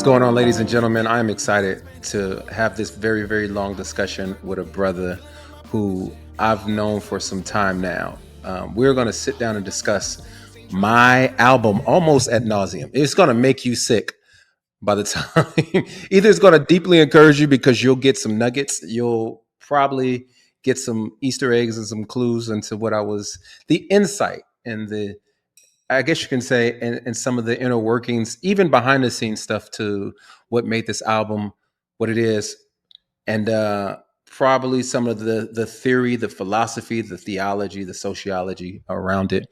What's going on, ladies and gentlemen? I'm excited to have this very, very long discussion with a brother who I've known for some time now. We're going to sit down and discuss my album almost ad nauseum. It's going to make you sick by the time. Either it's going to deeply encourage you because you'll get some nuggets. You'll probably get some Easter eggs and some clues into the insight and the, I guess you can say, and some of the inner workings, even behind the scenes stuff to what made this album what it is. And probably some of the theory, the philosophy, the theology, the sociology around it.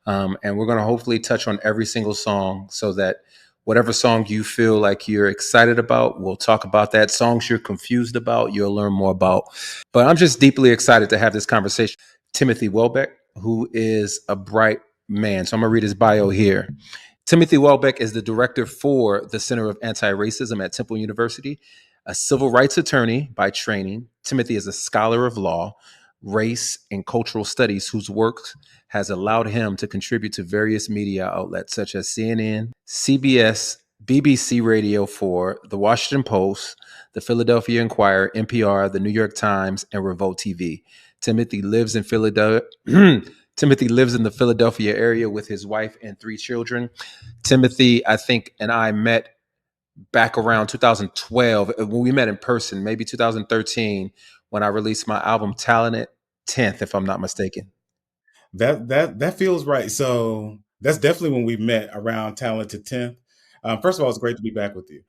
And we're going to hopefully touch on every single song so that whatever song you feel like you're excited about, we'll talk about that. Songs you're confused about, you'll learn more about. But I'm just deeply excited to have this conversation. Timothy Welbeck, who is a bright man. So I'm going to read his bio here. Timothy Welbeck is the director for the Center of Anti-Racism at Temple University. A civil rights attorney by training, Timothy is a scholar of law, race, and cultural studies whose work has allowed him to contribute to various media outlets such as CNN, CBS, BBC Radio 4, The Washington Post, The Philadelphia Inquirer, NPR, The New York Times, and Revolt TV. Timothy lives in Philadelphia. Timothy lives in the Philadelphia area with his wife and 3 children. Timothy, I think, and I met back around 2012 when we met in person, maybe 2013 when I released my album Talented 10th, if I'm not mistaken. That feels right. So that's definitely when we met, around Talented 10th. First of all, it's great to be back with you.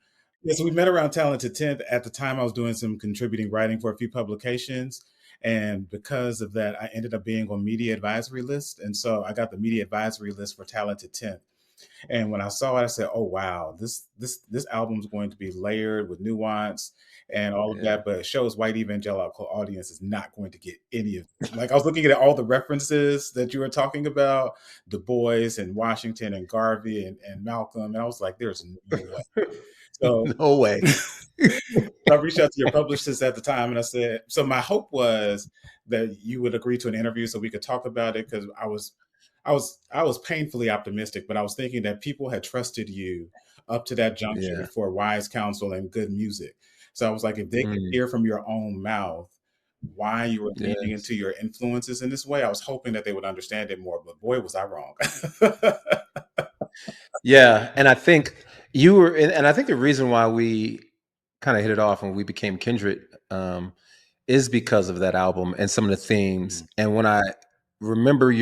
Yeah, so we met around Talented 10th. At the time, I was doing some contributing writing for a few publications. And because of that, I ended up being on media advisory list. And so I got the media advisory list for Talented 10th. And when I saw it, I said, "Oh wow, this album is going to be layered with nuance and all of that." But Sho's white evangelical audience is not going to get any of it. Like, I was looking at all the references that you were talking about, Du Bois and Washington and Garvey and Malcolm, and I was like, "There's no way." So No way. I reached out to your publicist at the time, and I said, so my hope was that you would agree to an interview so we could talk about it, because I was painfully optimistic, but I was thinking that people had trusted you up to that juncture for wise counsel and good music. So I was like, if they could hear from your own mouth why you were leaning into your influences in this way, I was hoping that they would understand it more. But boy, was I wrong. Yeah, and I think you were, and I think the reason why we kind of hit it off and we became kindred is because of that album and some of the themes. And when I remember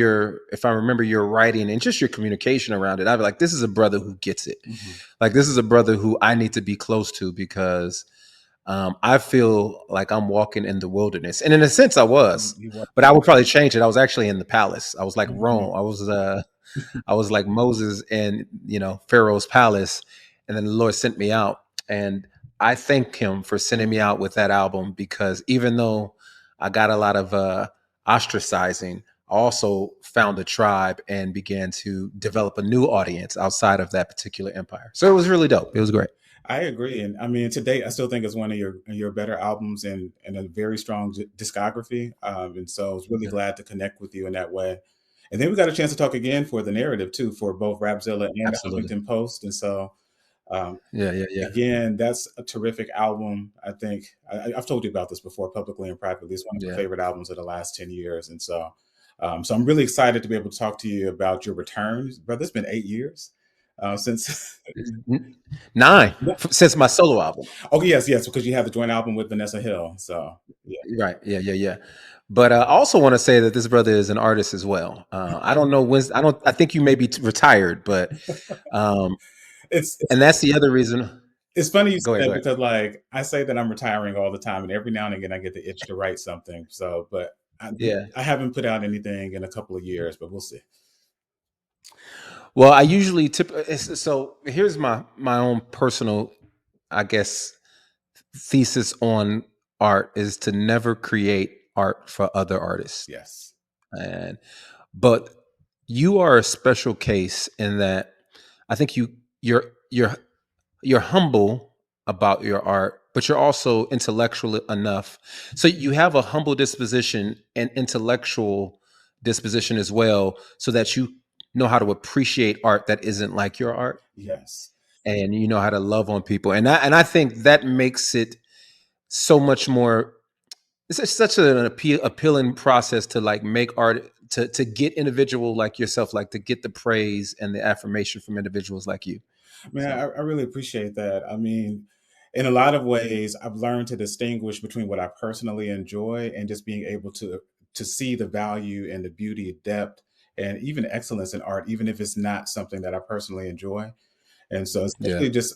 if I remember your writing and just your communication around it, I'd be like, this is a brother who gets it. Like, this is a brother who I need to be close to, because I feel like I'm walking in the wilderness. And in a sense I was, but I would probably change it. I was actually in the palace. I was like Rome. I was like Moses in, Pharaoh's palace. And then the Lord sent me out. And I thank him for sending me out with that album, because even though I got a lot of ostracizing, I also found a tribe and began to develop a new audience outside of that particular empire. So it was really dope. It was great. I agree. And I mean, to date, I still think it's one of your better albums and a very strong discography. And so I was really glad to connect with you in that way. And then we got a chance to talk again for the narrative too, for both Rapzilla and the Huffington Post. And so again, that's a terrific album. I think I've told you about this before, publicly and privately. It's one of my favorite albums of the last 10 years. And so I'm really excited to be able to talk to you about your return. Brother, it's been 8 years since 9 since my solo album. Oh yes, because you have the joint album with Vanessa Hill. So right, yeah. But I also want to say that this brother is an artist as well. I don't know when. I think you may be retired, but it's and that's the other reason. It's funny you say that, because like I say that I'm retiring all the time, and every now and again I get the itch to write something. So, but I haven't put out anything in a couple of years, but we'll see. Well, I usually so here's my own personal, I guess, thesis on art is to never create art for other artists. Yes. But you are a special case in that I think you're humble about your art, but you're also intellectual enough. So you have a humble disposition and intellectual disposition as well, so that you know how to appreciate art that isn't like your art. Yes. and you know how to love on people, and I think that makes it so much more. It's such an appealing process to like make art to get individual like yourself, like to get the praise and the affirmation from individuals like you. Man, So I really appreciate that. I mean, in a lot of ways, I've learned to distinguish between what I personally enjoy and just being able to see the value and the beauty, depth, and even excellence in art, even if it's not something that I personally enjoy. And so, yeah, especially just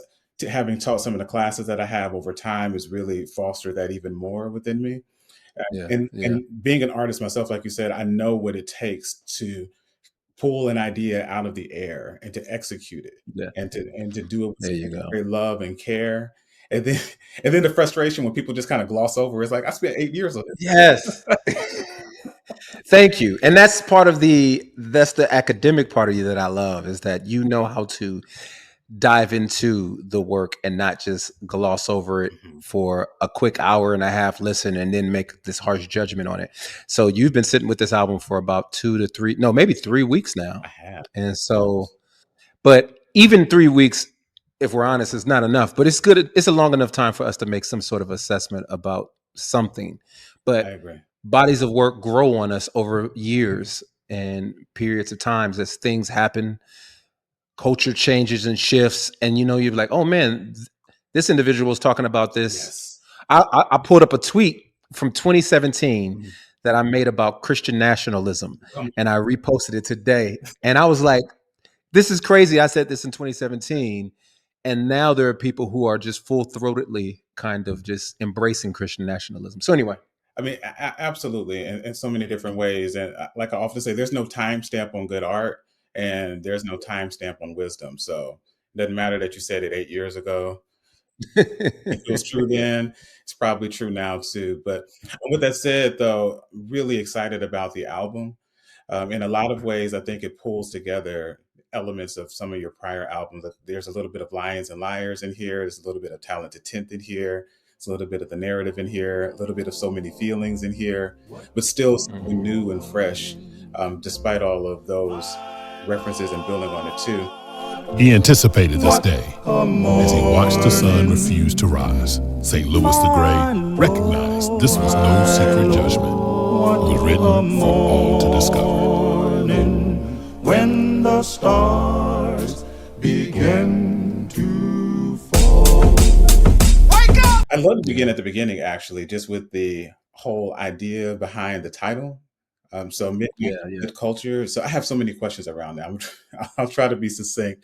having taught some of the classes that I have over time, has really fostered that even more within me. yeah, yeah, And being an artist myself, like you said, I know what it takes to pull an idea out of the air and to execute it yeah. and to do it with There such you go. great love and care. And then and then the frustration when people just kind of gloss over, it's like, I spent 8 years on this. Yes. Thank you. And that's the academic part of you that I love, is that you know how to dive into the work and not just gloss over it Mhm. for a quick hour and a half listen and then make this harsh judgment on it. So you've been sitting with this album for about 2 to 3, no, maybe 3 weeks now. I have. And so, but even 3 weeks, if we're honest, is not enough. But it's good. It's a long enough time for us to make some sort of assessment about something. I But agree. bodies of work grow on us over years and periods of times as things happen, culture changes and shifts, and you know you're like, oh man, this individual was talking about this. Yes. I pulled up a tweet from 2017 Mhm. that I made about Christian nationalism, Um, and I reposted it today, and I was like, this is crazy. I said this in 2017, and now there are people who are just full throatedly kind of just embracing Christian nationalism. So anyway, I mean, absolutely, in so many different ways. And like I often say, there's no timestamp on good art, and there's no timestamp on wisdom. So it doesn't matter that you said it 8 years ago. If it was true then, it's probably true now too. But with that said, though, really excited about the album. In a lot of ways, I think it pulls together elements of some of your prior albums. There's a little bit of Lions and Liars in here. There's a little bit of Talented Tenth in here. It's a little bit of the narrative in here. A little bit of So Many Feelings in here, but still something new and fresh, despite all of those references and building on it too. He anticipated this day as he watched the sun refuse to rise. St. Louis the Gray recognized this was no secret judgment. It was written for all to discover. When the stars begin to fall. I'd love to begin at the beginning, actually, just with the whole idea behind the title. So Midnight yeah, yeah, Culture. So I have so many questions around that. I'll try to be succinct.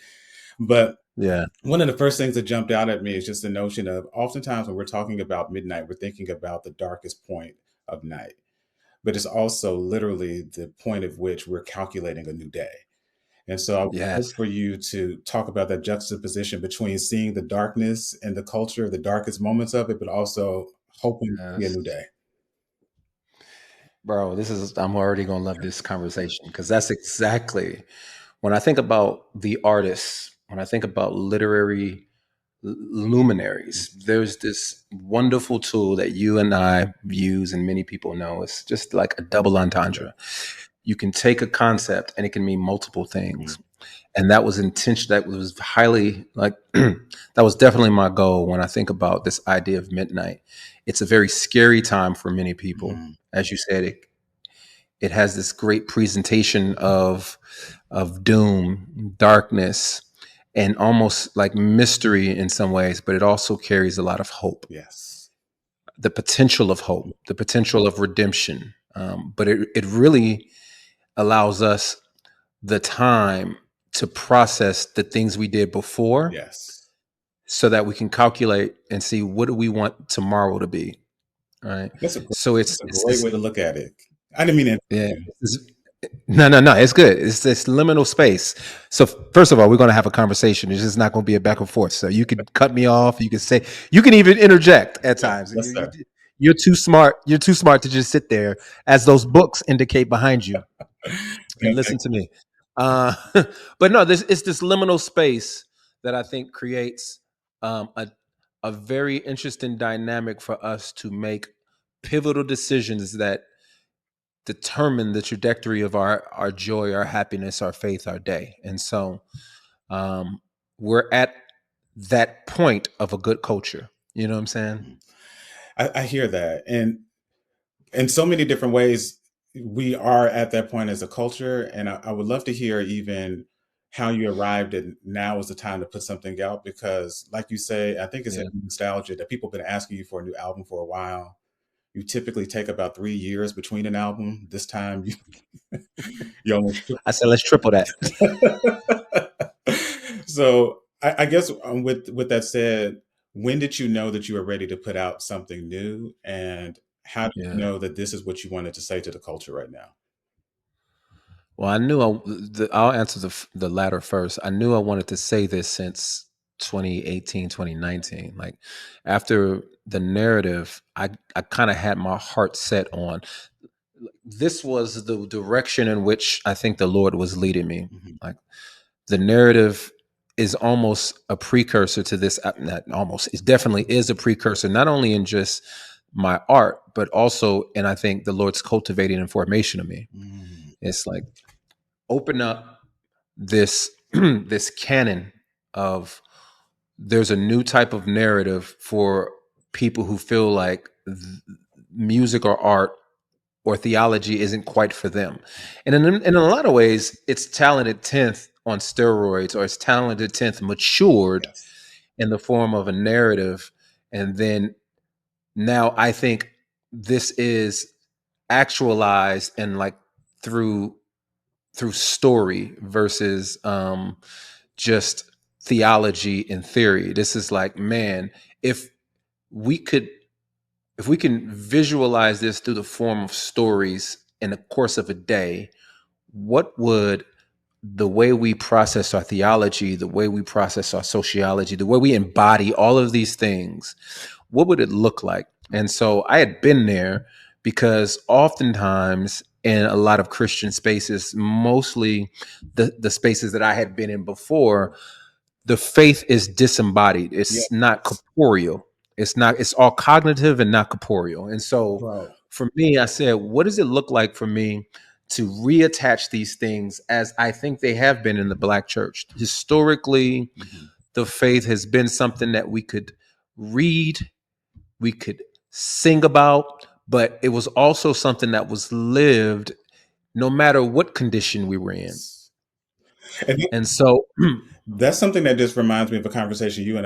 But yeah, one of the first things that jumped out at me is just the notion of, oftentimes when we're talking about midnight, we're thinking about the darkest point of night, but it's also literally the point at which we're calculating a new day. And so I would yes. like for you to talk about that juxtaposition between seeing the darkness and the culture, the darkest moments of it, but also hoping to see a Yes. new day. Bro, I'm already gonna love this conversation because that's exactly when I think about the artists, when I think about literary luminaries, Mhm. there's this wonderful tool that you and I use and many people know. It's just like a double Yeah. entendre. You can take a concept and it can mean multiple things. Mhm. And that was intention. That was highly like that was definitely my goal when I think about this idea of midnight. It's a very scary time for many people. Mhm. As you said, it has this great presentation of doom, darkness, and almost like mystery in some ways, but it also carries a lot of hope, Yes. the potential of hope, the potential of redemption. But it really allows us the time to process the things we did before Yes. so that we can calculate and see what do we want tomorrow to be. Right. So That's a great way to look at it. I didn't mean yeah, to. no, no, no. It's good. It's this liminal space. So first of all, we're going to have a conversation. It's just not going to be a back and forth. So you could cut me off. You can say. You can even interject at Yes, times. yes, sir. You're too smart. You're too smart to just sit there, as those books indicate behind you, and listen to me. Uh, but no, it's this liminal space that I think creates a very interesting dynamic for us to make pivotal decisions that determine the trajectory of our joy, our happiness, our faith, our day. And so um, we're at that point of a good culture. You know what I'm saying? I hear that. And in so many different ways, we are at that point as a culture. And I would love to hear even how you arrived at now is the time to put something out, because like you say, I think it's Yeah. a nostalgia that people have been asking you for a new album for a while. You typically take about 3 years between an album. This time you almost I said, let's triple that. so I guess with that said, when did you know that you were ready to put out something new, and how did you Yeah. know that this is what you wanted to say to the culture right now? Well, I knew I'll answer the latter first. I knew I wanted to say this since 2018, 2019. Like after the narrative, I kind of had my heart set on this was the direction in which I think the Lord was leading me. Mhm. Like the narrative is almost a precursor to this. Not almost, it definitely is a precursor, not only in just my art, but also, and I think the Lord's cultivating and formation of me. Mm. It's like open up this this canon of there's a new type of narrative for people who feel like music or art or theology isn't quite for them. And in a lot of ways, it's talented 10th on steroids, or it's talented 10th matured Yes. in the form of a narrative. And then now I think this is actualized and like through story versus just theology and theory. This is like, man, if we could if we can visualize this through the form of stories in the course of a day, what would the way we process our theology, the way we process our sociology, the way we embody all of these things, what would it look like? And so I had been there because oftentimes in a lot of Christian spaces, mostly the spaces that I had been in before, the faith is disembodied. Yeah, It's not corporeal. It's all cognitive and not corporeal. And so bro. for me, I said, what does it look like for me to reattach these things as I think they have been in the Black church? Historically, Mhm. the faith has been something that we could read, we could sing about, but it was also something that was lived no matter what condition we were in. And And so that's something that just reminds me of a conversation you and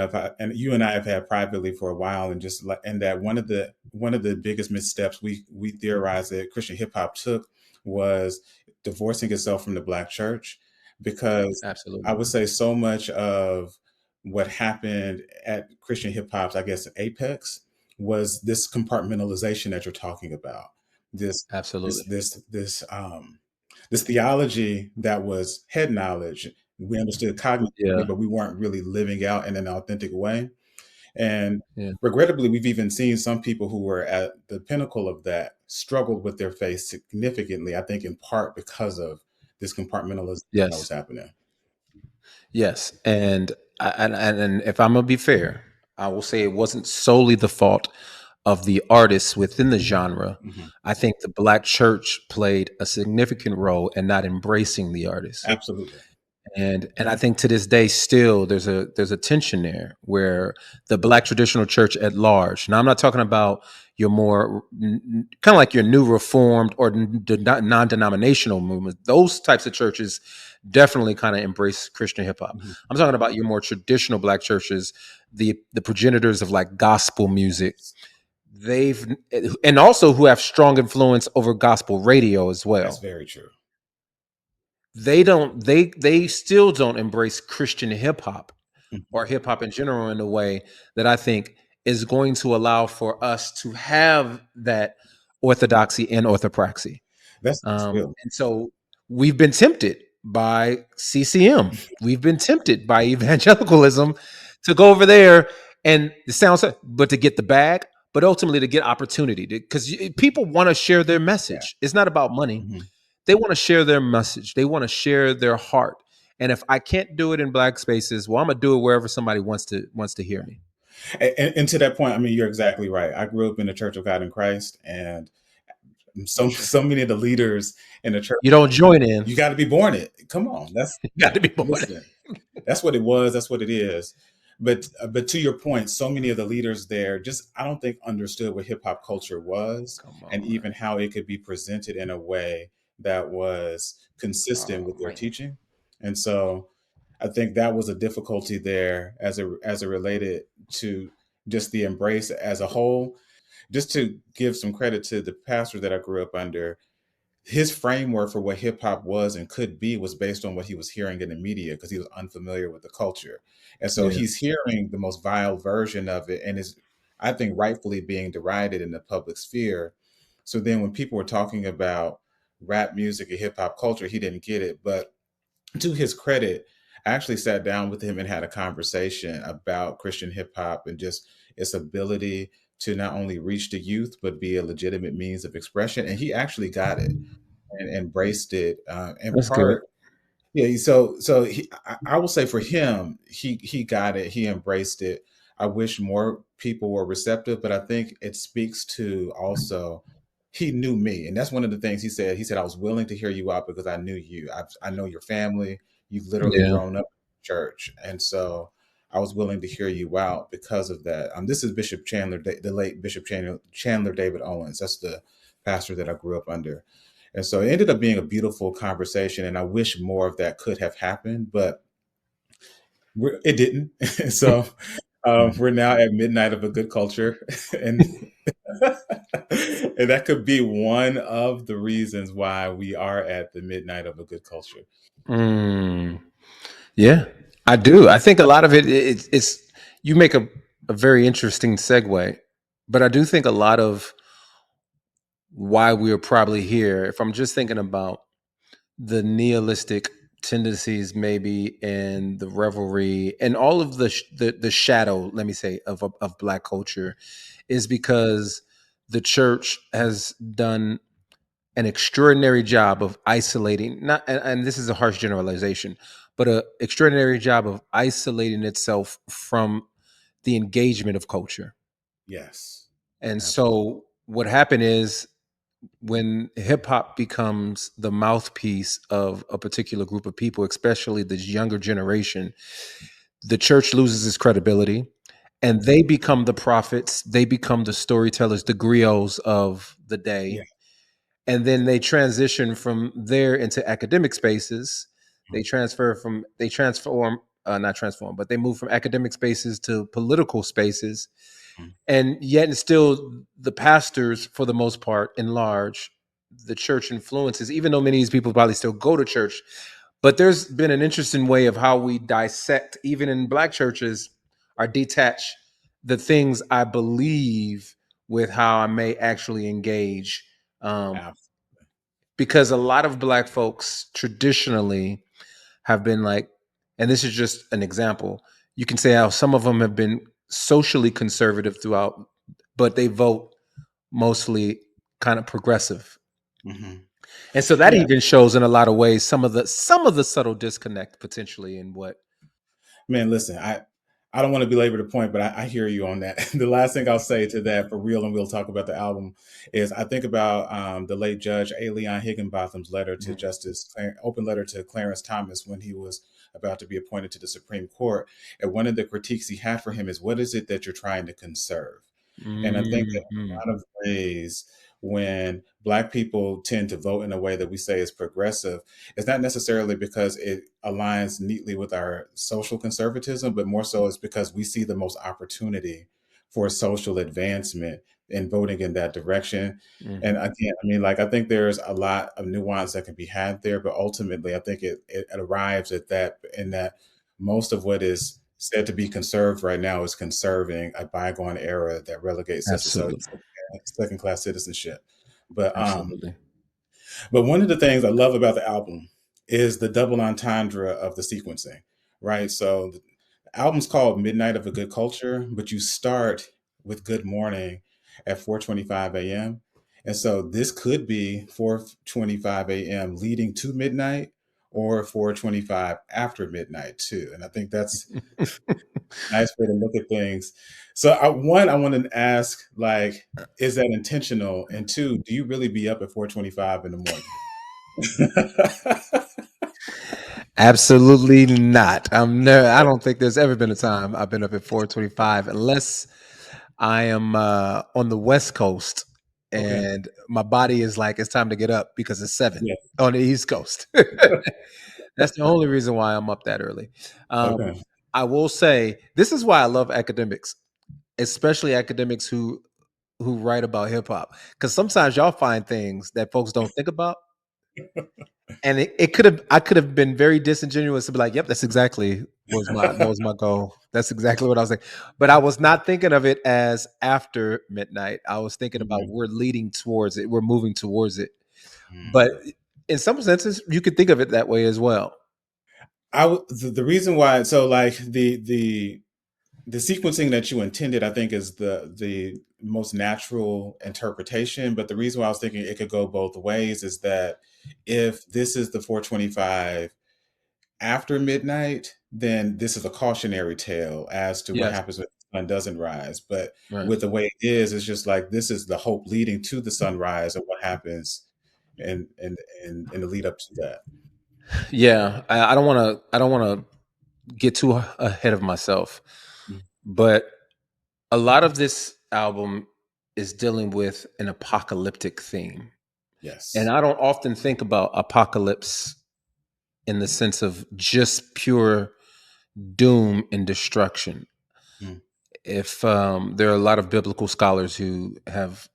I have had privately for a while, and just like, and that one of the biggest missteps we theorized that Christian hip hop took was divorcing itself from the Black church, because I absolutely. would say so much of what happened at Christian hip hop's, I guess, apex was this compartmentalization that you're talking about. This this Absolutely. this this um this theology that was head knowledge. We understood cognitively, Yeah. but we weren't really living out in an authentic way. And Yeah. regrettably, we've even seen some people who were at the pinnacle of that struggled with their faith significantly, I think in part because of this compartmentalization that was Yes. happening. Yes. And if I'm gonna be fair, I will say it wasn't solely the fault of the artists within the genre. Mhm. I think the Black church played a significant role in not embracing the artists. Absolutely. And I think to this day still there's a tension there where the Black traditional church at large. Now I'm not talking about your more kind of like your new reformed or non-denominational movements. Those types of churches definitely kind of embrace Christian hip hop. Mhm. I'm talking about your more traditional Black churches, the progenitors of like gospel music. They've and also who have strong influence over gospel radio as That's well. very true. They still don't embrace Christian hip hop Mhm. or hip hop in general in a way that I think is going to allow for us to have that orthodoxy and orthopraxy. That's real. And so we've been tempted by CCM. We've been tempted by evangelicalism to go over there and it sounds, but to get the bag, but ultimately to get opportunity because people want to share their Yeah. message. It's not about money. Mhm. They want to share their message. They want to share their heart. And if I can't do it in Black spaces, well, I'm gonna do it wherever somebody wants to hear me. And to that point, I mean, you're exactly right. I grew up in the Church of God in Christ, and so many of the leaders in the church, You don't join in. you got to be born it. Come on, that's You got to be born. listen. That's what it was. That's what it is. but to your point, so many of the leaders there just, I don't think, understood what hip hop culture was, Come and on. even how it could be presented in a way that was consistent Oh with their man. teaching. And so I think that was a difficulty there as it related to just the embrace as a whole. Just to give some credit to the pastor that I grew up under, his framework for what hip hop was and could be was based on what he was hearing in the media, because he was unfamiliar with the culture. And so Yeah. he's hearing the most vile version of it, and is, I think, rightfully being derided in the public sphere. So then when people were talking about rap music and hip hop culture, he didn't get it. But to his credit, I actually sat down with him and had a conversation about Christian hip hop and just its ability to not only reach the youth, but be a legitimate means of expression. And he actually got it and embraced it. In That's good. part, yeah. So I will say for him, he got it. He embraced it. I wish more people were receptive, but I think it speaks to also, he knew me, and that's one of the things he said. He said, "I was willing to hear you out because I knew you. I know your family. You've literally Yeah. grown up in church, and so I was willing to hear you out because of that." This is Bishop Chandler, the late Bishop Chandler David Owens. That's the pastor that I grew up under. And so it ended up being a beautiful conversation, and I wish more of that could have happened, but it didn't. So we're now at midnight of a good culture, and and that could be one of the reasons why we are at the midnight of a good culture. Mm. Yeah, I do. I think a lot of it's you make a very interesting segue, but I do think a lot of why we're probably here, if I'm just thinking about the nihilistic tendencies, maybe, and the revelry and all of the shadow, let me say, of Black culture, is because the church has done an extraordinary job of isolating, not, and this is a harsh generalization, but a extraordinary job of isolating itself from the engagement of culture. Yes, And absolutely. so what happened is, when hip hop becomes the mouthpiece of a particular group of people, especially the younger generation, the church loses its credibility, and they become the prophets, they become the storytellers, the griots of the day. Yeah. And then they transition from there into academic spaces. They transform, not transform, but they move from academic spaces to political spaces. Mhm. And yet and still, the pastors, for the most part, enlarge the church influences, even though many of these people probably still go to church. But there's been an interesting way of how we dissect, even in Black churches, or detach the things I believe with how I may actually engage. Um, Absolutely. because a lot of Black folks traditionally have been like, and this is just an example, you can say how some of them have been socially conservative throughout, but they vote mostly kind of progressive. Hmm. And so that Yeah. even shows in a lot of ways some of the subtle disconnect potentially in what. Man, listen, I don't want to belabor the point, but I hear you on that. The last thing I'll say to that, for real, and we'll talk about the album, is I think about the late Judge A. Leon Higginbotham's letter to Mhm. open letter to Clarence Thomas when he was about to be appointed to the Supreme Court. And one of the critiques he had for him is, what is it that you're trying to conserve? And I think that in Mhm. a lot of ways, when Black people tend to vote in a way that we say is progressive, it's not necessarily because it aligns neatly with our social conservatism, but more so it's because we see the most opportunity for social advancement in voting in that direction. And Mhm. again, I mean, like, I think there's a lot of nuance that can be had there, but ultimately, I think it arrives at that, in that most of what is said to be conserved right now is conserving a bygone era that relegates us to Absolutely. second class citizenship. But Absolutely. one of the things I love about the album is the double entendre of the sequencing, right? So the album's called Midnight of a Good Culture, but you start with Good Morning at 4:25 a.m. And so this could be 4:25 a.m. leading to midnight, or 4:25 after midnight too. And I think that's a nice way to look at things. So I want to ask, like, is that intentional? And two, do you really be up at 4:25 in the morning? Absolutely not. I don't think there's ever been a time I've been up at 4:25 unless I am on the West Coast Okay. and my body is like it's time to get up because it's 7 Yeah. on the East Coast. That's the only reason why I'm up that early. Okay. I will say this is why I love academics, especially academics who write about hip hop, because sometimes y'all find things that folks don't think about. And it could have I could have been very disingenuous to be like, yep, that's exactly was my goal. That's exactly what I was thinking. But I was not thinking of it as after midnight. I was thinking about Mhm. we're leading towards it, we're moving towards it. But Mhm. in some senses, you could think of it that way as well. The reason why, so like the sequencing that you intended, I think, is the most natural interpretation. But the reason why I was thinking it could go both ways is that if this is the 425 after midnight, then this is a cautionary tale as to what Yes. happens when the sun doesn't rise. But Right. with the way it is, it's just like this is the hope leading to the sunrise of what happens in the lead up to that. Yeah. I don't wanna get too ahead of myself. Mm. But a lot of this album is dealing with an apocalyptic theme. And Yes. I don't often think about apocalypse in the sense of just pure doom and destruction. Mm. If there are a lot of biblical scholars who have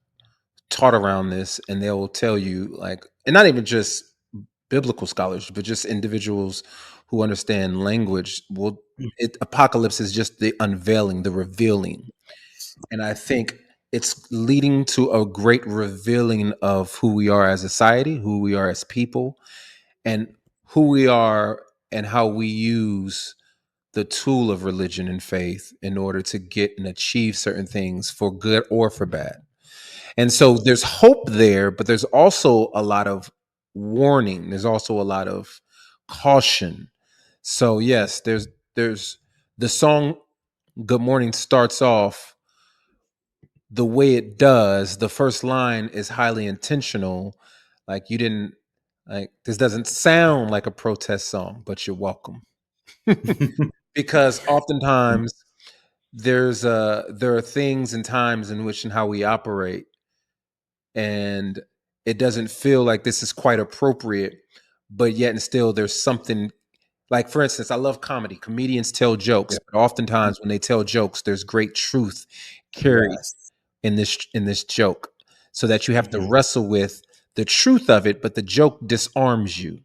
taught around this, and they will tell you, like, and not even just biblical scholars, but just individuals who understand language. Well, Mm. apocalypse is just the unveiling, the revealing, and I think it's leading to a great revealing of who we are as a society, who we are as people, and who we are and how we use the tool of religion and faith in order to get and achieve certain things for good or for bad. And so there's hope there, but there's also a lot of warning. There's also a lot of caution. So yes, there's the song Good Morning starts off the way it does. The first line is highly intentional. Like you didn't like this doesn't sound like a protest song, but you're welcome. Because oftentimes there are things and times in which and how we operate, and it doesn't feel like this is quite appropriate, but yet and still there's something. Like, for instance, I love comedy. Comedians tell jokes, Yeah. but oftentimes when they tell jokes, there's great truth carried Yes. in this joke, so that you have to Mhm. wrestle with the truth of it, but the joke disarms you.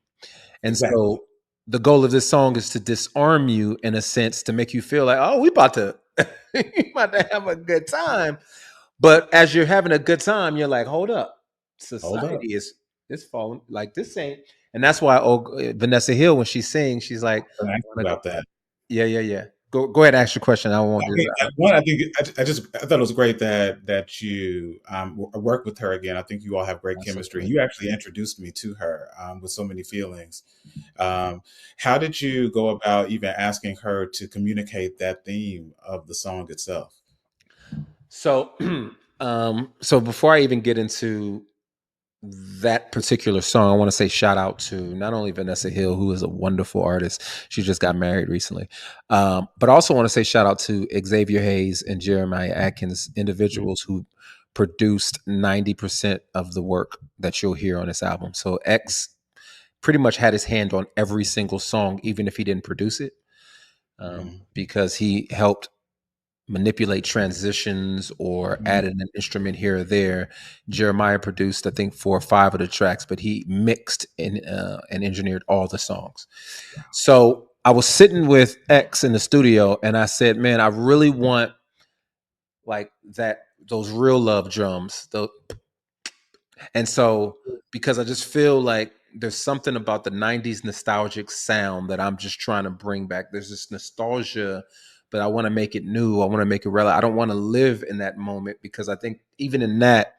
And Exactly. so the goal of this song is to disarm you in a sense, to make you feel like, oh, we about to we about to have a good time. But as you're having a good time, you're like, hold up. Hold up. Society is falling, like this ain't. And that's why Vanessa Hill, when she sings, she's like, And I asked wanna you go. about that. Yeah, yeah, yeah. Go ahead, ask your question. I won't I do mean, that. one, I think I thought it was great that you work with her again. I think you all have great chemistry. Absolutely. You actually introduced me to her with so many feelings. Um, how did you go about even asking her to communicate that theme of the song itself? So so before I even get into that particular song, I want to say shout out to not only Vanessa Hill, who is a wonderful artist. She just got married recently. But I also want to say shout out to Xavier Hayes and Jeremiah Atkins, Mm. individuals who produced 90% of the work that you'll hear on this album. So X pretty much had his hand on every single song, even if he didn't produce it, Mm. because he helped manipulate transitions or Mm. added an instrument here or there. Jeremiah produced, I think, 4 or 5 of the tracks, but he mixed and engineered all the songs. So I was sitting with X in the studio, and I said, "Man, I really want like that those real love drums." And so, because I just feel like there's something about the 90s nostalgic sound that I'm just trying to bring back. There's this nostalgia, but I want to make it new. I want to make it relevant. I don't want to live in that moment, because I think even in that,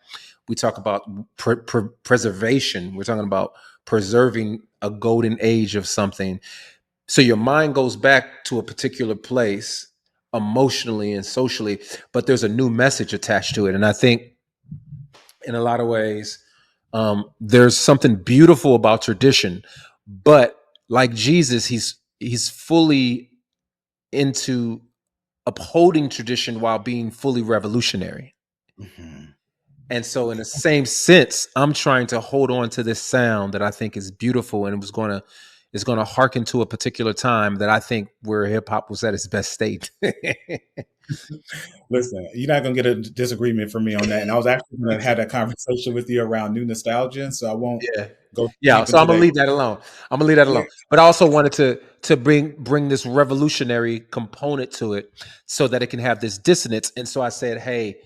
we talk about preservation. We're talking about preserving a golden age of something. So your mind goes back to a particular place emotionally and socially, but there's a new message attached to it. And I think in a lot of ways, there's something beautiful about tradition, but like Jesus, he's fully into upholding tradition while being fully revolutionary. Mhm. And so in the same sense, I'm trying to hold on to this sound that I think is beautiful, and it's gonna hearken to a particular time that I think where hip hop was at its best state. Listen, you're not gonna get a disagreement from me on that. And I was actually gonna have that conversation with you around new nostalgia, so I won't Yeah. go Yeah, deep so I'm into gonna that. leave that alone. I'm gonna leave that alone. But I also wanted to bring this revolutionary component to it so that it can have this dissonance. And so I said, hey,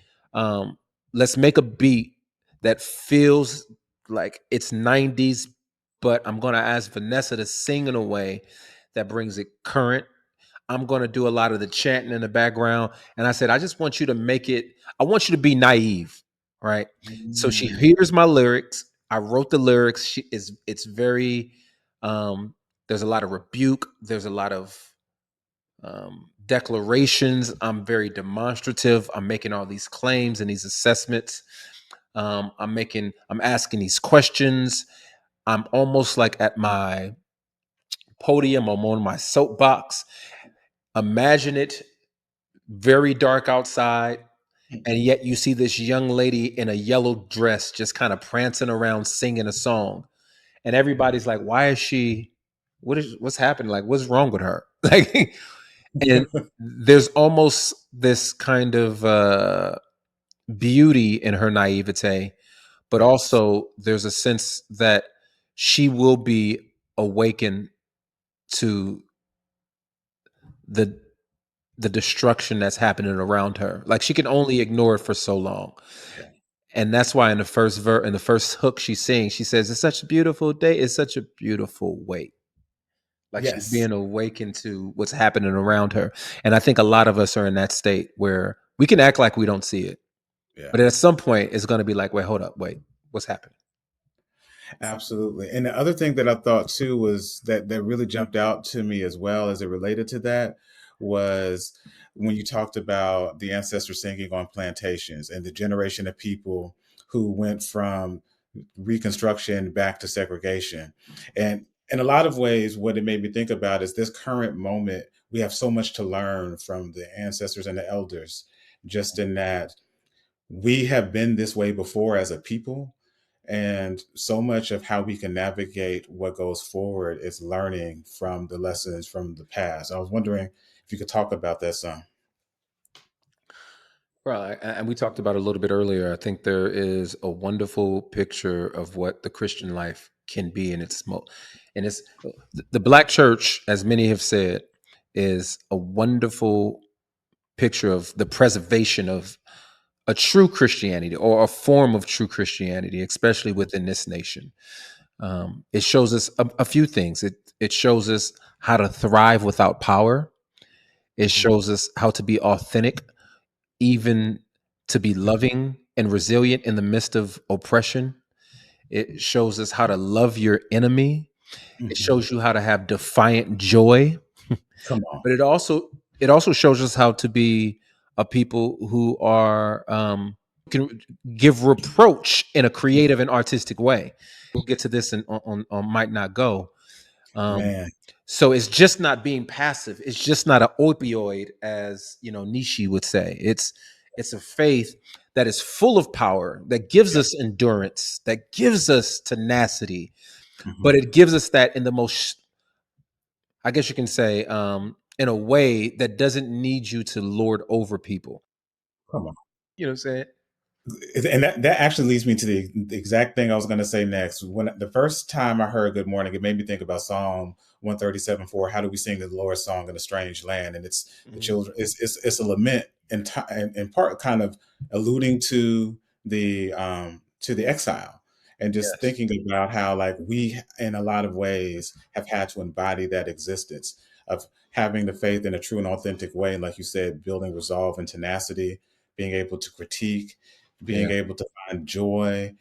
let's make a beat that feels like it's 90s, but I'm gonna ask Vanessa to sing in a way that brings it current. I'm going to do a lot of the chanting in the background. And I said, I just want you to make it, I want you to be naive. Right. So she Mm, hears my lyrics. I wrote the lyrics. It's very, there's a lot of rebuke. There's a lot of declarations. I'm very demonstrative. I'm making all these claims and these assessments. I'm asking these questions. I'm almost like at my podium. I'm on my soapbox. Imagine it very dark outside, and yet you see this young lady in a yellow dress just kind of prancing around singing a song, and everybody's like, why is she, what's happening, like what's wrong with her? Like, and there's almost this kind of beauty in her naivete, but yes. also there's a sense that she will be awakened to the the destruction that's happening around her. Like she can only ignore it for so long. Yeah. And that's why in the in the first hook she sings, she says, it's such a beautiful day. It's such a beautiful wait. Like she's Yes. being awakened to what's happening around her. And I think a lot of us are in that state where we can act like we don't see it. Yeah. But at some point it's going to be like, wait, hold up, wait, what's happening? Absolutely. And the other thing that I thought too was that really jumped out to me as well as it related to that was when you talked about the ancestors singing on plantations and the generation of people who went from Reconstruction back to segregation. And in a lot of ways, what it made me think about is this current moment. We have so much to learn from the ancestors and the elders, just in that we have been this way before as a people. And so much of how we can navigate what goes forward is learning from the lessons from the past. I was wondering if you could talk about that some. Right. And we talked about it a little bit earlier. I think there is a wonderful picture of what the Christian life can be in its and it's the black church, as many have said, is a wonderful picture of the preservation of a true Christianity or a form of true Christianity, especially within this nation. It shows us a few things. It shows us how to thrive without power. It Mhm. shows us how to be authentic, even to be loving and resilient in the midst of oppression. It shows us how to love your enemy. It Mhm. shows you how to have defiant joy. Come on. But it also shows us how to be a people who are can give reproach in a creative and artistic way. We'll get to this on Might Not Go. Um, Man. so it's just not being passive. It's just not an opioid, as Nishi would say. It's a faith that is full of power, that gives Yeah. us endurance, that gives us tenacity, but Mhm. it gives us that in the most, I guess you can say, in a way that doesn't need you to lord over people. Come on. You know what I'm saying? And that actually leads me to the exact thing I was going to say next. When the first time I heard "Good Morning," it made me think about Psalm 137:4. How do we sing the Lord's song in a strange land? And it's the Mhm. children. It's a lament in part, kind of alluding to the exile, and just Yes. thinking about how like we, in a lot of ways, have had to embody that existence of having the faith in a true and authentic way. And like you said, building resolve and tenacity, being able to critique, being Yeah. able to find joy,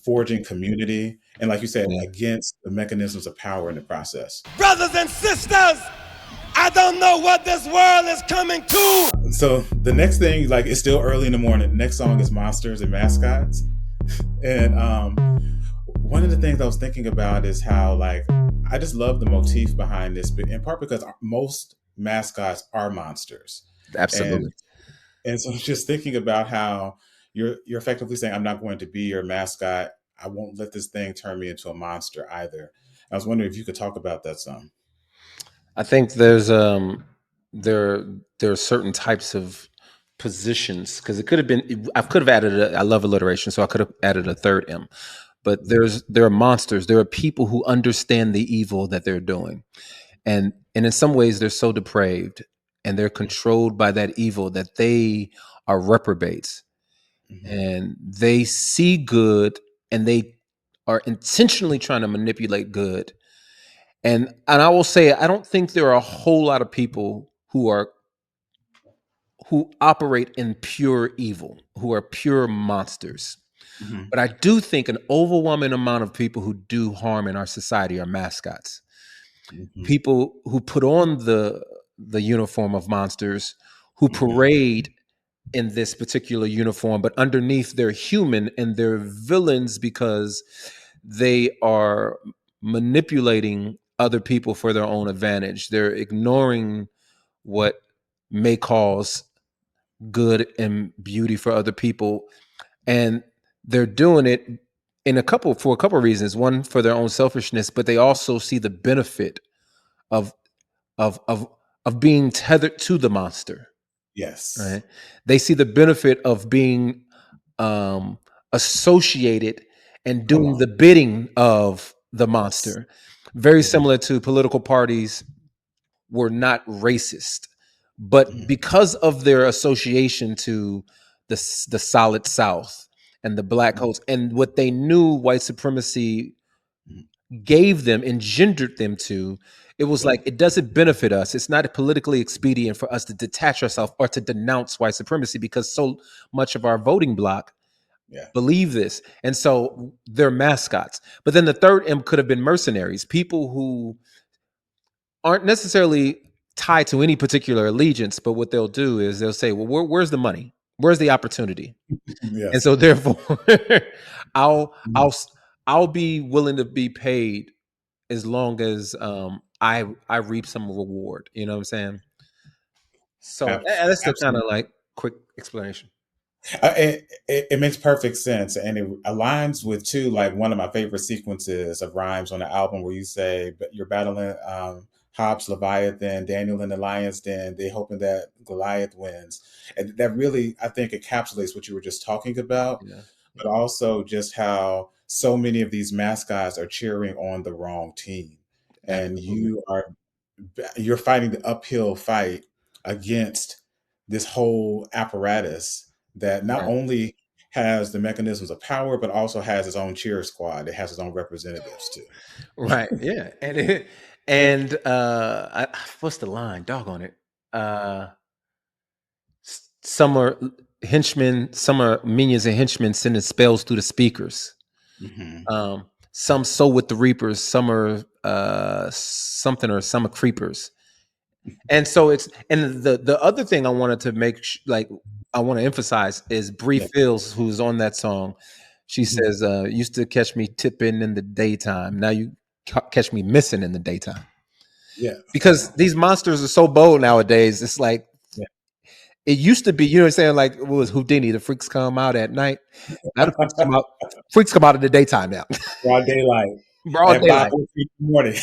forging community, and like you said, Yeah. against the mechanisms of power in the process. Brothers and sisters, I don't know what this world is coming to. So the next thing, like it's still early in the morning. The next song is Monsters and Mascots. And one of the things I was thinking about is how, like, I just love the motif behind this, but in part because most mascots are monsters. Absolutely. And so I was just thinking about how you're effectively saying, I'm not going to be your mascot. I won't let this thing turn me into a monster either. I was wondering if you could talk about that some. I think there's there are certain types of positions, because it could have been, I could have added I love alliteration, so I could have added a third M. But there are monsters. There are people who understand the evil that they're doing, and in some ways they're so depraved and they're controlled by that evil that they are reprobates, and they see good and they are intentionally trying to manipulate good. And I will say, I don't think there are a whole lot of people who operate in pure evil, who are pure monsters. But I do think an overwhelming amount of people who do harm in our society are mascots. People who put on the uniform of monsters, who parade in this particular uniform, but underneath they're human and they're villains because they are manipulating other people for their own advantage. They're ignoring what may cause good and beauty for other people, and they're doing it for a couple of reasons. One, for their own selfishness, but they also see the benefit of being tethered to the monster. Yes. Right? They see the benefit of being associated and doing the bidding of the monster. Very similar to political parties were not racist, but because of their association to the solid South and the black coats and what they knew white supremacy gave them, engendered them to, it was like, it doesn't benefit us. It's not politically expedient for us to detach ourselves or to denounce white supremacy, because so much of our voting bloc believe this. And so they're mascots. But then the third M could have been mercenaries, people who aren't necessarily tied to any particular allegiance, but what they'll do is they'll say, well, where's the money? Where's the opportunity? And so therefore I'll be willing to be paid as long as I reap some reward. You know what I'm saying? So that's the kind of like quick explanation. It makes perfect sense, and it aligns with too, like, one of my favorite sequences of rhymes on the album where you say you're battling Hobbes, Leviathan, Daniel in the lion's den. They hoping that Goliath wins, and that really, I think, encapsulates what you were just talking about. But also just how so many of these mascots are cheering on the wrong team, and you're fighting the uphill fight against this whole apparatus that not only has the mechanisms of power, but also has its own cheer squad. It has its own representatives too. Right. Yeah. And what's the line? Doggone it. Some are henchmen, some are minions and henchmen sending spells through the speakers. Some sow with the reapers, some are something, or some are creepers. And so the other thing I wanted to make I want to emphasize is Bree Phillis, who's on that song. She says, used to catch me tipping in the daytime. Now you catch me missing in the daytime. Because these monsters are so bold nowadays. It's like, it used to be, you know what I'm saying? Like, it was Houdini. The freaks come out at night. Now the freaks come out in the daytime now. Broad daylight. Broad daylight. 5 in the morning.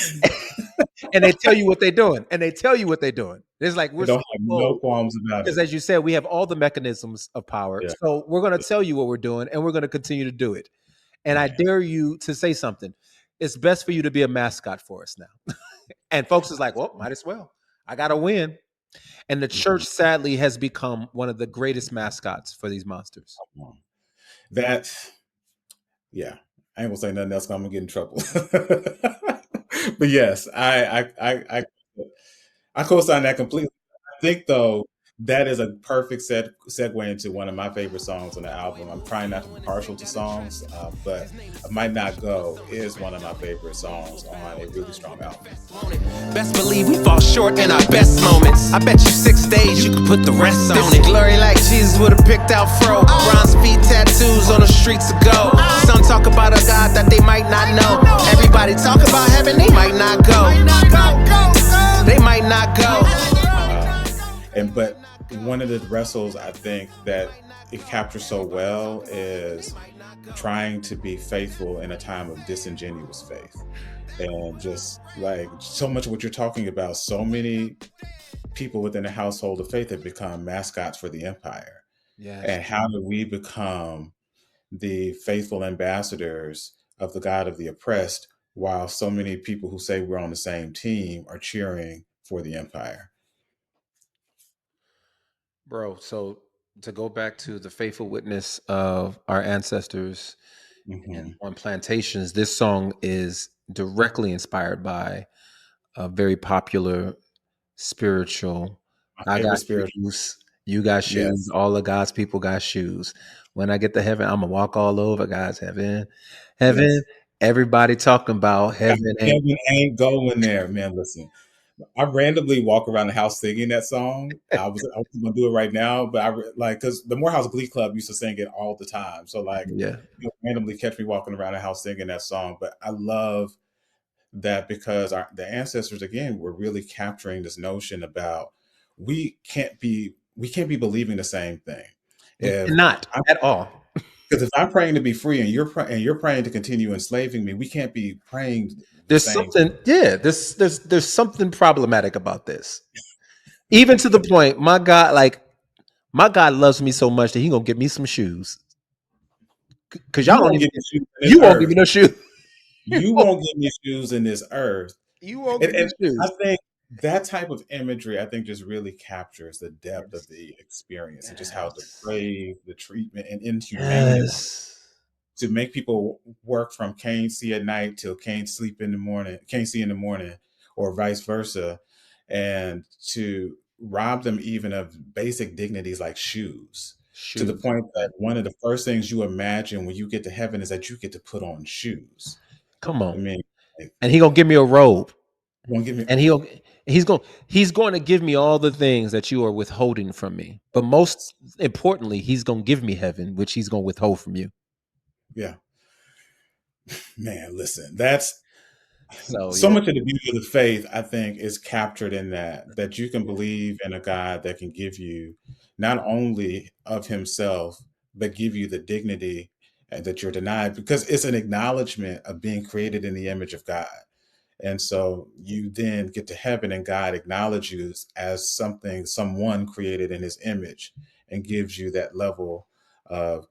And they tell you what they're doing. It's like, we're don't have no qualms about it. Because as you said, we have all the mechanisms of power. So we're going to tell you what we're doing, and we're going to continue to do it. And I dare you to say something. It's best for you to be a mascot for us now. And folks is like, well, might as well. I got to win. And the church, sadly, has become one of the greatest mascots for these monsters. I ain't gonna say nothing else, 'cause I'm gonna get in trouble. But yes, I co-sign that completely. I think, though, that is a perfect segue into one of my favorite songs on the album. I'm trying not to be partial to songs, but "I Might Not Go" is one of my favorite songs on a really strong album. Best believe we fall short in our best moments. I bet you 6 days you could put the rest on it. Glory like Jesus with a picked out fro. Bronze feet tattoos on the streets of gold. Some talk about a God that they might not know. Everybody talk about heaven, they might not go. They might not go. But one of the wrestles I think that it captures so well is trying to be faithful in a time of disingenuous faith. And just like so much of what you're talking about, so many people within the household of faith have become mascots for the empire. Yes. And how do we become the faithful ambassadors of the God of the oppressed, while so many people who say we're on the same team are cheering for the empire? Bro, so to go back to the faithful witness of our ancestors and on plantations, this song is directly inspired by a very popular spiritual. My I favorite got spiritual. shoes, you got shoes, Yes. all of God's people got shoes. When I get to heaven, I'm gonna walk all over God's heaven. Yes. Everybody talking about heaven ain't. Heaven ain't going there, man. Listen, I randomly walk around the house singing that song. I was gonna do it right now, but because the Morehouse Glee Club used to sing it all the time. So Yeah. randomly catch me walking around the house singing that song. But I love that because the ancestors again were really capturing this notion about we can't be believing the same thing. Not at all. Because if I'm praying to be free and you're praying to continue enslaving me, we can't be praying the There's same. something, yeah. There's something problematic about this. Even to the point, my God loves me so much that He gonna give me some shoes. Cause y'all You don't won't even. give me shoes in this You won't give me earth. no shoes. You won't give me shoes in this earth. You won't give me And I shoes. think that type of imagery, I think, just really captures the depth of Yes. the experience and just how depraved the treatment and inhumanity Yes. to make people work from can't see at night till can't sleep in the morning, can't see in the morning, or vice versa, and to rob them even of basic dignities like shoes. To the Shoes. point that one of the first things you imagine when you get to heaven is that you get to put on shoes. Come I on. mean, like, And He gonna give me a robe. won't give me. And he's going to give me all the things that you are withholding from me. But most importantly, He's going to give me heaven, which He's going to withhold from you. Yeah, man. Listen, that's So so yeah. much of the beauty of the faith, I think, is captured in that you can believe in a God that can give you not only of Himself, but give you the dignity that you're denied, because it's an acknowledgement of being created in the image of God. And so you then get to heaven and God acknowledges you as someone created in His image, and gives you that level of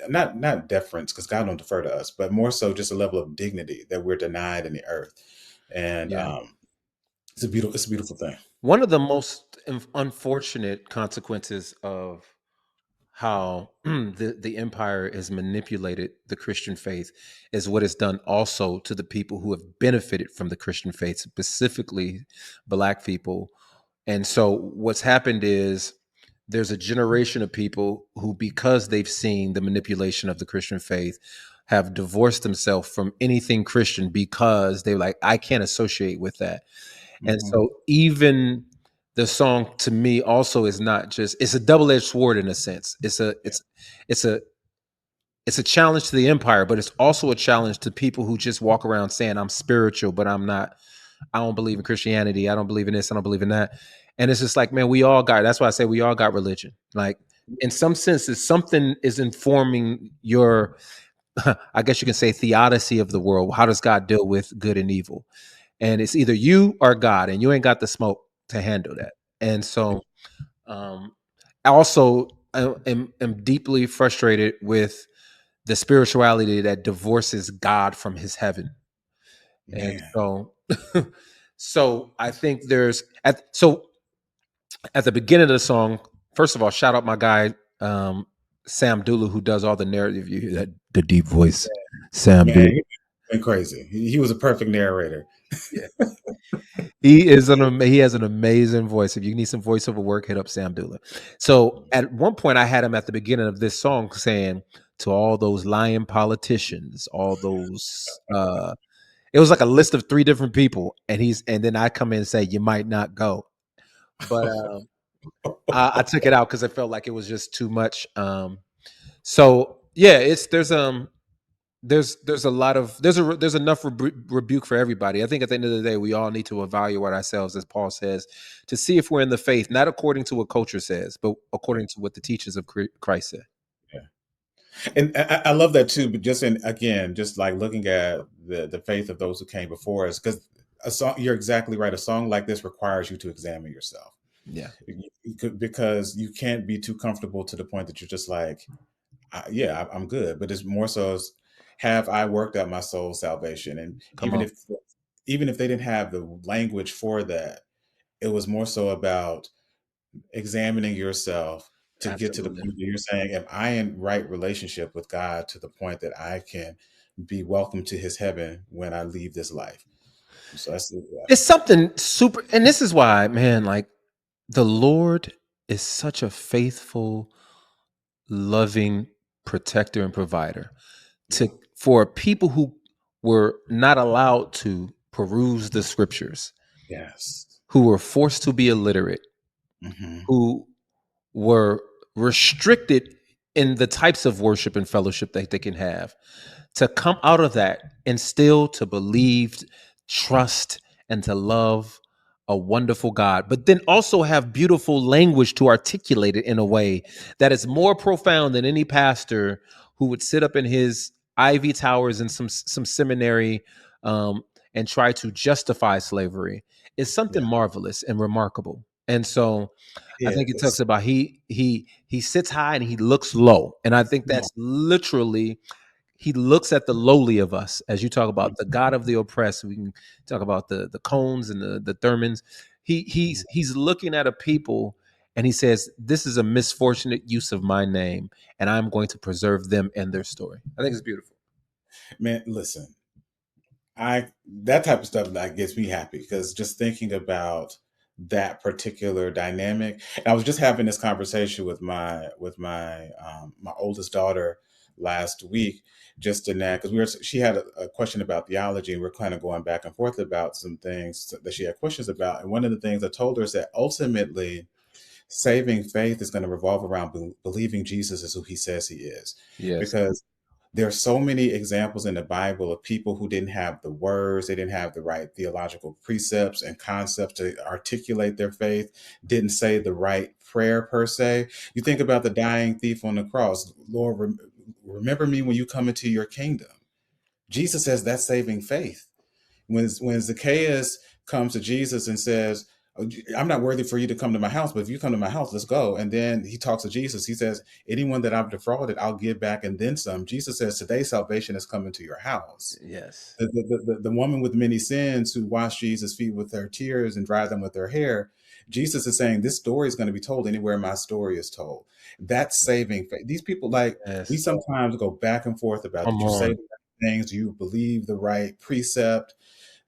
not deference, because God don't defer to us, but more so just a level of dignity that we're denied in the earth. And Yeah. it's a beautiful thing. One of the most unfortunate consequences of how the empire has manipulated the Christian faith is what it's done also to the people who have benefited from the Christian faith, specifically Black people. And so what's happened is there's a generation of people who, because they've seen the manipulation of the Christian faith, have divorced themselves from anything Christian because they're like, I can't associate with that. And so even the song to me also is not just, it's a double-edged sword in a sense. It's a challenge to the empire, but it's also a challenge to people who just walk around saying I'm spiritual, but I'm not. I don't believe in Christianity. I don't believe in this. I don't believe in that. And it's just like, man, we all got, that's why I say we all got religion. Like in some senses, something is informing your, I guess you can say, theodicy of the world. How does God deal with good and evil? And it's either you or God, and you ain't got the smoke to handle that. And so also am deeply frustrated with the spirituality that divorces God from His heaven. And Man. so I think there's at the beginning of the song, first of all, shout out my guy Sam Dula, who does all the narrative. You hear that, the deep voice, Sam Dula. Man, he's been crazy. He was a perfect narrator. Yeah. He has an amazing voice. If you need some voiceover work, hit up Sam Dula. So at one point I had him at the beginning of this song saying, to all those lying politicians, all those it was like a list of 3 different people, and then I come in and say, you might not go. But I took it out because I felt like it was just too much. So yeah, there's there's a lot of there's enough rebuke for everybody. I think at the end of the day, we all need to evaluate ourselves, as Paul says, to see if we're in the faith, not according to what culture says, but according to what the teachers of Christ said. Yeah. And I love that too, but just again, just like looking at the faith of those who came before us, because a song, you're exactly right. A song like this requires you to examine yourself. Yeah. Because you can't be too comfortable to the point that you're just like, yeah, I'm good. But it's more so as, have I worked out my soul's salvation? And even if they didn't have the language for that, it was more so about examining yourself to get to the Absolutely. point that you're saying, am I in right relationship with God to the point that I can be welcome to his heaven when I leave this life? So that's It's something super, and this is why, man, like the Lord is such a faithful, loving protector and provider yeah. for people who were not allowed to peruse the scriptures, Yes. who were forced to be illiterate, Hmm. who were restricted in the types of worship and fellowship that they can have, to come out of that and still to believe, trust, and to love a wonderful God, but then also have beautiful language to articulate it in a way that is more profound than any pastor who would sit up in his ivy towers in some seminary and try to justify slavery is something Yeah, marvelous and remarkable. And so I it think it talks is. about he sits high and he looks low. And I think Come on. that's literally, he looks at the lowly of us, as you talk about the God of the oppressed. We can talk about the Cones and the Thurmans. Mhm. He's looking at a people and he says, this is a misfortunate use of my name, and I'm going to preserve them and their story. I think it's beautiful. Man, listen, that type of stuff that gets me happy because just thinking about that particular dynamic. And I was just having this conversation with my oldest daughter last week, just in that because she had a question about theology, and we're kind of going back and forth about some things that she had questions about. And one of the things I told her is that ultimately saving faith is going to revolve around believing Jesus is who he says he is. Yes. Because there are so many examples in the Bible of people who didn't have the words, they didn't have the right theological precepts and concepts to articulate their faith, didn't say the right prayer per se. You think about the dying thief on the cross, Lord, remember me when you come into your kingdom. Jesus says that's saving faith. When Zacchaeus comes to Jesus and says, "Oh, I'm not worthy for you to come to my house, but if you come to my house, let's go." And then he talks to Jesus. He says, anyone that I've defrauded, I'll give back and then some. Jesus says, today salvation is coming to your house. Yes. The woman with many sins who washed Jesus' feet with her tears and dried them with her hair, Jesus is saying, this story is going to be told anywhere my story is told. That's saving faith. These people, like, we Yes. sometimes go back and forth about, Come did you say on. the right things? Do you believe the right precept?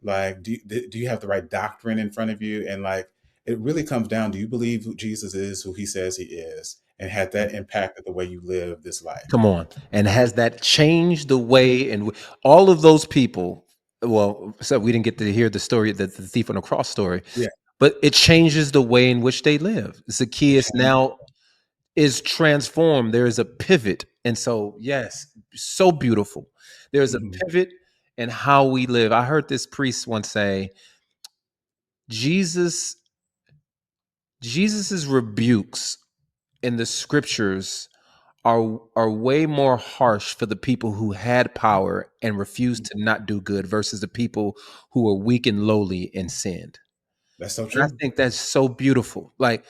Like, do you have the right doctrine in front of you? And like, it really comes down, do you believe who Jesus is, who he says he is? And had that impacted the way you live this life? Come on. And has that changed the way, and all of those people, well, so we didn't get to hear the story, the thief on the cross story, Yeah. but it changes the way in which they live. Zacchaeus now is transformed. There is a pivot. And so, yes, so beautiful. There's a Mhm. pivot in how we live. I heard this priest once say, Jesus, Jesus's rebukes in the scriptures are way more harsh for the people who had power and refused to not do good versus the people who were weak and lowly and sinned. That's so And I true. think that's so beautiful. Like,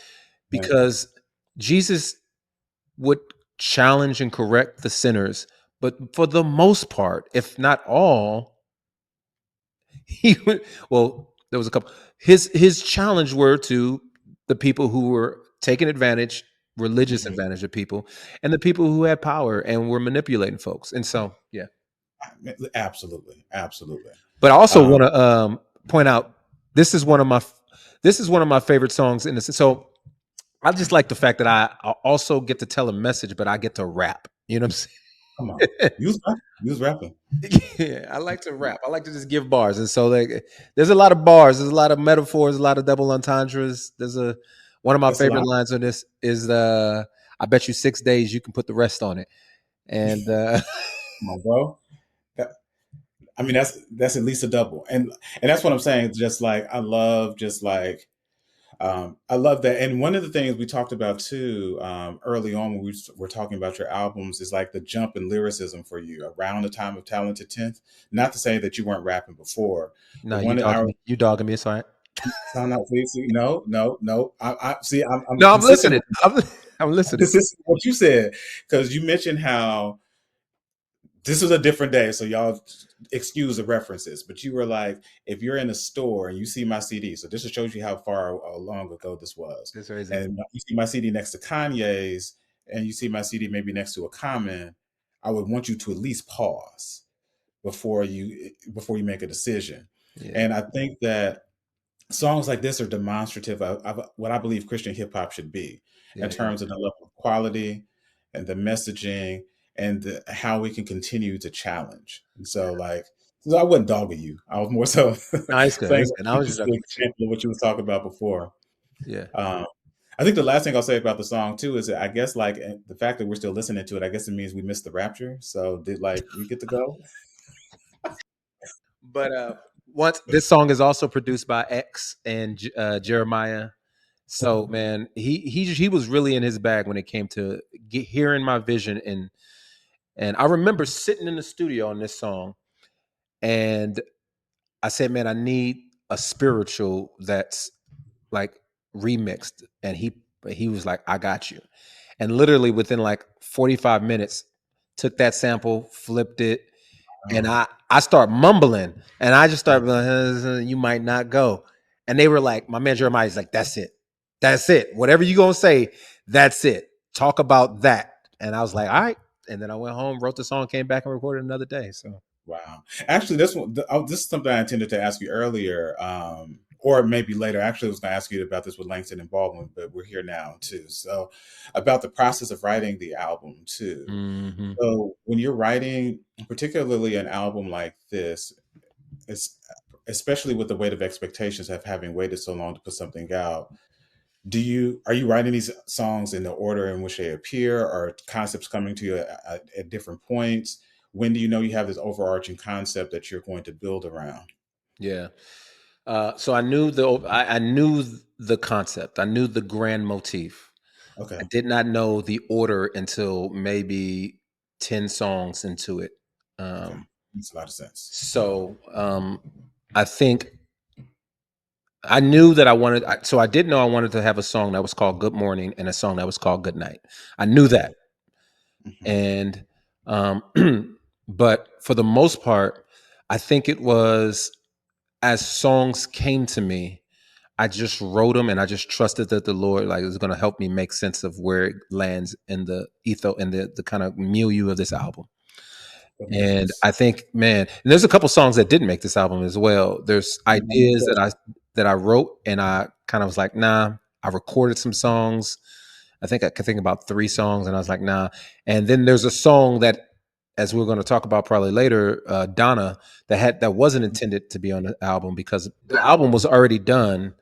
Yeah. because Jesus would challenge and correct the sinners, but for the most part, if not all, he would, well, there was a couple. His challenge were to the people who were taking advantage, religious Mhm. advantage of people, and the people who had power and were manipulating folks. And so, yeah. Absolutely. Absolutely. But I also Um, want to point out, this is one of my this is one of my favorite songs in this. So I just like the fact that I also get to tell a message, but I get to rap. You know what Come on. I'm Use rapping. saying? Yeah, I like to rap. I like to just give bars, and so like, there's a lot of bars, there's a lot of metaphors, a lot of double entendres. There's a one of my That's a favorite lot. lines on this is I bet you 6 days you can put the rest on it, and Come on, bro. I mean, that's at least a double, and that's what I'm saying. Just like I love, just like I love that. And one of the things we talked about too early on when we were talking about your albums is like the jump in lyricism for you around the time of Talented Tenth. Not to say that you weren't rapping before, No, but you one of dogging our me. You dogging me. It's all right. sound out, please. No, no, no. I see. I'm No, I'm consistent. listening. I'm I'm listening. consistent with what you said because you mentioned how this was a different day, so y'all excuse the references. But you were like, if you're in a store and you see my CD, so this just shows you how far long ago this was, That's crazy. and you see my CD next to Kanye's, and you see my CD maybe next to a Common, I would want you to at least pause before you make a decision. Yeah. And I think that songs like this are demonstrative of what I believe Christian hip hop should be in Yeah. terms of the level of quality and the messaging and how we can continue to challenge. And so, like, so I wasn't dogging you. I was more so No, it's good. saying It's good. I was just just the joking with you. example of what you was talking about before. Yeah. Um, I think the last thing I'll say about the song too is that I guess like the fact that we're still listening to it, I guess it means we missed the rapture. So did like we get to go? But once this song is also produced by X and Jeremiah. So man, he was really in his bag when it came to hearing my vision, and I remember sitting in the studio on this song, and I said, man, I need a spiritual that's like remixed, and he was like, I got you, and literally within like 45 minutes, took that sample, flipped it, and I start mumbling, and I just start like, you might not go. And they were like, my man Jeremiah's like, that's it. That's it. Whatever you gonna say, that's it. Talk about that. And I was like, all right. And then I went home, wrote the song, came back and recorded another day. So Wow. Actually, this is something I intended to ask you earlier, or maybe later. Actually, I was going to ask you about this with Langston and Baldwin, but we're here now too. So, about the process of writing the album too. mhm. So, when you're writing, particularly an album like this, it's especially with the weight of expectations of having waited so long to put something out. Are you writing these songs in the order in which they appear, or concepts coming to you at different points? When do you know you have this overarching concept that you're going to build around? Yeah. So I knew the concept. I knew the grand motif. I Okay. did not know the order until maybe 10 songs into it. Okay. Um, Makes a lot of sense. so I think I knew that so I did know I wanted to have a song that was called Good Morning and a song that was called Good Night. I knew that. Mhm. And, but for the most part, I think it was as songs came to me, I just wrote them and I just trusted that the Lord like is going to help me make sense of where it lands in the ethos and the kind of milieu of this album. That makes And sense. I think, man, and there's a couple songs that didn't make this album as well. There's Mhm. ideas that I wrote and I kind of was like, nah. I recorded some songs. I think I could think about 3 songs, and I was like, nah. And then there's a song that, as we're going to talk about probably later, Donna, that wasn't intended to be on the album because the album was already done,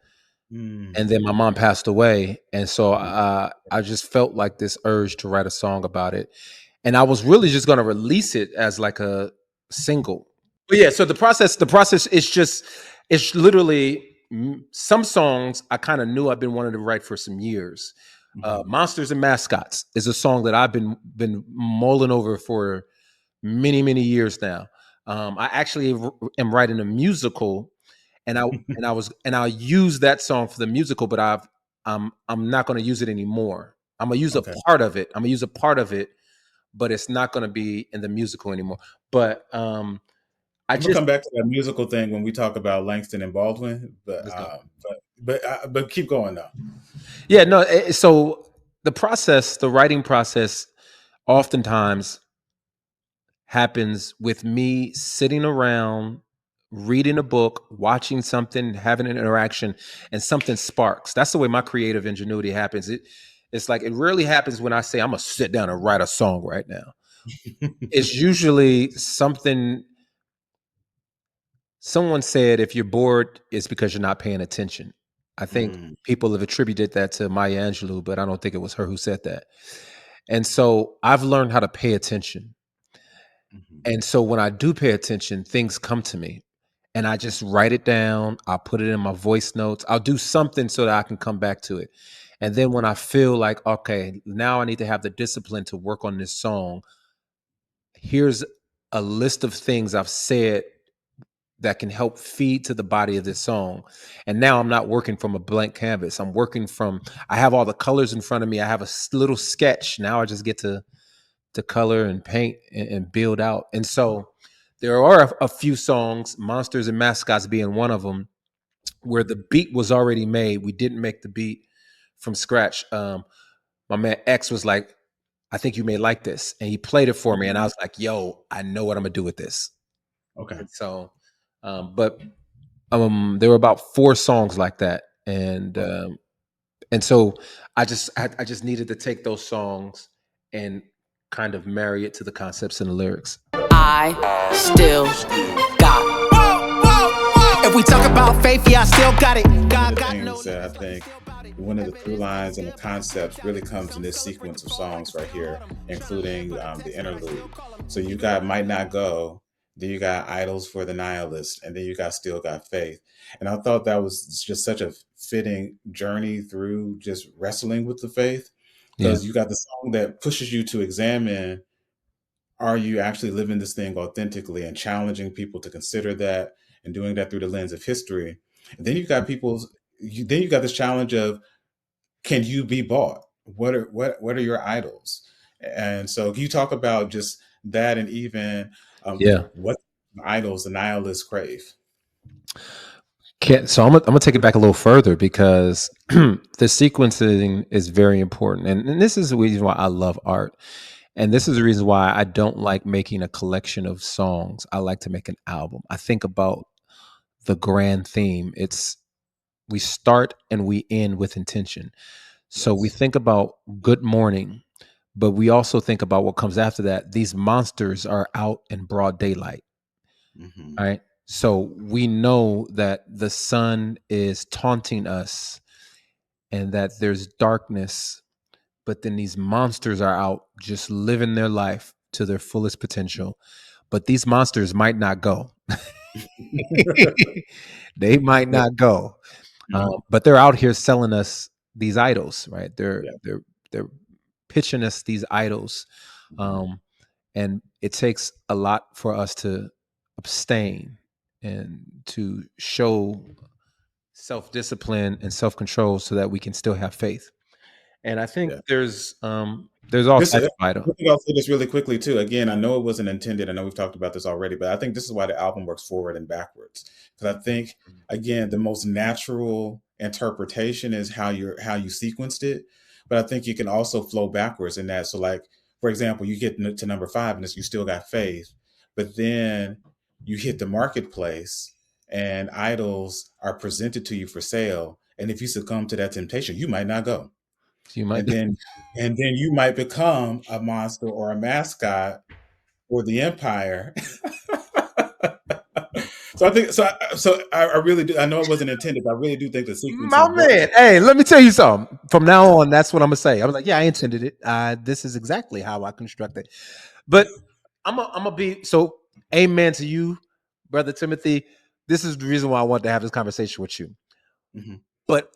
and Mm. then my mom passed away, and so I just felt like this urge to write a song about it, and I was really just going to release it as like a single. But yeah, so the process is just it's literally some songs I kind of knew I've been wanting to write for some years. Mhm. Monsters and Mascots is a song that I've been mulling over for many years now. I actually am writing a musical, and I'll use that song for the musical, but I'm not going to use it anymore. I'm gonna use a Okay. part of it. I'm gonna use a part of it, but it's not going to be in the musical anymore. But I I'm gonna just come back to that musical thing when we talk about Langston and Baldwin, but let's go. but keep going though. Yeah, no. So the writing process, oftentimes happens with me sitting around reading a book, watching something, having an interaction, and something sparks. That's the way my creative ingenuity happens. It's like it rarely happens when I say I'm gonna sit down and write a song right now. It's usually something someone said if you're bored, it's because you're not paying attention. I think Mm. people have attributed that to Maya Angelou, but I don't think it was her who said that. And so I've learned how to pay attention. Mhm. And so when I do pay attention, things come to me and I just write it down. I'll put it in my voice notes. I'll do something so that I can come back to it. And then when I feel like, okay, now I need to have the discipline to work on this song, here's a list of things I've said that can help feed to the body of this song. And now I'm not working from a blank canvas. I'm working from, I have all the colors in front of me. I have a little sketch. Now I just get to color and paint and build out. And so there are a few songs, Monsters and Mascots being one of them, where the beat was already made. We didn't make the beat from scratch. My man X was like, I think you may like this. And he played it for me. And I was like, yo, I know what I'm going to do with this. Okay. And so, but there were about 4 songs like that. And so I just needed to take those songs and kind of marry it to the concepts and the lyrics. I still got. If we talk about faith, yeah, I still got it. One God of the got things that I think one of the through lines and the concepts really comes in this sequence of songs right here, including the interlude. So you got Might Not Go, then you got Idols for the Nihilist, and then you got Still Got Faith. And I thought that was just such a fitting journey through just wrestling with the faith, Yeah. because you got the song that pushes you to examine, are you actually living this thing authentically, and challenging people to consider that and doing that through the lens of history. And then you got then you got this challenge of, can you be bought? What are your idols? And so can you talk about just that, and even Yeah. what idols the nihilists crave? So I'm gonna take it back a little further because the sequencing is very important, and this is the reason why I love art, and this is the reason why I don't like making a collection of songs. I like to make an album. I think about the grand theme. It's we start and we end with intention. So we Yes. think about good morning, but we also think about what comes after that. These monsters are out in broad daylight. Hmm. Right. So we know that the sun is taunting us and that there's darkness, but then these monsters are out just living their life to their fullest potential. But these monsters might not go. They might not go. But they're out here selling us these idols, right? Yeah. They're pitching us these idols. Mhm. Um, and it takes a lot for us to abstain and to show self-discipline and self-control so that we can still have faith. And I think Yeah. there's all This, types of idols. I think I'll say this really quickly too. Again, I know it wasn't intended. I know we've talked about this already, but I think this is why the album works forward and backwards. Because I think, again, the most natural interpretation is how you sequenced it. But I think you can also flow backwards in that. So, like, for example, you get to number 5 and you still got faith, but then you hit the marketplace and idols are presented to you for sale. And if you succumb to that temptation, you might not go, You might and then you might become a monster or a mascot for the empire. So I think I really do. I know it wasn't intended, but I really do think the my sequencing works. man. Hey, let me tell you something. From now on, that's what I'm gonna say. I was like, yeah, I intended it. This is exactly how I constructed. But I'm gonna be so. Amen to you, brother Timothy. This is the reason why I want to have this conversation with you. Mhm. But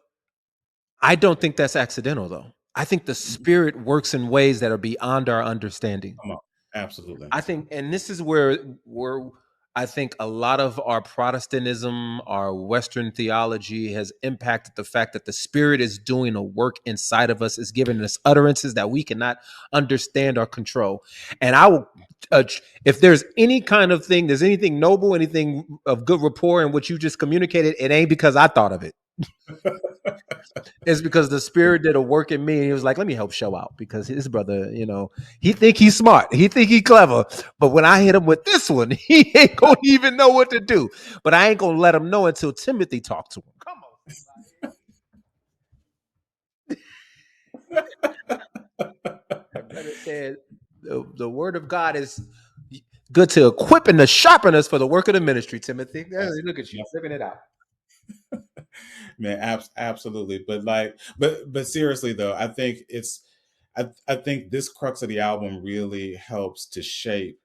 I don't think that's accidental, though. I think the Mhm. spirit works in ways that are beyond our understanding. Come on, absolutely. I think, and this is where I think a lot of our Protestantism, our Western theology has impacted the fact that the Spirit is doing a work inside of us, is giving us utterances that we cannot understand or control. And I will, if there's any kind of thing, there's anything noble, anything of good rapport in what you just communicated, it ain't because I thought of it. It's because the spirit did a work in me, and he was like, "Let me help show out." Because his brother, he think he's smart, he think he clever, but when I hit him with this one, he ain't gonna even know what to do. But I ain't gonna let him know until Timothy talked to him. Come on, my brother said, the word of God is good to equip and to sharpen us for the work of the ministry. Timothy, Yes. look at you Yes. living it out. Man, absolutely. But like, but seriously though, I think I think this crux of the album really helps to shape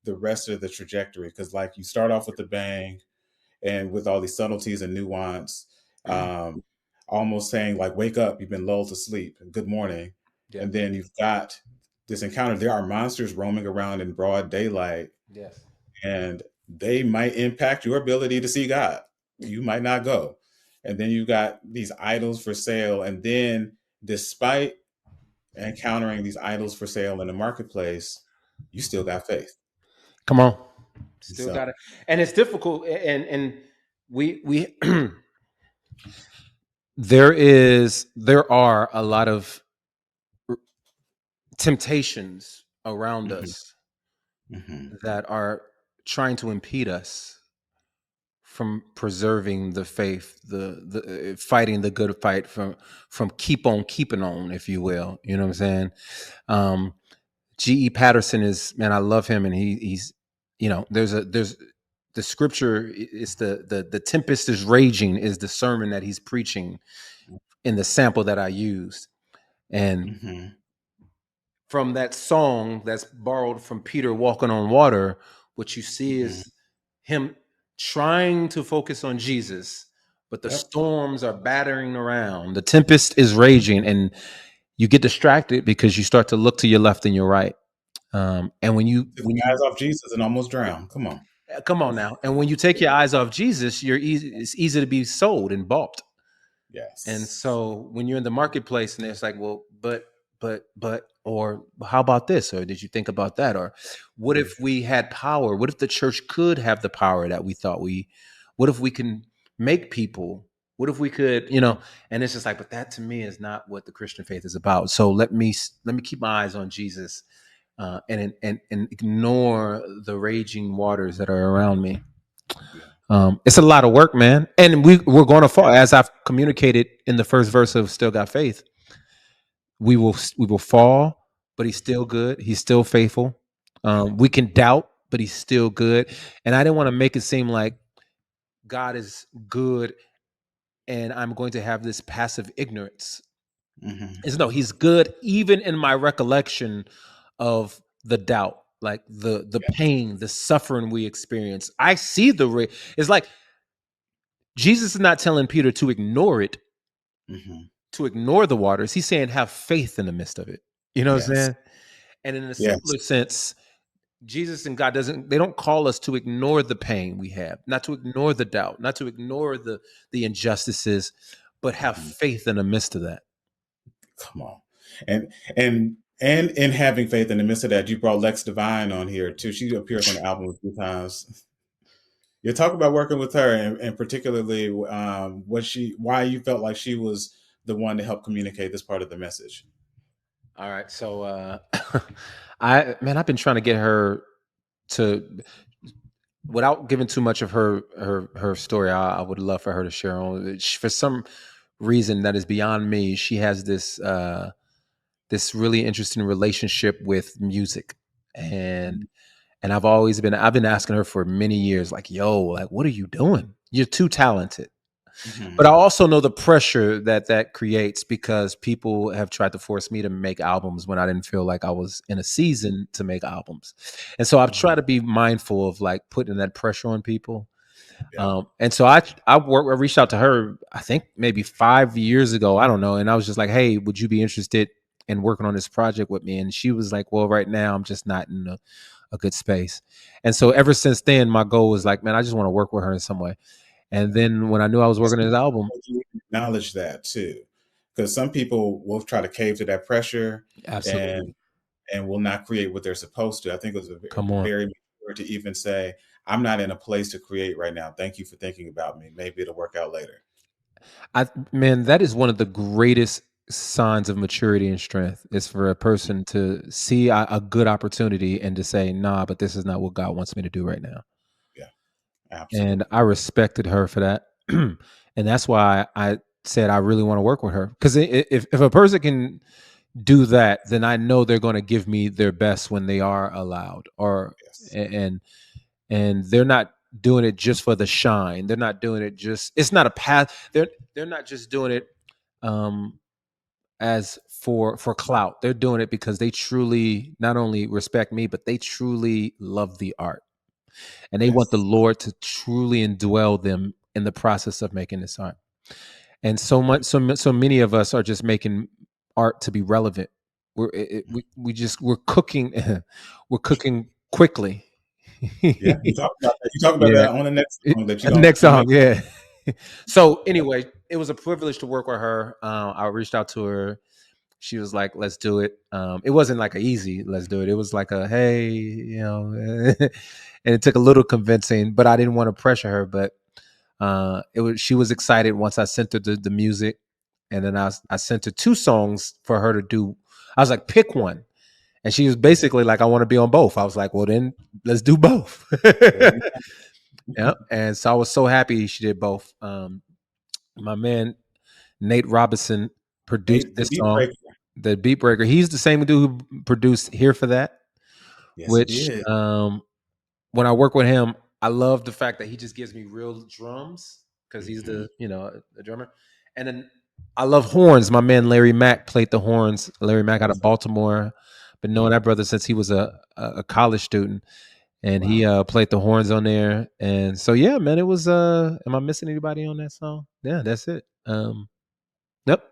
the rest of the trajectory, because like you start off with the bang and with all these subtleties and nuance, almost saying like, wake up, you've been lulled to sleep, and good morning. Yeah. And then you've got this encounter. There are monsters roaming around in broad daylight, Yes. and they might impact your ability to see God. You might not go. And then you got these idols for sale. And then, despite encountering these idols for sale in the marketplace, you still got faith. Come on. Still So, got it. And it's difficult. And we there are a lot of temptations around us that are trying to impede us from preserving the faith, the fighting the good fight, from keep on keeping on, if you will. You know what I'm saying? G.E. Patterson is, man, I love him, and he's, you know, there's the scripture. It's the tempest is raging is the sermon that he's preaching in the sample that I used, and from that song that's borrowed from Peter walking on water, what you see is him trying to focus on Jesus, but the storms are battering around. The tempest is raging, and you get distracted because you start to look to your left and your right. And when you eyes off Jesus and almost drown. come on now, and when you take your eyes off Jesus, it's easy to be sold and bought. Yes. And so when you're in the marketplace and it's like, well, but, or how about this? Or did you think about that? Or what if we had power? What if the church could have the power that we thought what if we can make people, what if we could, you know, and it's just like, but that to me is not what the Christian faith is about. So let me keep my eyes on Jesus, and ignore the raging waters that are around me. It's a lot of work, man. And we're going to fall, as I've communicated in the first verse of Still Got Faith. We will fall, but he's still good. He's still faithful. We can doubt, but he's still good. And I didn't want to make it seem like God is good and I'm going to have this passive ignorance. It's no, he's good even in my recollection of the doubt, like the pain, the suffering we experience. I see it's like Jesus is not telling Peter to ignore it, to ignore the waters. He's saying have faith in the midst of it. You know what I'm saying? And in a simpler sense, Jesus and God they don't call us to ignore the pain we have, not to ignore the doubt, not to ignore the injustices, but have faith in the midst of that. Come on. And in having faith in the midst of that, you brought Lex Divine on here too. She appears on the album a few times. You talk about working with her, and particularly why you felt like she was the one to help communicate this part of the message. All right, so I've been trying to get her to, without giving too much of her story. I would love for her to share on. For some reason that is beyond me, she has this this really interesting relationship with music, and I've been asking her for many years, like, yo, like, what are you doing? You're too talented. But I also know the pressure that creates, because people have tried to force me to make albums when I didn't feel like I was in a season to make albums. And so I've tried to be mindful of like putting that pressure on people. And so I reached out to her, I think maybe 5 years ago. I don't know. And I was just like, hey, would you be interested in working on this project with me? And she was like, well, right now I'm just not in a good space. And so ever since then, my goal was like, man, I just want to work with her in some way. And then when I knew I was working on his album, acknowledge that too, because some people will try to cave to that pressure, absolutely, and will not create what they're supposed to. I think it was very mature to even say, I'm not in a place to create right now. Thank you for thinking about me. Maybe it'll work out later. Man, that is one of the greatest signs of maturity and strength, is for a person to see a good opportunity and to say, nah, but this is not what God wants me to do right now. Yeah, absolutely. And I respected her for that. And that's why I said I really want to work with her, because if a person can do that, then I know they're going to give me their best when they are allowed, or and they're not doing it just for the shine. They're not doing it it's not a path. They're not just doing it as for clout. They're doing it because they truly not only respect me, but they truly love the art, and they want the Yes. Lord to truly indwell them in the process of making this art. And so many of us are just making art to be relevant. We're cooking, we're cooking quickly. Yeah, you talk about that. You talk about Yeah. that on the next song that you're Next gonna make. song, yeah. So anyway, it was a privilege to work with her. I reached out to her. She was like, "Let's do it." It wasn't like a easy "let's do it." It was like a "hey," and it took a little convincing, but I didn't want to pressure her. But it was she was excited once I sent her the music, and then I sent her 2 songs for her to do. I was like, "Pick one," and she was basically like, "I want to be on both." I was like, "Well, then let's do both." There you Yeah, and so I was so happy she did both. My man Nate Robinson produced Nate, the this beat song, breaker. the Beat Breaker. He's the same dude who produced "Here for That," Yes, he which did. when I work with him, I love the fact that he just gives me real drums because he's Mhm. the drummer, and then I love horns. My man Larry Mack played the horns. Larry Mack out of Baltimore, been knowing that brother since he was a college student, and he Wow. played the horns on there. And so yeah, man, it was. Am I missing anybody on that song? Yeah, that's it. Yep.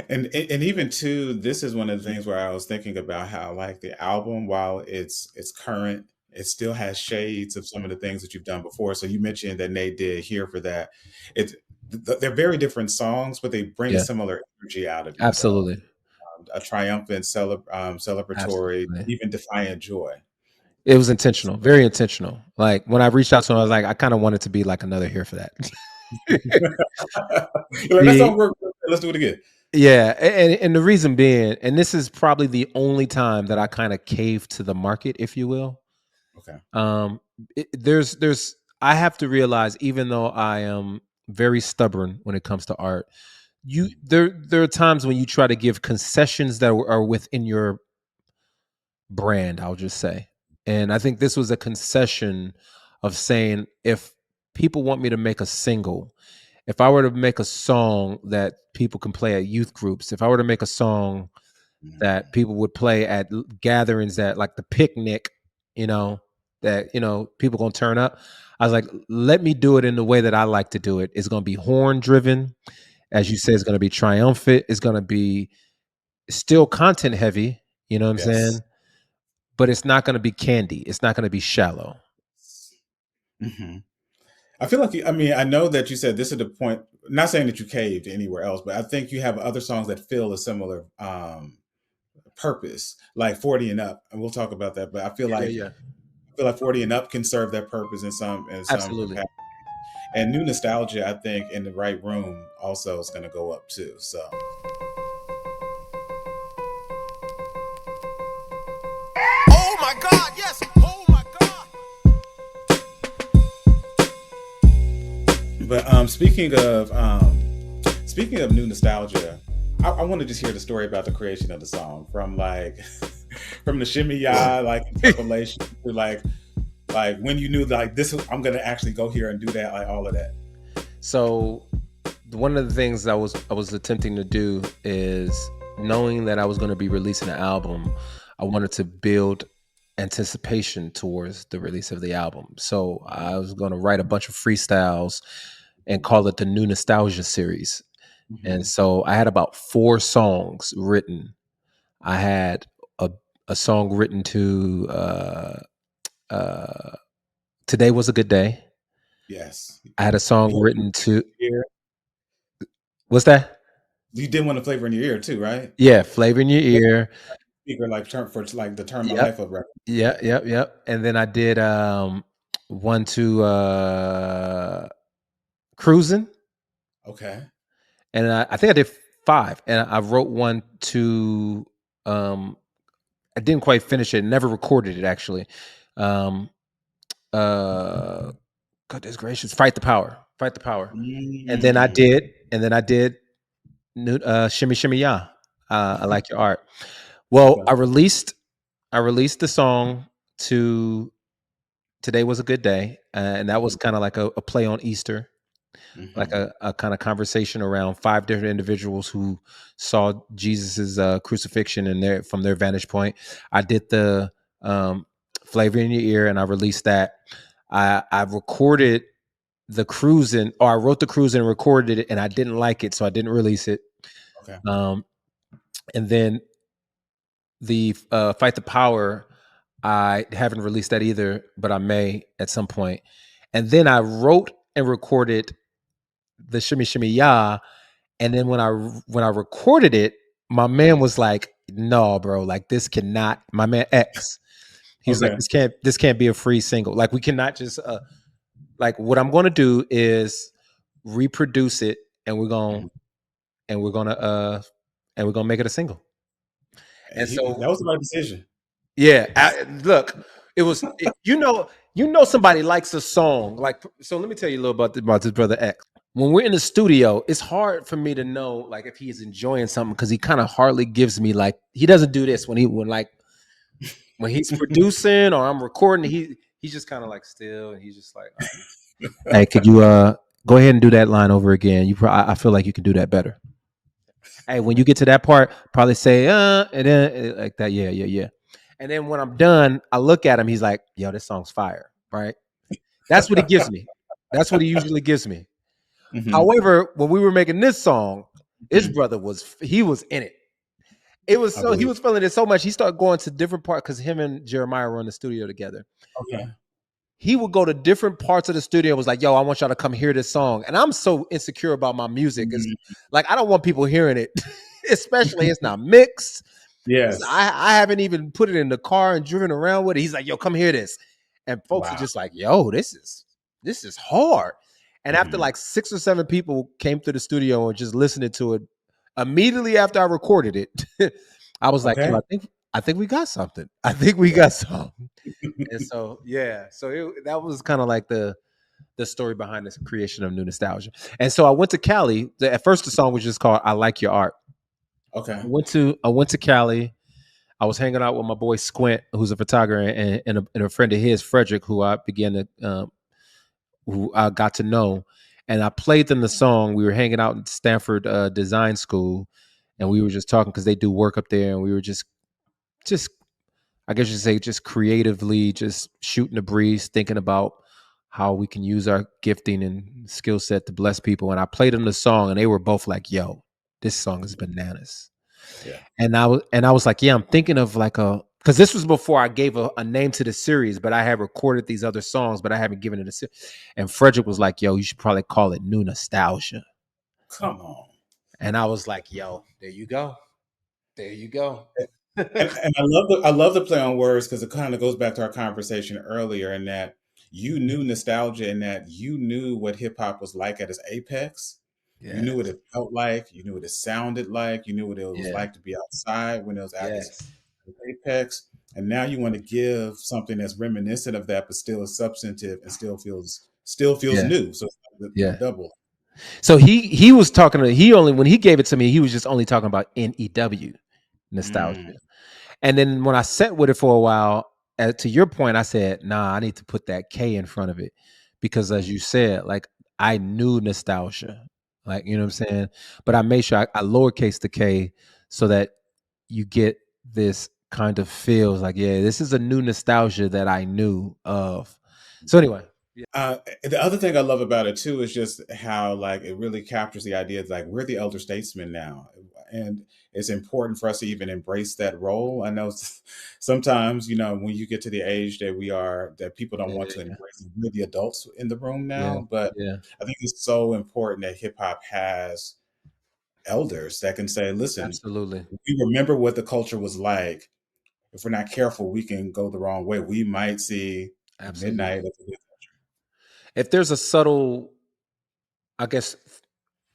And even too, this is one of the things where I was thinking about how like the album, while it's current, it still has shades of some of the things that you've done before. So you mentioned that Nate did Here for That. It's they're very different songs, but they bring a Yeah. similar energy out of you. So Absolutely. a triumphant, celebratory, Absolutely. even defiant joy. It was intentional, very intentional. Like when I reached out to him, I was like, I kind of wanted to be like another Here for That. You're like, that The song worked. Let's do it again. Yeah, and the reason being, and this is probably the only time that I kind of cave to the market, if you will. Okay. There's I have to realize, even though I am very stubborn when it comes to art, there are times when you try to give concessions that are within your brand, I'll just say. And I think this was a concession of saying, if people want me to make a single, if I were to make a song that people can play at youth groups, if I were to make a song that people would play at gatherings, that like the picnic, you know, that people gonna turn up. I was like, let me do it in the way that I like to do it. It's gonna be horn driven, as you said. It's gonna be triumphant. It's gonna be still content heavy. You know what I'm saying? Yes. But it's not gonna be candy. It's not gonna be shallow. hmm I feel like I mean, I know that you said this is the point. Not saying that you caved anywhere else, but I think you have other songs that feel a similar purpose, like 40 and Up, and we'll talk about that. But Yeah, yeah. I feel like 40 and Up can serve that purpose in some Absolutely. capacity. And New Nostalgia, I think, in the right room also is going to go up too. So, Oh my God, yes. Oh my God. but speaking of New Nostalgia, I want to just hear the story about the creation of the song from like from the shimmy ya like interpolation to like when you knew like this I'm gonna actually go here and do that, like all of that. So one of the things I was attempting to do is, knowing that I was going to be releasing an album, I wanted to build anticipation towards the release of the album. So I was going to write a bunch of freestyles and call it the New Nostalgia series. And Mhm. so I had about 4 songs written. I had a song written to uh, Today Was a Good Day. Yes. I had a song Flavor written to, in your ear. what's that? You did want a flavor in your ear too, right? Yeah, Flavor in Your Yeah. Ear. Speaker like turn for like the Turn My Yep. Life Up record. Yep. And then I did one to Cruising, Okay. and I think I did 5, and I wrote one to um I didn't quite finish it, never recorded it actually. Um uh Goodness gracious, Fight the Power. Fight the Power. Mm. And then I did new Shimmy Shimmy Ya. I Like Your Art. Well, Okay. I released the song to Today Was a Good Day, and that was kind of like a play on Easter. like a kind of conversation around 5 different individuals who saw Jesus's crucifixion and from their vantage point. I did the Flavor in Your Ear, and I released that. I recorded the cruising, or I wrote the cruising and recorded it, and I didn't like it, so I didn't release it. Okay. And then the Fight the Power, I haven't released that either, but I may at some point. And then I wrote and recorded the Shimmy Shimmy Ya, and then when I recorded it, my man was like, "No, bro, like this cannot." My man X, he's like, "This can't be a free single. Like we cannot just like what I'm going to do is reproduce it, and we're gonna make it a single." And so that was the right decision. yeah, look, it was you know somebody likes a song like, so let me tell you a little about this brother X. When we're in the studio, it's hard for me to know like if he is enjoying something, because he kind of hardly gives me like, he doesn't do this when he's producing or I'm recording. He's just kind of like still, and he's just like, "Hey, could you go ahead and do that line over again? I feel like you can do that better. Hey, when you get to that part, probably say and then like that, yeah." And then when I'm done, I look at him. He's like, "Yo, this song's fire," right? That's what he gives me. That's what he usually gives me. However, when we were making this song, his brother was in it. It was so he was feeling it so much. He started going to different parts, because him and Jeremiah were in the studio together. Okay. He would go to different parts of the studio and was like, "Yo, I want y'all to come hear this song." And I'm so insecure about my music. It's like, I don't want people hearing it, especially it's not mixed. Yes. I haven't even put it in the car and driven around with it. He's like, "Yo, come hear this." And folks are just like, "Yo, this is hard." And after like 6 or 7 people came to the studio and just listened to it, immediately after I recorded it, I was like, "Yo, I think we got something. I think we got something." And so, yeah, so that was kind of like the story behind this creation of New Nostalgia. And so I went to Cali. At first, the song was just called "I Like Your Art." Okay. I went to Cali. I was hanging out with my boy Squint, who's a photographer, and a friend of his, Frederick, who I got to know. And I played them the song. We were hanging out in Stanford Design School, and we were just talking because they do work up there, and we were just I guess you say just creatively just shooting the breeze, thinking about how we can use our gifting and skill set to bless people. And I played them the song, and they were both like, "Yo, this song is bananas." Yeah. And I was like, "Yeah, I'm thinking of like because this was before I gave a name to the series, but I had recorded these other songs, but I haven't given it a series." And Frederick was like, "Yo, you should probably call it New Nostalgia." Come on. And I was like, "Yo, there you go. There you go." And I love the play on words, because it kind of goes back to our conversation earlier, in that you knew nostalgia, and that you knew what hip hop was like at its apex. Yes. You knew what it felt like. You knew what it sounded like. You knew what it was like to be outside when it was at its apex. And now you want to give something that's reminiscent of that, but still is substantive and still feels new. So it's like double. So he was talking when he gave it to me, he was just only talking about NEW nostalgia. And then when I sat with it for a while, to your point, I said, "Nah, I need to put that K in front of it," because as you said, like I knew nostalgia, like, you know what I'm saying? But I made sure I lowercase the K so that you get this kind of feels like, yeah, this is a new nostalgia that I knew of. So anyway. The other thing I love about it too is just how like it really captures the idea that like we're the elder statesmen now, and it's important for us to even embrace that role. I know sometimes, when you get to the age that we are, that people don't want to embrace it. We're the adults in the room now, but I think it's so important that hip hop has elders that can say, "Listen, absolutely, we remember what the culture was like. If we're not careful, we can go the wrong way. We might see Midnight." If there's a subtle, I guess,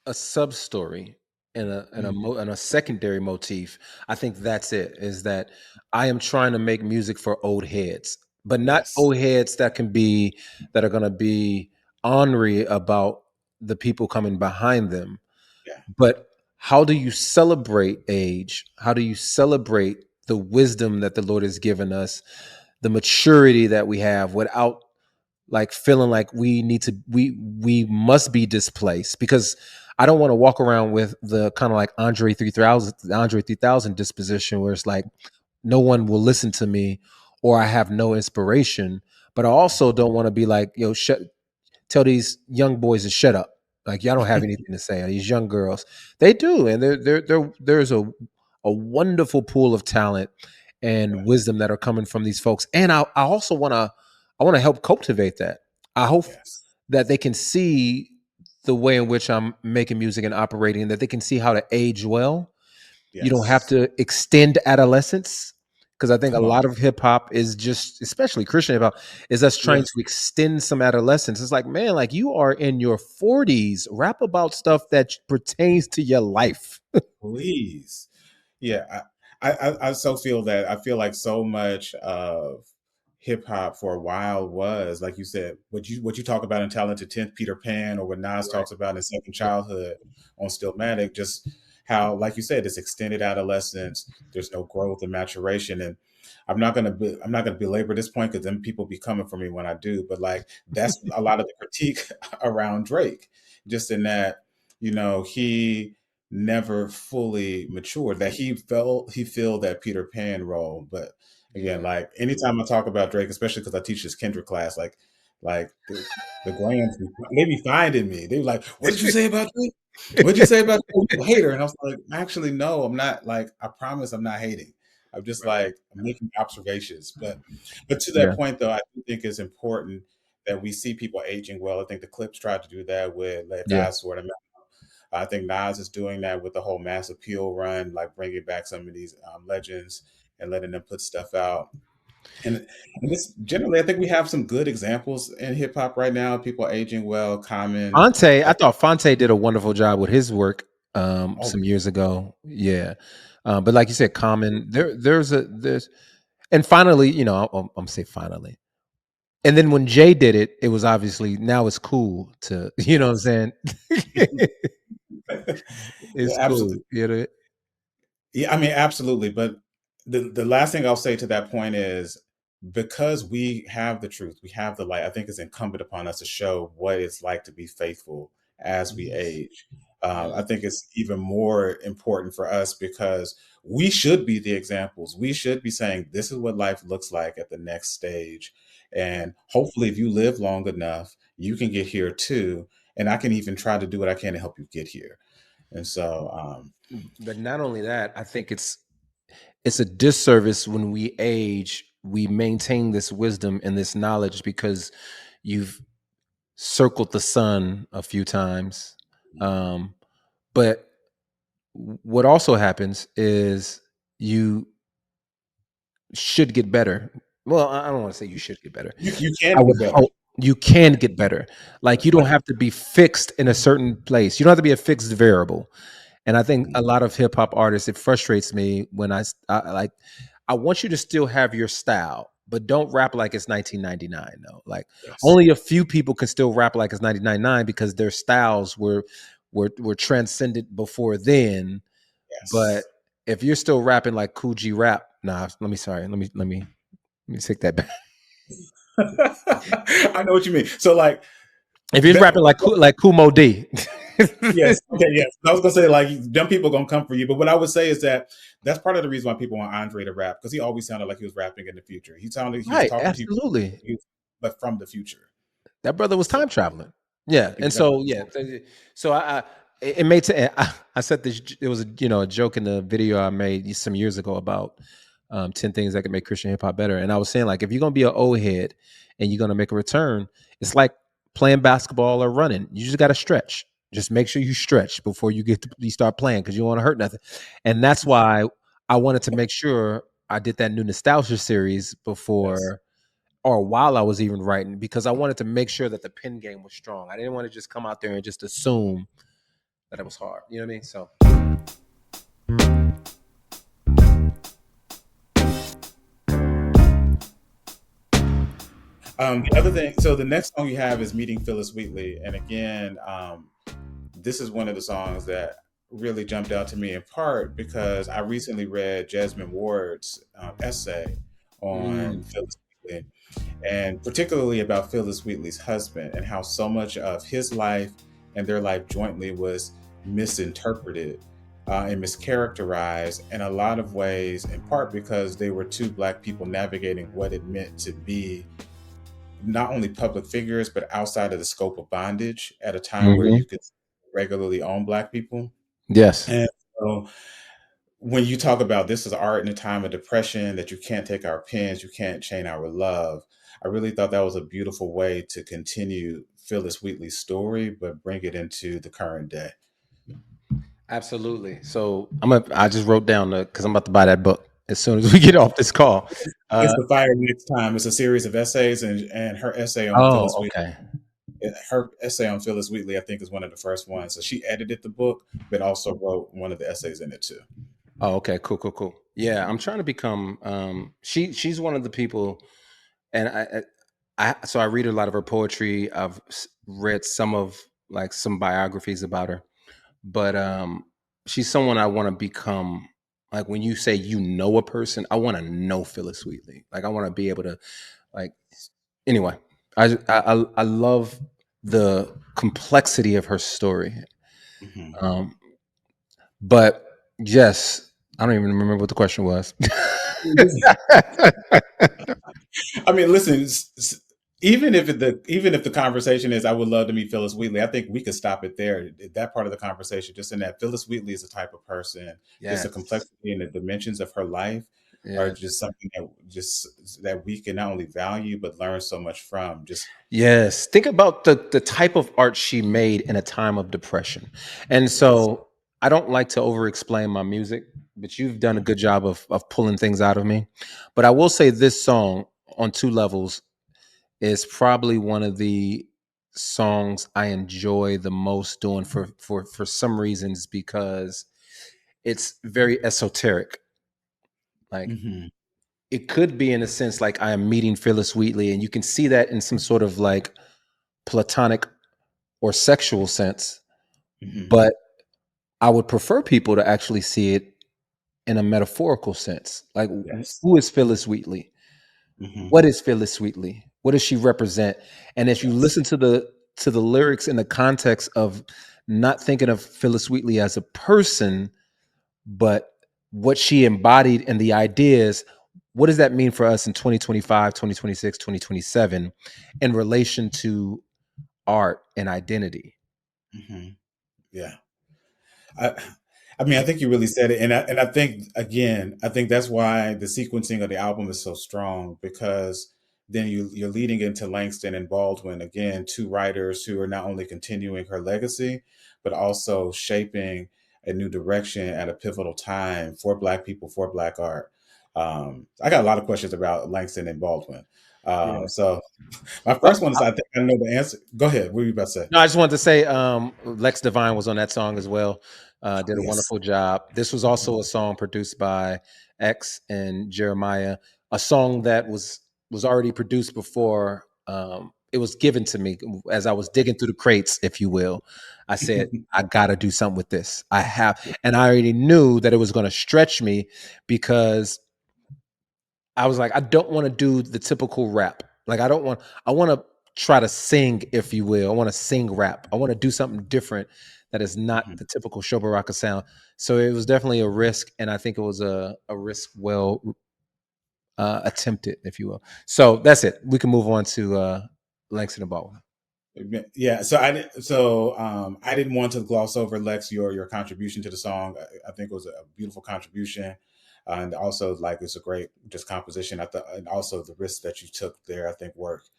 a sub story and a secondary motif, I think that's it. Is that I am trying to make music for old heads, but not old heads that are going to be ornery about the people coming behind them. Yeah. But how do you celebrate age? How do you celebrate the wisdom that the Lord has given us, the maturity that we have, without like feeling like we must be displaced, because I don't want to walk around with the kind of like Andre 3000 disposition, where it's like no one will listen to me, or I have no inspiration. But I also don't want to be like, yo, tell these young boys to shut up. Like, y'all don't have anything to say. These young girls, they do, and there's a wonderful pool of talent and wisdom that are coming from these folks. And I also want to help cultivate that. I hope Yes. that they can see the way in which I'm making music and operating, and that they can see how to age well. You don't have Yes. to extend adolescence, because I think a Come on. lot of hip hop is just, especially Christian hip hop, is us trying Yes. to extend some adolescence. It's like, man, like you are in your 40s, rap about stuff that pertains to your life. Please. Yeah. I so feel that. I feel like so much of hip hop for a while was, like you said, what you talk about in Talented 10th, Peter Pan, or what Nas Right. talks about in Second Yeah. Childhood on Stillmatic, just how, like you said, this extended adolescence, there's no growth and maturation. And I'm not gonna belabor this point, because then people be coming for me when I do. But like, that's a lot of the critique around Drake, just in that, he never fully matured, that he filled that Peter Pan role. But again, Yeah. like, anytime I talk about Drake, especially because I teach this Kendrick class, like the Grams, they be finding me. They be like, "What did you say about Drake? What did you say about Drake? You a hater?" And I was like, "Actually, no, I'm not. Like, I promise, I'm not hating. I'm just Right. like, I'm making observations." But to that Yeah. point, though, I do think it's important that we see people aging well. I think the Clips tried to do that with "Let Yeah. God Sort 'Em Out." I think Nas is doing that with the whole Mass Appeal run, like bringing back some of these legends and letting them put stuff out. And this generally, I think we have some good examples in hip hop right now. People aging well. Common. I I think. thought Fonte did a wonderful job with his work Oh, some years ago. Yeah. But like you said, Common, there's and finally, I'm say finally. And then when Jay did it, it was obviously, now it's cool to, you know what I'm saying? yeah, It's cool. absolutely. You know? Yeah, I mean, absolutely. But the last thing I'll say to that point is, because we have the truth, we have the light, I think it's incumbent upon us to show what it's like to be faithful as we Yes. age. I Yes. think it's even more important for us, because we should be the examples. We should be saying, this is what life looks like at the next stage. And hopefully, if you live long enough, you can get here too. And I can even try to do what I can to help you get here. And so, But not only that, I think it's a disservice when we age, we maintain this wisdom and this knowledge because you've circled the sun a few times. But what also happens is you should get better. Well, I don't want to say you should get better. you I can would get better. hope you can get better. Like, you don't Like, have to be fixed in a certain place. You don't have to be a fixed variable. And I think a lot of hip hop artists, it frustrates me when I want you to still have your style, but don't rap like it's 1999 though. Like, yes, only a few people can still rap like it's 1999 because their styles were transcended before then. But yes. if you're still rapping like Cool G rap, nah, let me take that back. I know what you mean. So, like, If you're that, rapping like Kumo D. yes, okay, yes. I was gonna say, like, dumb people gonna come for you, but what I would say is that that's part of the reason why people want Andre to rap, because he always sounded like he was rapping in the future. He sounded like he was Right, talking to you, absolutely. but from the future. That brother was So time traveling. Yeah, and so exactly. yeah, so it made I said this. It was a joke in the video I made some years ago about 10 things that can make Christian hip hop better, and I was saying, like, if you're gonna be an old head and you're gonna make a return, it's like playing basketball or running. You just got to stretch. Just make sure you stretch before you start playing, because you don't want to hurt nothing. And that's why I wanted to make sure I did that new nostalgia series Yes. before, or while I was even writing, because I wanted to make sure that the pen game was strong. I didn't want to just come out there and just assume that it was hard. You know what I mean? So The other thing, so the next song you have is "Meeting Phillis Wheatley," and again, this is one of the songs that really jumped out to me, in part because I recently read Jasmine Ward's essay mm, on Phillis Wheatley. and particularly about Phillis Wheatley's husband and how so much of his life and their life jointly was misinterpreted and mischaracterized in a lot of ways, in part because they were two Black people navigating what it meant to be not only public figures, but outside of the scope of bondage at a time where Hmm. you could regularly own Black people. Yes. And so when you talk about this is art in a time of depression, that you can't take our pens, you can't chain our love, I really thought that was a beautiful way to continue Phillis Wheatley's story, but bring it into the current day. Absolutely. So I just wrote down because I'm about to buy that book as soon as we get off this call. It's The Fire Next Time. It's a series of essays, and her essay on Oh, Phillis Wheatley. okay. Her essay on Phillis Wheatley, I think, is one of the first ones. So she edited the book, but also wrote one of the essays in it too. Oh, okay. Cool. Yeah, I'm trying to become. She's one of the people, and so I read a lot of her poetry. I've read some of like some biographies about her, but she's someone I want to become. Like when you say you know a person, I want to know Phillis Wheatley. Like I want to be able to, like. Anyway, I love the complexity of her story. Mhm. But yes, I don't even remember what the question was. I mean, listen. Even if the conversation is, I would love to meet Phillis Wheatley, I think we could stop it there. That part of the conversation, just in that Phillis Wheatley is the type of person, just the Yes. complexity and the dimensions of her life are Yeah. just something that we can not only value but learn so much from. Just Yes. Think about the type of art she made in a time of depression. And yes. so I don't like to over explain my music, but you've done a good job of pulling things out of me. But I will say this song on two levels is probably one of the songs I enjoy the most doing for some reasons because it's very esoteric. Like Mhm. it could be in a sense like I am meeting Phillis Wheatley, and you can see that in some sort of like platonic or sexual sense. Mhm. But I would prefer people to actually see it in a metaphorical sense. Like Yes. who is Phillis Wheatley? Mhm. What is Phillis Wheatley? What does she represent? And if you Yes. listen to the lyrics in the context of not thinking of Phillis Wheatley as a person, but what she embodied and the ideas, what does that mean for us in 2025, 2026, 2027 in relation to art and identity? Mhm. Yeah. I, I mean, I think you really said it, and I think again, I think that's why the sequencing of the album is so strong, because then you're leading into Langston and Baldwin, again, two writers who are not only continuing her legacy, but also shaping a new direction at a pivotal time for Black people, for Black art. I got a lot of questions about Langston and Baldwin. Yeah. So my Well, first one is, I think I know the answer. Go ahead. What were you about to say? no, I just wanted to say Lex Divine was on that song as well. Did Oh, a yes. wonderful job. This was also a song produced by X and Jeremiah, a song that was already produced before it was given to me as I was digging through the crates, if you will. I said, I gotta do something with this. I have, and I already knew that it was gonna stretch me because I was like, I don't want to do the typical rap. Like I want to try to sing, if you will. I want to sing rap. I want to do something different that is not Mhm. the typical Sho Baraka sound. So it was definitely a risk, and I think it was a risk well attempted, if you will. So that's it. We can move on to Langston and Baldwin. Yeah, I didn't want to gloss over, Lex, your contribution to the song. I think it was a beautiful contribution, and also like it's a great just composition. I thought, and also the risks that you took there, I think worked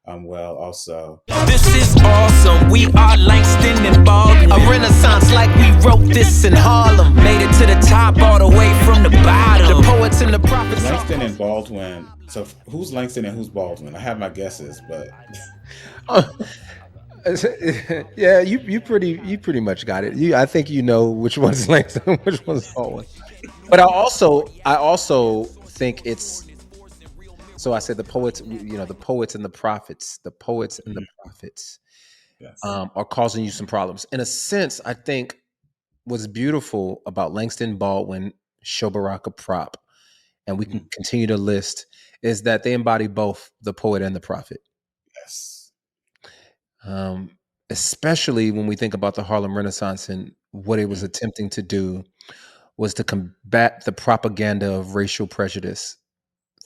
well. Also, This is awesome. We are Langston and Baldwin. A renaissance like we wrote this in Harlem. Made it to the top all the way from the bottom. The poets and the prophets. Langston and Baldwin. So who's Langston and who's Baldwin? I have my guesses, but Yeah, you pretty much got it. I think you know which one's Langston, which one's Baldwin. But I also think it's so I said the poets, the poets and the prophets, Mhm. Yes. are causing you some problems. In a sense, I think what's beautiful about Langston Baldwin, Sho Baraka prop and we can continue to list, is that they embody both the poet and the prophet. Yes. Especially when we think about the Harlem Renaissance and what it was attempting to do was to combat the propaganda of racial prejudice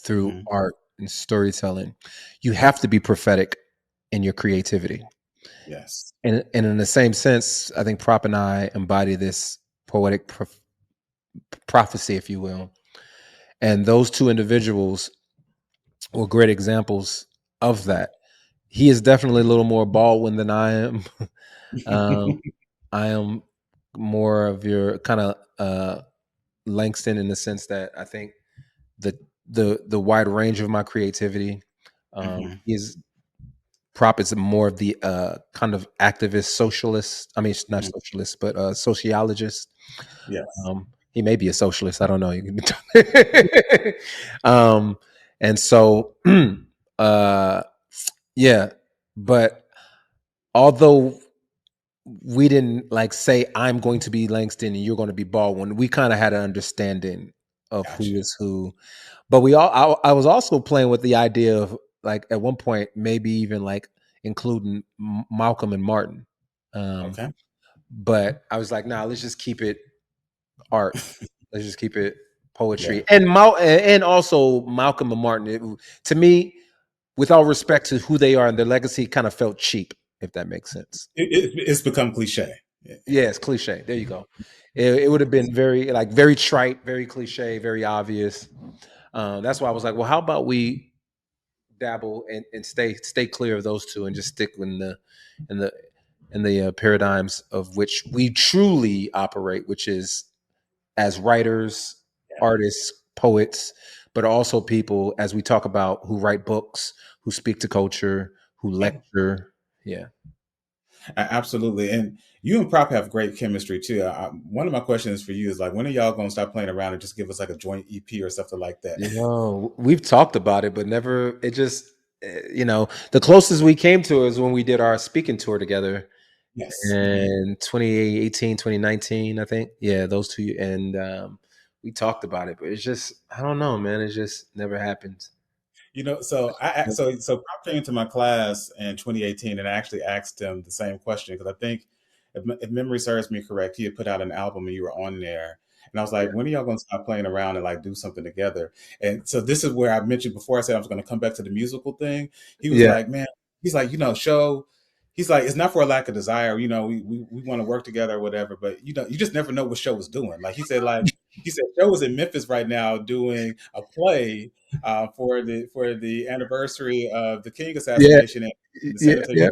through art and storytelling. You have to be prophetic in your creativity. Yes. And in the same sense, I think Prop and I embody this poetic prophecy, if you will. And those two individuals were great examples of that. He is definitely a little more Baldwin than I am. I am more of your kind of Langston, in the sense that I think the wide range of my creativity is Prop is more of the kind of activist socialist. I mean, not socialist, but sociologist. Yes. He may be a socialist. I don't know. And so, yeah. But although we didn't like say I'm going to be Langston and you're going to be Baldwin, we kind of had an understanding of who is who. But I was also playing with the idea of, like, at one point maybe even like including Malcolm and Martin. Okay. But I was like, nah, let's just keep it art. Let's just keep it poetry. Yeah. And also Malcolm and Martin, to me, with all respect to who they are and their legacy, kind of felt cheap, if that makes sense. It's become cliche. Yeah, it's cliche. There you go. It would have been very trite, very cliche, very obvious. That's why I was like, well, how about we dabble and stay clear of those two and just stick in the paradigms of which we truly operate, which is as writers, artists, poets, but also people, as we talk about, who write books, who speak to culture, who lecture. Yeah. Absolutely. And you and Prop have great chemistry too. One of my questions for you is, like, when are y'all going to stop playing around and just give us like a joint EP or something like that? We've talked about it, but never, it just, the closest we came to is when we did our speaking tour together. Yes. In 2018, 2019, I think. Yeah, those two. And we talked about it, but it's just, I don't know, man. It just never happened. So Prop came to my class in 2018, and I actually asked him the same question, because I think, if memory serves me correct, he had put out an album and you were on there. And I was like, when are y'all going to stop playing around and like do something together? And so this is where I mentioned before, I said I was going to come back to the musical thing. He was like, man, he's like, Sho, he's like, it's not for a lack of desire. We want to work together or whatever, but you just never know what Sho was doing. Like he said Sho was in Memphis right now doing a play for the anniversary of the King assassination in the San Antonio.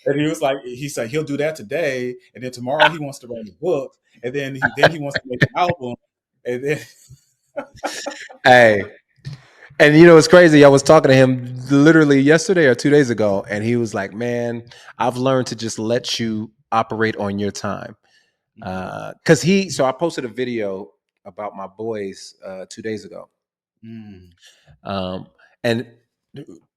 And he said he'll do that today, and then tomorrow he wants to write a book, and then he wants to make an album, and then Hey, and it's crazy. I was talking to him literally yesterday or 2 days ago, and he was like, "Man, I've learned to just let you operate on your time." So I posted a video about my boys 2 days ago, and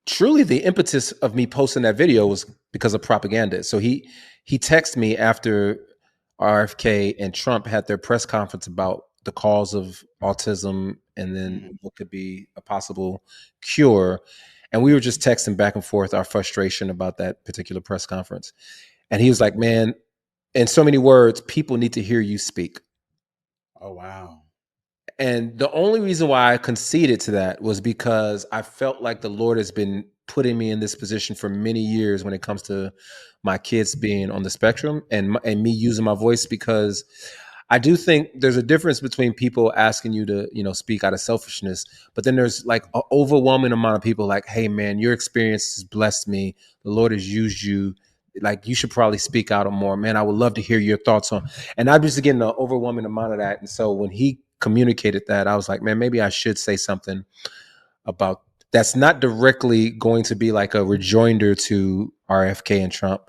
truly the impetus of me posting that video was because of Propaganda. So he texted me after RFK and Trump had their press conference about the cause of autism and then what could be a possible cure. And we were just texting back and forth our frustration about that particular press conference. And he was like, man, in so many words, people need to hear you speak. Oh, wow. And the only reason why I conceded to that was because I felt like the Lord has been putting me in this position for many years when it comes to my kids being on the spectrum and me using my voice, because I do think there's a difference between people asking you to, speak out of selfishness, but then there's like an overwhelming amount of people like, hey man, your experience has blessed me. The Lord has used you. Like, you should probably speak out more, man. I would love to hear your thoughts on, and I'm just getting an overwhelming amount of that. And so when he communicated that, I was like, man, maybe I should say something about that's not directly going to be like a rejoinder to RFK and Trump,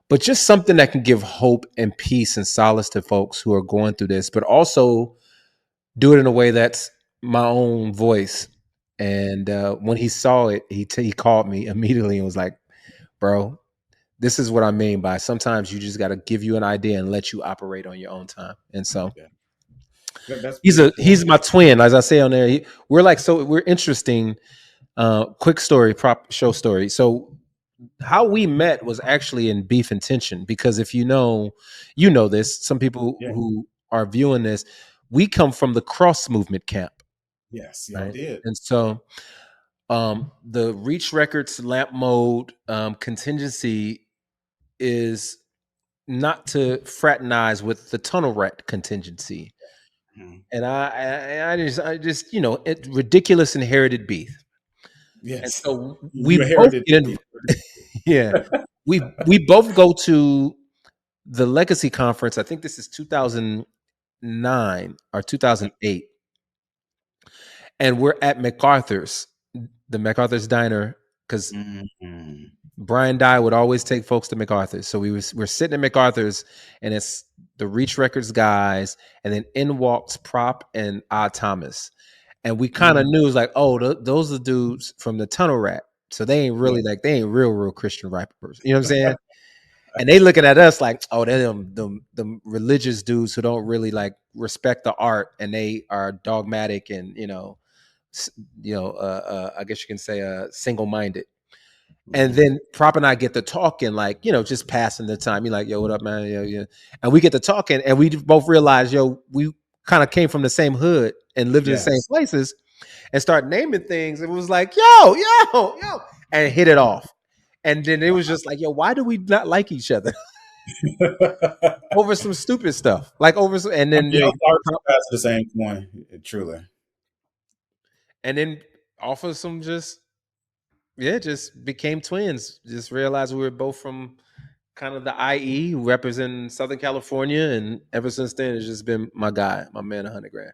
but just something that can give hope and peace and solace to folks who are going through this, but also do it in a way that's my own voice. And when he saw it, he called me immediately and was like, bro, this is what I mean by sometimes you just got to give you an idea and let you operate on your own time. And so, That's beautiful. He's my twin, as I say on there. We're like, so we're interesting. Quick story, show story. So how we met was actually in Beef and Tension, because if you know this. Some people Yeah. who are viewing this, we come from the cross movement camp, Yes, y'all right? did. And so the Reach Records Lamp Mode contingency is not to fraternize with the Tunnel Rat contingency. Mhm. And I just ridiculous inherited beef. And Yes. so we You both inherited get in, me. yeah, we both go to the Legacy Conference. I think this is 2009 or 2008, and we're at MacArthur's, the MacArthur's Diner, because Mhm. Brian Dye would always take folks to MacArthur's. So we're sitting at MacArthur's, and it's the Reach Records guys, and then in walks Prop and Odd Thomas, and we kind of knew, it was like, oh, those are dudes from the Tunnel Rat. So they ain't Yeah. really like, they ain't real Christian rappers. You know what I'm saying? And they looking at us like, oh, they're them religious dudes who don't really like respect the art, and they are dogmatic and I guess you can say single minded. And Mhm. then Prop and I get to talking, like, just passing the time. You're like, yo, what up, man? Yo, yeah. And we get to talking, and we both realize, yo, we kind of came from the same hood and lived in the same Yes. places, and start naming things. And it was like, yo, and hit it off. And then it was just like, yo, why do we not like each other over some stupid stuff? Like and then Y'all are two sides of the same coin, truly. off of some just became twins. Just realized we were both from kind of the IE, representing Southern California, and ever since then, it's just been my guy, my man, 100 grand.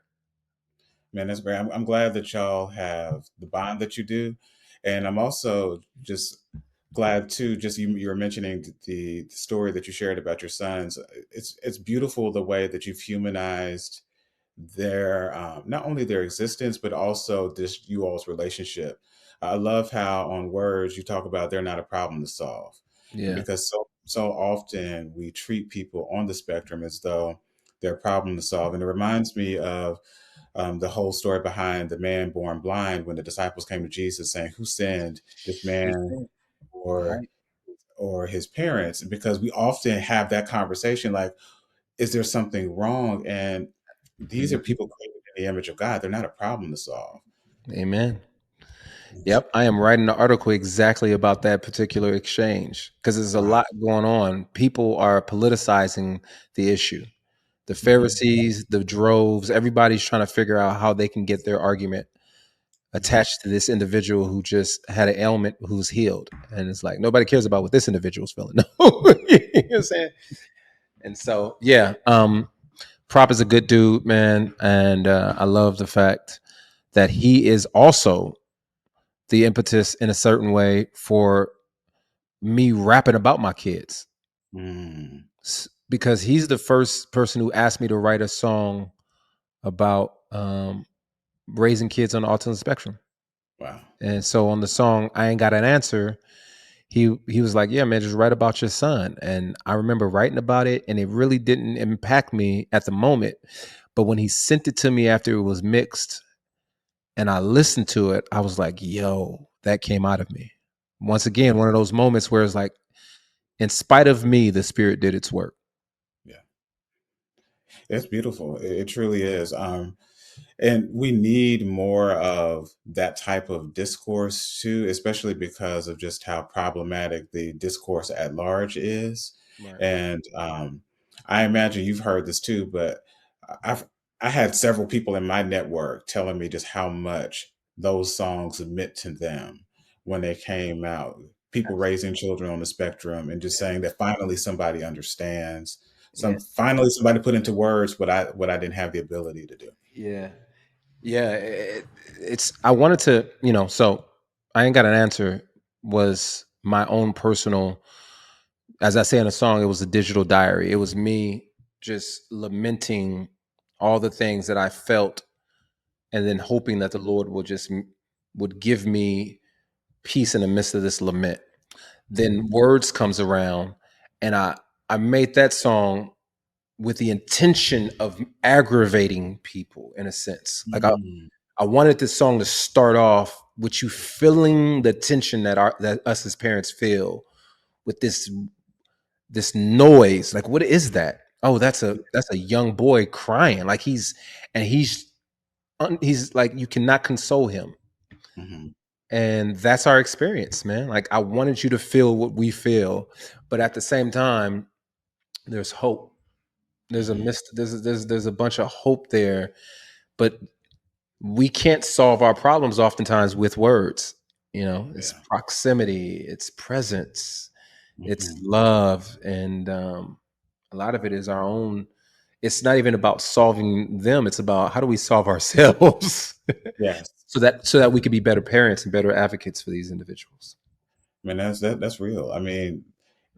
Man, that's great. I'm glad that y'all have the bond that you do, and I'm also just glad too. Just you were mentioning the story that you shared about your sons. It's beautiful the way that you've humanized their not only their existence but also this you all's relationship. I love how on words you talk about they're not a problem to solve, Yeah, because so often we treat people on the spectrum as though they're a problem to solve, and it reminds me of the whole story behind the man born blind when the disciples came to Jesus saying, "Who sinned, this man or right. his parents?" Because we often have that conversation like, is there something wrong? And these are Mhm. people created in the image of God. They're not a problem to solve. Amen. Yes. Yep, I am writing an article exactly about that particular exchange, because there's a Wow. lot going on. People are politicizing the issue. The Mhm. Pharisees, the droves, everybody's trying to figure out how they can get their argument Mhm. attached to this individual who just had an ailment, who's healed. And it's like, nobody cares about what this individual's feeling. No. You know what I'm saying? And so, yeah, Prop is a good dude, man. And I love the fact that he is also the impetus in a certain way for me rapping about my kids. Mm. Because he's the first person who asked me to write a song about raising kids on the autism spectrum. Wow. And so on the song I Ain't Got an Answer, he was like, yeah, man, just write about your son. And I remember writing about it, and it really didn't impact me at the moment. But when he sent it to me after it was mixed and I listened to it, I was like, yo, that came out of me. Once again, one of those moments where it's like, in spite of me, the spirit did its work. Yeah. It's beautiful. It truly is. And we need more of that type of discourse too, especially because of just how problematic the discourse at large is. Right. And I imagine you've heard this too, but I've I had several people in my network telling me just how much those songs meant to them when they came out. People raising children on the spectrum and just saying that finally somebody understands. Yeah. Finally somebody put into words what I didn't have the ability to do. Yeah. Yeah. It's, I wanted to, so I Ain't Got an Answer was my own personal, as I say in a song, it was a digital diary. It was me just lamenting all the things that I felt, and then hoping that the Lord would give me peace in the midst of this lament. Then Words comes around, and I made that song with the intention of aggravating people in a sense. Like Mm. I wanted this song to start off with you feeling the tension that us as parents feel with this noise. Like, what is that? Oh, that's a young boy crying. Like he's like, you cannot console him. Mhm. And that's our experience, man. Like, I wanted you to feel what we feel, but at the same time, there's hope. There's there's a bunch of hope there, but we can't solve our problems oftentimes with words. It's Yeah. proximity, it's presence, it's Mhm. love, and a lot of it is our own. It's not even about solving them, it's about how do we solve ourselves Yes. so that we can be better parents and better advocates for these individuals. I mean, that's real. I mean,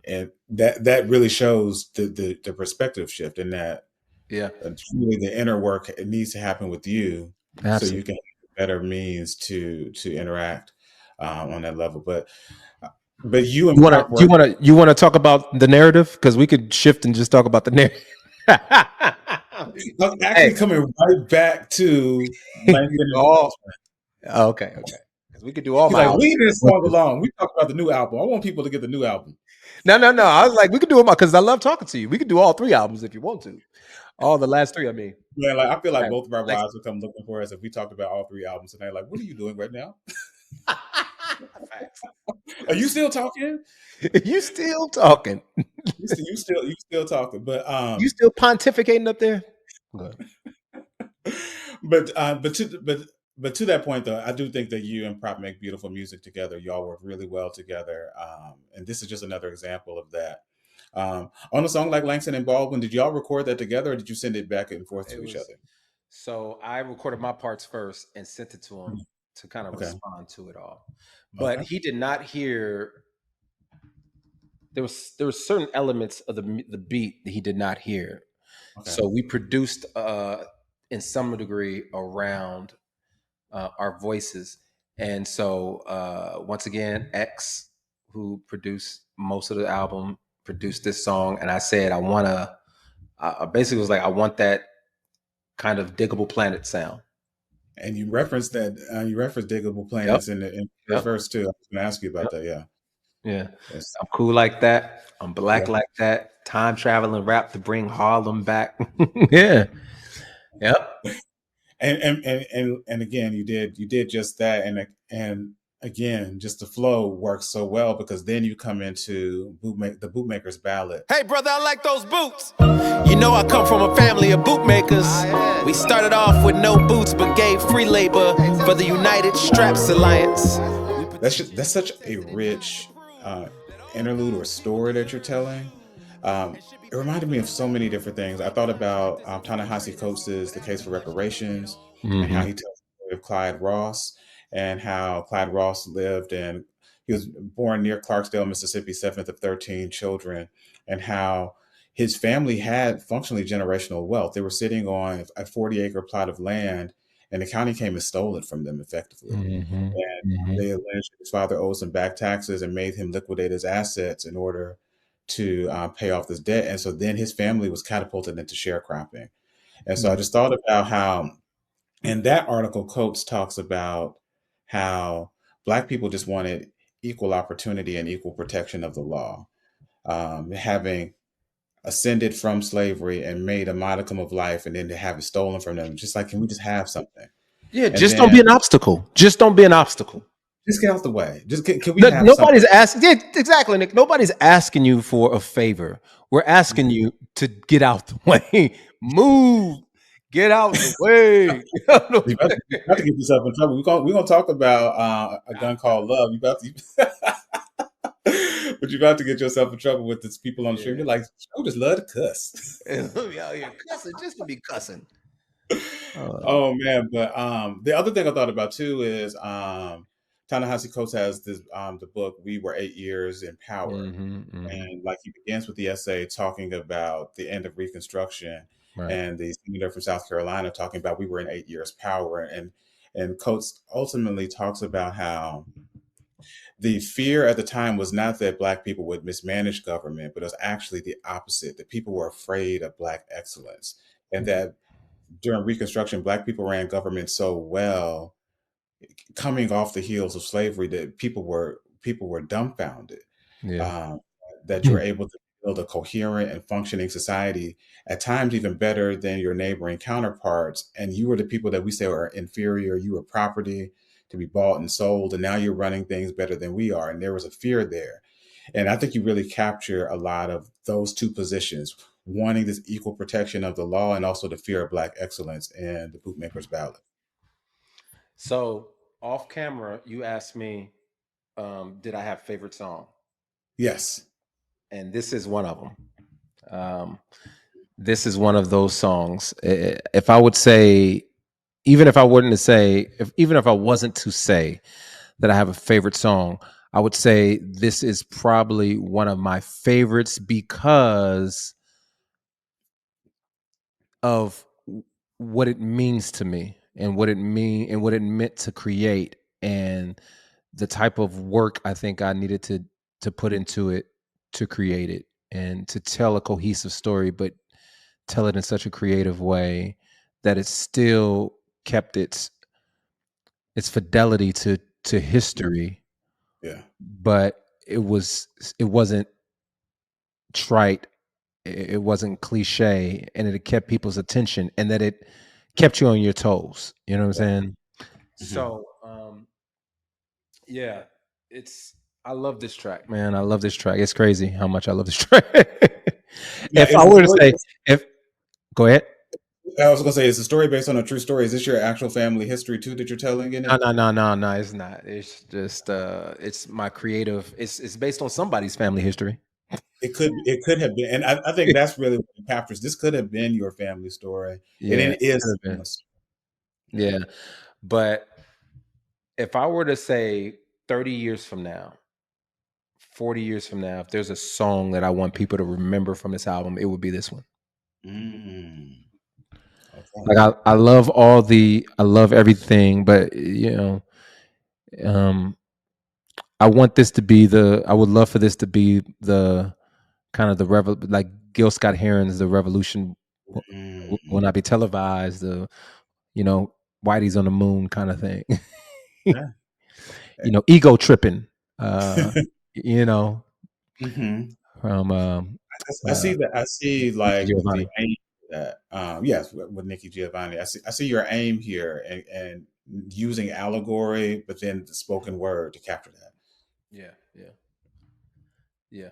and that really shows the perspective shift in that Yeah, truly the inner work, it needs to happen with you so you absolutely. can have better means to interact on that level. But you and Prop work. You want to talk about the narrative, because we could shift and just talk about the narrative. I'm Hey, actually coming right back to you Langston and all Baldwin. okay, because we could do all He's my like, albums. leave this song alone. We talk about the new album. I want people to get the new album. No. I was like, we could do them because I love talking to you. We could do all 3 albums if you want to. All the last 3, I mean. Yeah, like I feel like Right. both of our Like, wives would come looking for us if we talked about all 3 albums tonight. Like, what are you doing right now? facts. Are you still talking? You still talking? You still talking? But You still pontificating up there? Good. but to that point though, I do think that you and Prop make beautiful music together. Y'all work really well together, and this is just another example of that. On a song like Langston and Baldwin, did y'all record that together, or did you send it back and forth It to each was other? so I recorded my parts first and sent it to him to kind of Okay. respond to it all. But Okay. he did not hear. There was certain elements of the beat that he did not hear. Okay. So we produced in some degree around our voices. And so once again, X, who produced most of the album, produced this song, and I said I basically was like, I want that kind of Diggable Planet sound. And you referenced that. You referenced Diggable Yep. Planets in the Yep. verse too. I was going to ask you about Yep. that. Yeah. Yeah. Yes. I'm cool like that. I'm black Yeah. like that. Time traveling rap to bring Harlem back. Yeah. Yep. And again, you did just that, and again, just the flow works so well because then you come into the Bootmakers Ballad. Hey, brother, I like those boots. You know I come from a family of bootmakers. We started off with no boots, but gave free labor for the United Straps Alliance. That's such a rich interlude or story that you're telling. It reminded me of so many different things. I thought about Ta-Nehisi Coates' The Case for Reparations, and how he tells the story of Clyde Ross, and how Clyde Ross lived and he was born near Clarksdale, Mississippi, 7th of 13 children, and how his family had functionally generational wealth. They were sitting on a 40-acre plot of land, and the county came and stole it from them effectively. And they alleged his father owed some back taxes and made him liquidate his assets in order to pay off this debt. And so then his family was catapulted into sharecropping. And so I just thought about how, in that article, Coates talks about how Black people just wanted equal opportunity and equal protection of the law, having ascended from slavery and made a modicum of life, and then to have it stolen from them. Just like, can we just have something? Yeah, And just don't then be an obstacle. Just don't be an obstacle. just get out the way. Just can we No, have something? nobody's asking. Yeah, exactly, Nick. Nobody's asking you for a favor. We're asking you to get out the way. Move. Get out the way. You about to get yourself in trouble. We're gonna talk about a gun called love. You about to, but you're about to get yourself in trouble with these people on the street. You're like, I just love to cuss. Yeah, cussing just to be cussing. Oh man, but the other thing I thought about too is Ta-Nehisi Coates has this the book "We Were 8 Years in Power," and like he begins with the essay talking about the end of Reconstruction, Right. and the senator from South Carolina talking about we were in 8 years power, and Coates ultimately talks about how the fear at the time was not that Black people would mismanage government, but it was actually the opposite. That people were afraid of Black excellence, and that during Reconstruction, Black people ran government so well, coming off the heels of slavery, that people were dumbfounded. Yeah. Um, that you were able to build a coherent and functioning society, at times even better than your neighboring counterparts, and you were the people that we say are inferior. You were property to be bought and sold, and now you're running things better than we are. And there was a fear there. And I think you really capture a lot of those two positions, wanting this equal protection of the law and also the fear of Black excellence in the Bootmakers Ballad. So off camera, you asked me, did I have favorite song? Yes. And this is one of them. This is one of those songs. If I would say, even if I wouldn't to say, even if I wasn't to say that I have a favorite song, I would say this is probably one of my favorites because of what it means to me and what it meant to create, and the type of work I think I needed to put into it to create it and to tell a cohesive story, but tell it in such a creative way that it still kept its fidelity to history, Yeah. but it wasn't trite, it wasn't cliche, and it kept people's attention, and that it kept you on your toes. You know what I'm saying? So yeah, I love this track, man. I love this track. It's crazy how much I love this track. Now, If is I the were to story say, if Go ahead. I was gonna say, is the story based on a true story? Is this your actual family history too that you're telling in No, it? no, it's not. It's just it's my creative. It's based on somebody's family history. It could have been, and I think that's really what it captures. This could have been your family story, and Yeah, it could is have been. someone's. Yeah, but if I were to say 30 years from now, 40 years from now, if there's a song that I want people to remember from this album, it would be this one. Mm, okay. Like I love everything, but I want this to be I would love for this to be the kind of like Gil Scott Heron's The Revolution will Mm, not be televised, you know, Whitey's on the moon kind of thing. yeah. Ego tripping. Uh, you know, hmm from I see that. I see Nikki like the Giovanni. aim that. Yes, with Nikki Giovanni. I see your aim here, and using allegory, but then the spoken word to capture that. Yeah, yeah, yeah.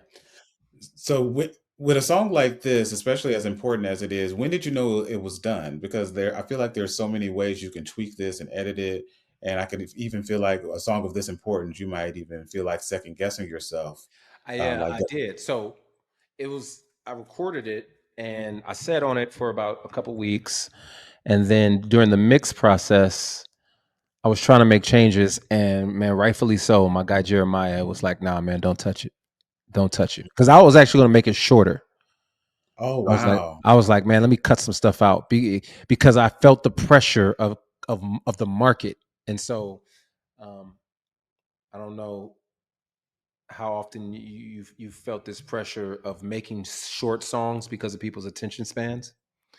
So with a song like this, especially as important as it is, when did you know it was done? Because I feel like there's so many ways you can tweak this and edit it, and I could even feel like a song of this importance, you might even feel like second guessing yourself, like I that. did. So I recorded it and I sat on it for about a couple weeks, and then during the mix process, I was trying to make changes, and man, rightfully so, my guy Jeremiah was like, "Nah, man, don't touch it," because I was actually going to make it shorter. Oh I was like, wow, man, let me cut some stuff out because I felt the pressure of the market, and so um, I don't know how often you felt this pressure of making short songs because of people's attention spans.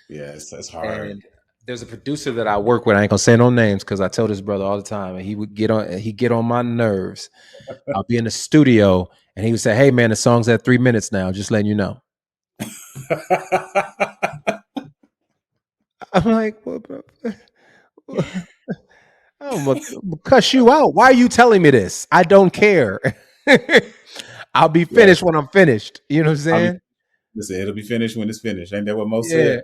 yeah, it's hard. And there's a producer that I work with. I ain't gonna say no names because I tell this brother all the time, and he get on my nerves. I'll be in the studio, and he would say, "Hey, man, the song's at 3 minutes now. Just letting you know." I'm like, "Well, bro, I'm gonna cuss you out. Why are you telling me this? I don't care. I'll be Yeah, finished when I'm finished. You know what I'm I'll be, saying? listen, it'll be finished when it's finished. Ain't that what Mo Yeah, said?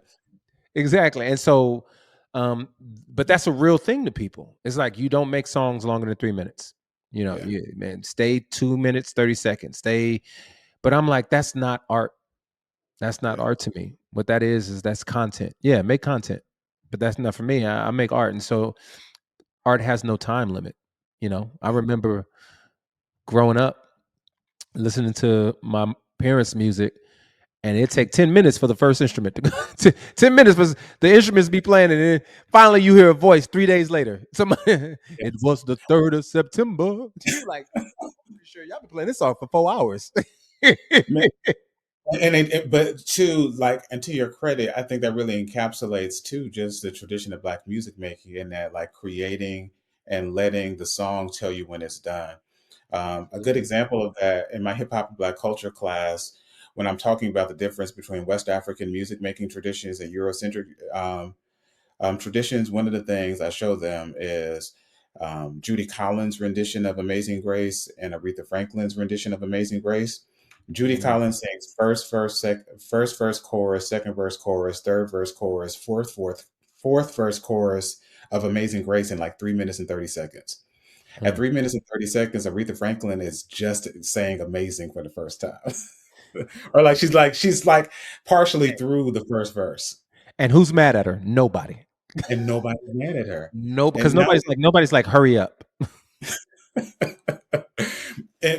exactly. And so, but that's a real thing to people. It's like you don't make songs longer than 3 minutes. Yeah, Man, stay 2 minutes, 30 seconds. But I'm like, that's not art. That's not yeah, art to me. What that is that's content. Yeah, make content. But that's not for me. I make art. And so art has no time limit. I yeah. remember growing up listening to my parents' music, and it take 10 minutes for the first instrument to go. 10 minutes for the instruments be playing, and then finally you hear a voice 3 days later. Somebody, it was the 3rd of September. You like, I'm pretty sure y'all been playing this song for 4 hours. But to like, and to your credit, I think that really encapsulates too just the tradition of Black music making, in that like creating and letting the song tell you when it's done. A good example of that in my hip hop and Black culture class, when I'm talking about the difference between West African music making traditions and Eurocentric traditions, one of the things I show them is Judy Collins' rendition of Amazing Grace and Aretha Franklin's rendition of Amazing Grace. Judy Collins sings first verse chorus, second verse chorus, third verse chorus, fourth verse chorus of Amazing Grace in like 3 minutes and 30 seconds. At 3 minutes and 30 seconds, Aretha Franklin is just saying amazing for the first time. Or like she's like partially through the first verse. And who's mad at her? Nobody. And nobody's mad at her. No, because And now, nobody's like, hurry up.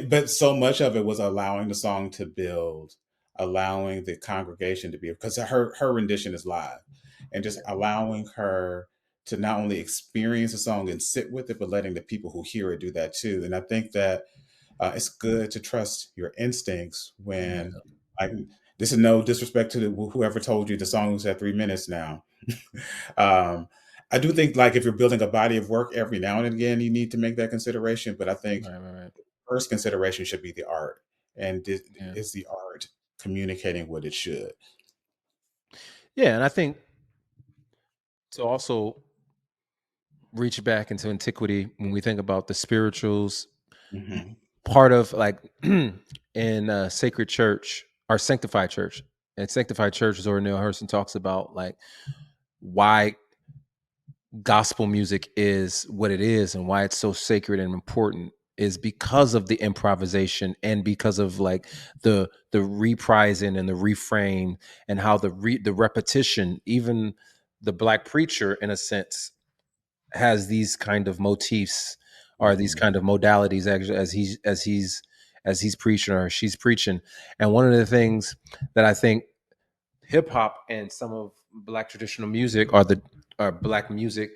but so much of it was allowing the song to build, allowing the congregation to be, because her rendition is live, and just allowing her to not only experience the song and sit with it, but letting the people who hear it do that too. And I think that it's good to trust your instincts when, like, this is no disrespect to whoever told you the song was at 3 minutes now. I do think, like, if you're building a body of work, every now and again you need to make that consideration. But I think Right. first consideration should be the art, and is the art communicating what it should? Yeah, and I think to also reach back into antiquity, when we think about the spirituals, Mhm. part of like in sacred church or sanctified church, and sanctified church, Zora Neale Hurston talks about like why gospel music is what it is and why it's so sacred and important is because of the improvisation and because of like the reprising and the reframe, and how the repetition, even the Black preacher in a sense has these kind of motifs or these kind of modalities actually as he's preaching or she's preaching. And one of the things that I think hip hop and some of Black traditional music or Black music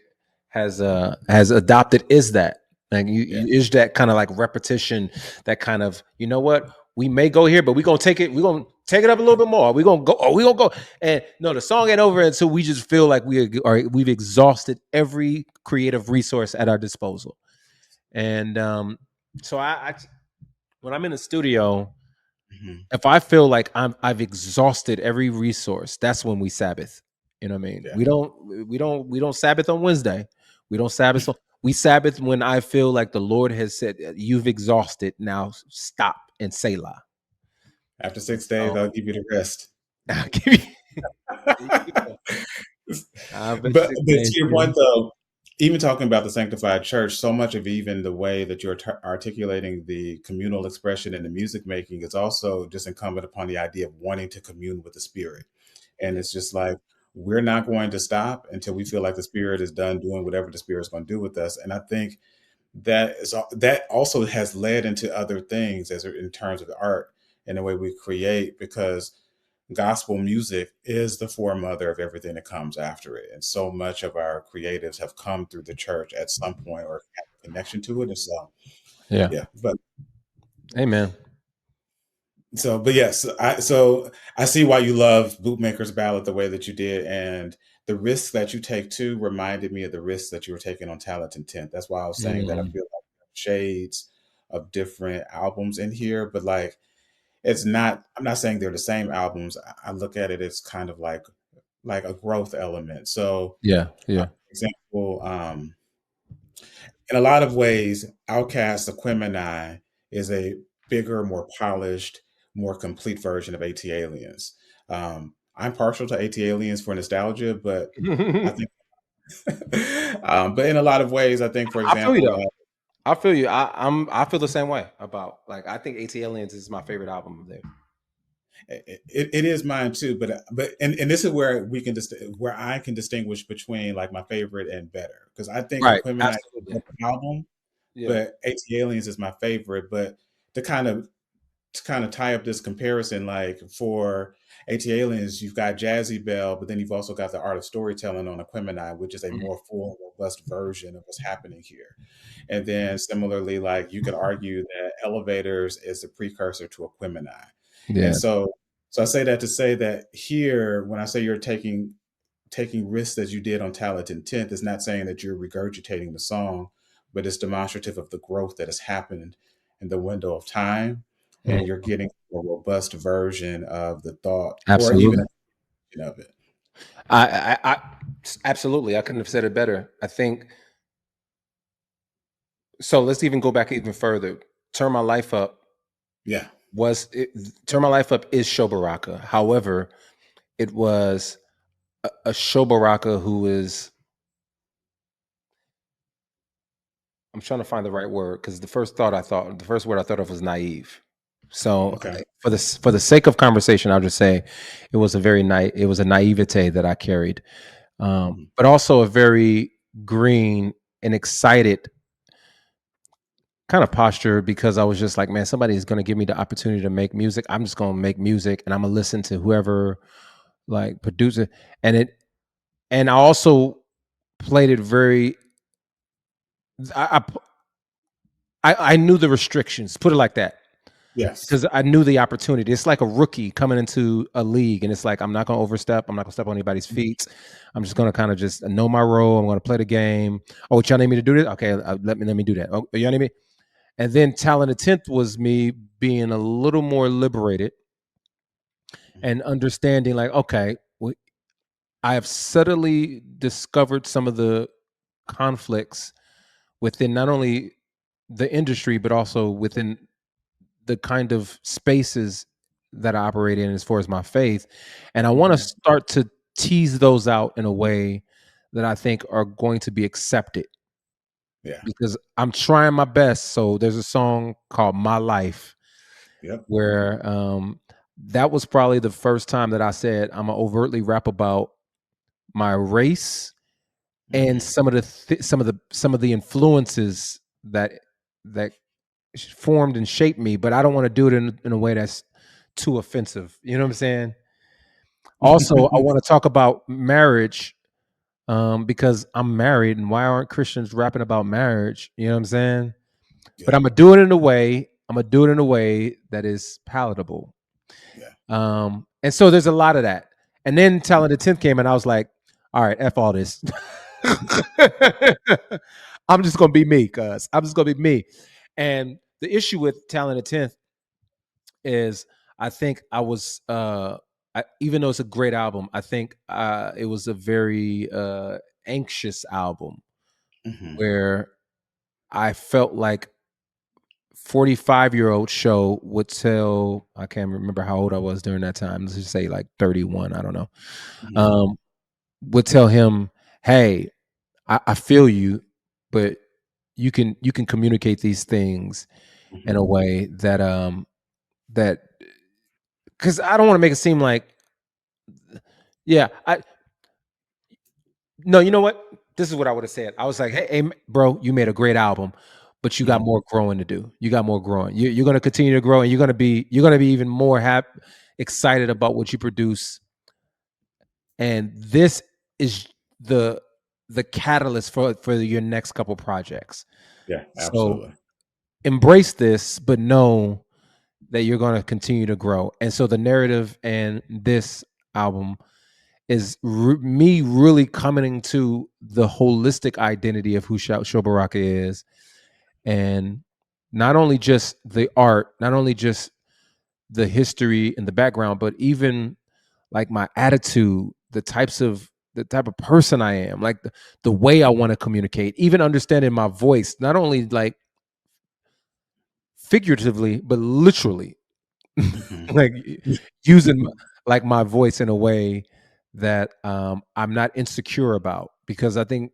has adopted is that, like is that kind of like repetition, that kind of, you know what, we may go here, but we're gonna take it up a little bit more. We're gonna go. And no, the song ain't over until we just feel like we've exhausted every creative resource at our disposal. And so I when I'm in the studio, if I feel like I've exhausted every resource, that's when we Sabbath. You know what I mean? Yeah. We don't Sabbath on Wednesday. We don't Sabbath. We Sabbath when I feel like the Lord has said, you've exhausted. Now stop and Selah. After 6 days, I'll give you the rest. I'll give you. But to your point, though, even talking about the sanctified church, so much of even the way that you're articulating the communal expression in the music making is also just incumbent upon the idea of wanting to commune with the Spirit. And it's just like, we're not going to stop until we feel like the Spirit is done doing whatever the Spirit is going to do with us. And I think that also has led into other things as in terms of the art and the way we create, because gospel music is the foremother of everything that comes after it. And so much of our creatives have come through the church at some point or have a connection to it. And so, yeah. But amen. But yes, I see why you love Bootmakers Ballad the way that you did. And the risks that you take too reminded me of the risks that you were taking on Talented Tenth. That's why I was saying that I feel like shades of different albums in here, but like, I'm not saying they're the same albums. I look at it as kind of like a growth element. So for example, in a lot of ways, Outkast Aquemini is a bigger, more polished, more complete version of AT Aliens. I'm partial to AT Aliens for nostalgia, but I think but in a lot of ways, I think, for example, I feel you. I feel the same way about, like, I think AT Aliens is my favorite album of theirs. It is mine too, but this is where where I can distinguish between like my favorite and better, because I think Aquemini is an album, but AT Aliens is my favorite. But to kind of to kind of tie up this comparison, like for AT Aliens, you've got Jazzy Bell, but then you've also got the Art of Storytelling on Equimini, which is a more full, robust version of what's happening here. And then similarly, like you could argue that Elevators is the precursor to Equimini. Yeah. And so I say that to say that here, when I say you're taking risks as you did on Talented Tenth, is not saying that you're regurgitating the song, but it's demonstrative of the growth that has happened in the window of time, and you're getting a robust version of the thought, or even Absolutely. a of it. I absolutely, I couldn't have said it better. I think so. Let's even go back even further. Turn My Life Up. Yeah. Turn My Life Up is Sho Baraka. However, it was a Sho Baraka who is, I'm trying to find the right word, because the first word I thought of was naive. So Okay. for the sake of conversation, I'll just say it was a naivete that I carried, but also a very green and excited kind of posture, because I was just like, man, somebody is going to give me the opportunity to make music. I'm just going to make music, and I'm gonna listen to whoever like producer, and I also played it very. I knew the restrictions. Put it like that. Yes. Because I knew the opportunity. It's like a rookie coming into a league, and it's like, I'm not going to overstep. I'm not going to step on anybody's feet. I'm just going to kind of just know my role. I'm going to play the game. Oh, what y'all need me to do this? Okay, let me do that. Oh, y'all need me? And then Talented Tenth was me being a little more liberated and understanding, like, okay, I have subtly discovered some of the conflicts within not only the industry, but also within the kind of spaces that I operate in as far as my faith. And I want to start to tease those out in a way that I think are going to be accepted. Yeah. Because I'm trying my best. So there's a song called My Life, where that was probably the first time that I said I'm gonna overtly rap about my race and some of the influences that formed and shaped me, but I don't want to do it in a way that's too offensive. You know what I'm saying? Also, I want to talk about marriage, because I'm married, and why aren't Christians rapping about marriage? You know what I'm saying? Yeah. But I'm gonna do it in a way that is palatable. Yeah. And so there's a lot of that. And then Talented Tenth came, and I was like, all right, F all this. I'm just gonna be me, cuz I'm just gonna be me. And the issue with Talented Tenth is, I think I was even though it's a great album, I think it was a very anxious album, where I felt like 45-year-old Sho would tell, I can't remember how old I was during that time, let's just say like 31, I don't know, would tell him, hey, I feel you, but you can communicate these things in a way that that, because I don't want to make it seem like, no, you know what? This is what I would have said. I was like, hey, bro, you made a great album, but you got more growing to do. You got more growing. You're going to continue to grow, and you're going to be even more excited about what you produce. And this is the catalyst for your next couple projects. Yeah, absolutely. So embrace this, but know that you're going to continue to grow. And so the narrative and this album is me really coming to the holistic identity of who Sho Baraka is, and not only just the art, not only just the history and the background, but even like my attitude, the type of person I am, like the way I want to communicate, even understanding my voice, not only like figuratively, but literally, like using like my voice in a way that I'm not insecure about, because I think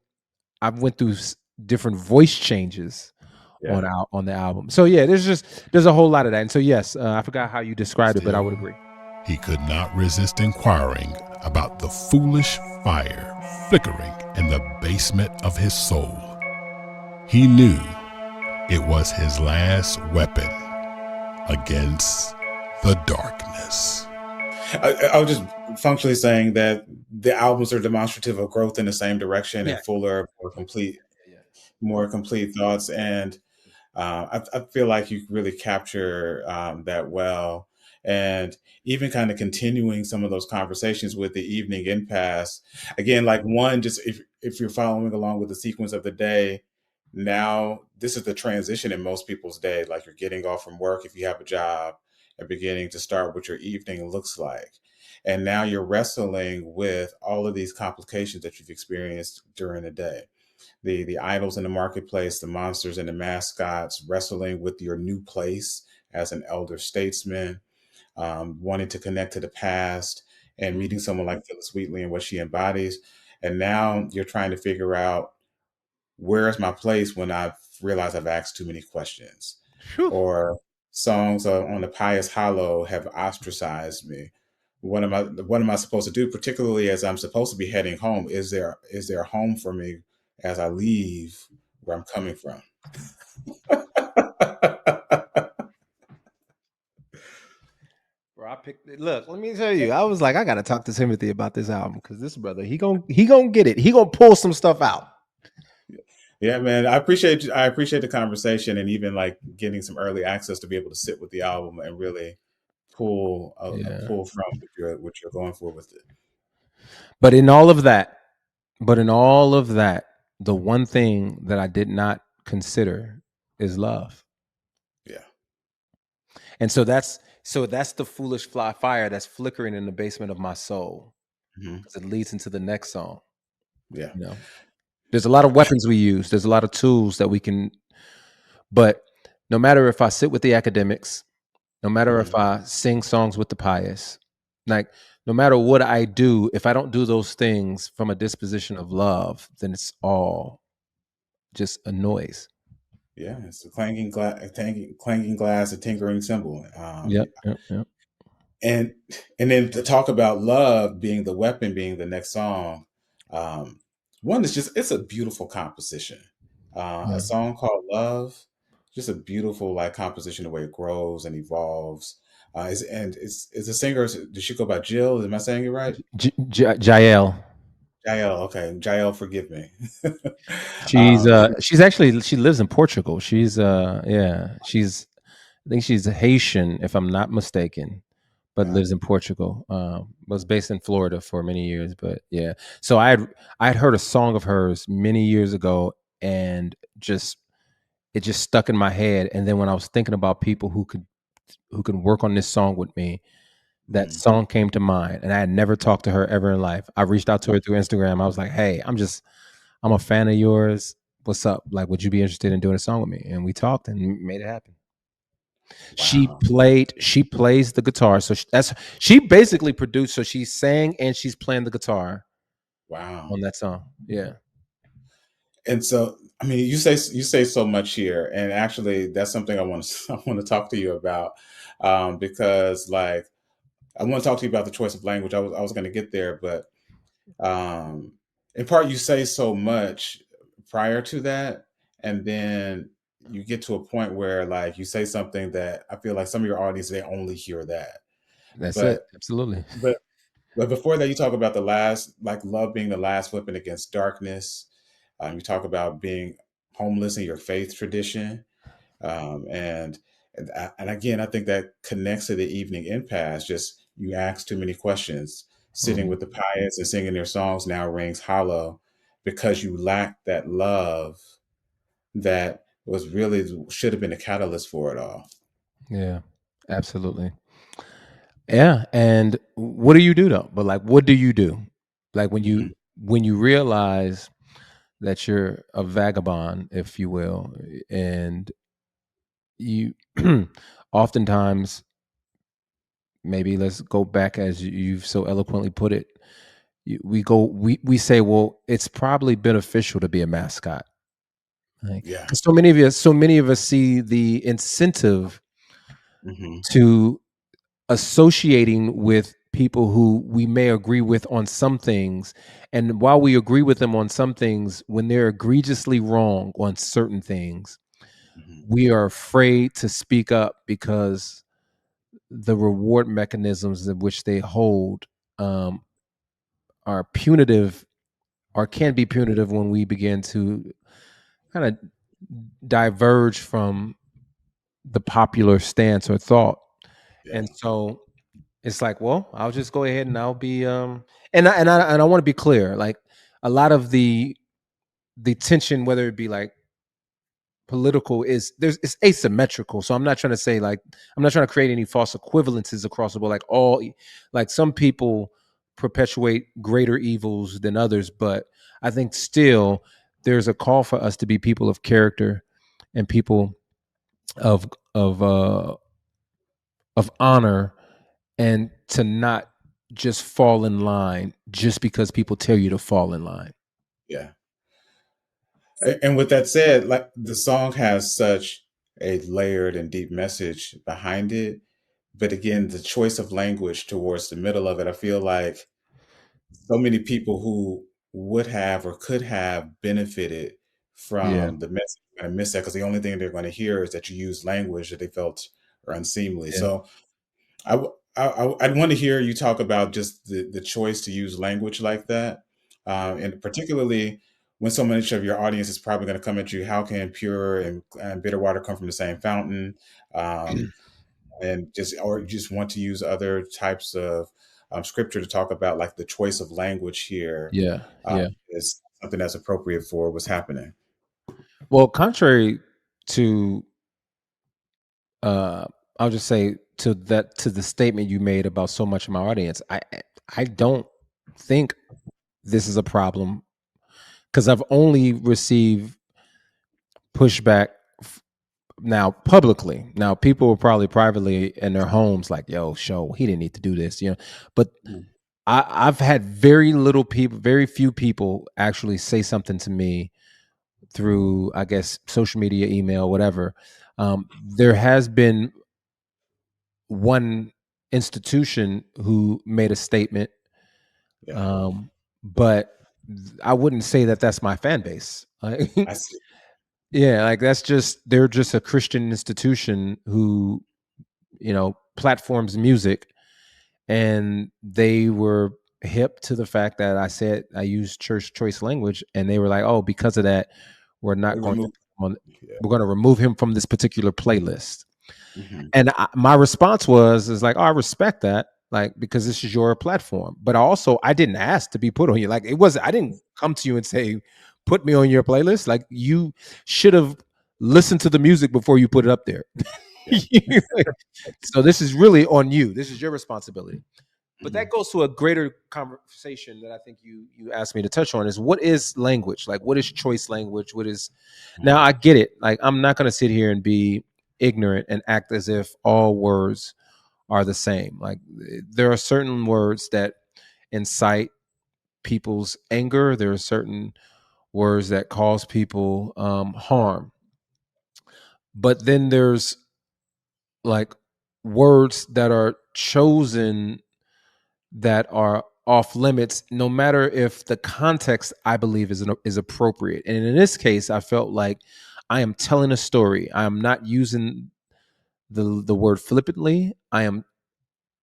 I've went through different voice changes on the album. So yeah, there's a whole lot of that. And so yes, I forgot how you described it, but I would agree. He could not resist inquiring about the foolish fire flickering in the basement of his soul. He knew it was his last weapon against the darkness. I was just functionally saying that the albums are demonstrative of growth in the same direction and fuller, more complete thoughts. And I feel like you really capture that well. And even kind of continuing some of those conversations with the evening impasse. Again, like one, just if you're following along with the sequence of the day, now this is the transition in most people's day. Like you're getting off from work if you have a job and beginning to start what your evening looks like. And now you're wrestling with all of these complications that you've experienced during the day. The idols in the marketplace, the monsters and the mascots, wrestling with your new place as an elder statesman, wanting to connect to the past and meeting someone like Phillis Wheatley and what she embodies. And now you're trying to figure out, where is my place when I've realized I've asked too many questions? Or songs on the pious hollow have ostracized me. What am I supposed to do? Particularly as I'm supposed to be heading home. Is there a home for me as I leave where I'm coming from? Bro, I picked it. Look, let me tell you. I was like, I gotta talk to Timothy about this album because this brother, he gonna get it. He gonna pull some stuff out. Yeah, man. I appreciate the conversation and even like getting some early access to be able to sit with the album and really pull from what you're going for with it. But in all of that, the one thing that I did not consider is love. Yeah. And so that's the foolish fire that's flickering in the basement of my soul. Because it leads into the next song. Yeah. You know, there's a lot of weapons we use. There's a lot of tools that we can, but no matter if I sit with the academics, no matter if I sing songs with the pious, like no matter what I do, if I don't do those things from a disposition of love, then it's all just a noise. Yeah, it's a clanging glass, a tinkering cymbal. Yep. And then to talk about love being the weapon, being the next song. One is it's a beautiful composition. A song called Love, just a beautiful like composition, the way it grows and evolves. It's a singer. Does she go by Jill? Am I saying it right? Jael. Jael. Okay, Jael, forgive me. She's actually, she lives in Portugal. I think she's Haitian, if I'm not mistaken, but lives in Portugal. Was based in Florida for many years, but yeah. So I'd heard a song of hers many years ago, and it just stuck in my head. And then when I was thinking about people who could work on this song with me, that song came to mind. And I had never talked to her ever in life. I reached out to her through Instagram. I was like, hey, I'm a fan of yours. What's up? Like, would you be interested in doing a song with me? And we talked and made it happen. Wow. She plays the guitar. So she basically produced. So she sang and she's playing the guitar. Wow. On that song. Yeah. And so, I mean, you say so much here, and actually that's something I want to talk to you about, because like, I want to talk to you about the choice of language. I was going to get there, but in part you say so much prior to that, and then you get to a point where like you say something that I feel like some of your audience, they only hear that. That's it. Absolutely. But before that, you talk about the last, like love being the last weapon against darkness. You talk about being homeless in your faith tradition, and again, I think that connects to the evening impasse. Just you ask too many questions. Sitting with the pious and singing their songs now rings hollow because you lack that love that should have been a catalyst for it all. Yeah, absolutely. Yeah, and what do you do though? But like, what do you do? Like when you realize that you're a vagabond, if you will, and you oftentimes, maybe let's go back as you've so eloquently put it, we say, well, it's probably beneficial to be a mascot. Right? Yeah. So many of us see the incentive to associating with people who we may agree with on some things, and while we agree with them on some things, when they're egregiously wrong on certain things, we are afraid to speak up because the reward mechanisms in which they hold are punitive or can be punitive when we begin to kind of diverge from the popular stance or thought. Yeah. And so it's like, well, I'll just go ahead and I'll be and I want to be clear, like a lot of the tension, whether it be like political, it's asymmetrical. So I'm not trying to say like I'm not trying to create any false equivalences across the board. Like some people perpetuate greater evils than others, but I think still there's a call for us to be people of character and people of of uh of honor, and to not just fall in line just because people tell you to fall in line. Yeah. And with that said, like the song has such a layered and deep message behind it. But again, the choice of language towards the middle of it, I feel like so many people who would have or could have benefited Yeah, from the message are going to miss that because the only thing they're going to hear is that you use language that they felt are unseemly. yeah, So I'd want to hear you talk about just the choice to use language like that, and particularly when so much of your audience is probably going to come at you. How can pure and bitter water come from the same fountain? Um, and just or you just want to use other types of scripture to talk about like the choice of language here yeah, yeah. is something that's appropriate for what's happening. Well, contrary to uh I'll just say to the statement you made about so much of my audience, I don't think this is a problem because I've only received pushback now publicly. Now people were probably privately in their homes like, yo, Sho, he didn't need to do this, but Mhm. I've had very few people actually say something to me through, I guess, social media, email, whatever. There has been one institution who made a statement, Yeah, but I wouldn't say that that's my fan base. Like, I see. yeah, like they're just a Christian institution who platforms music, and they were hip to the fact that I said I use church choice language, and they were like, "Oh, because of that, we're We not going to remove. Yeah. we're going to remove him from this particular playlist." Hmm. And my response is like, "Oh, I respect that, like because this is your platform." But also, I didn't ask to be put on you. Like I didn't come to you and say, "Put me on your playlist." Like you should have listened to the music before you put it up there. Yeah. So this is really on you. This is your responsibility. But Hmm. that goes to a greater conversation that I think you asked me to touch on, is what is language? Like what is choice language? What is Now I get it. Like I'm not going to sit here and be ignorant and act as if all words are the same. Like there are certain words that incite people's anger. There are certain words that cause people harm. But then there's like words that are chosen that are off limits, no matter if the context I believe is appropriate. And in this case, I felt like I am telling a story. I am not using the word flippantly. I am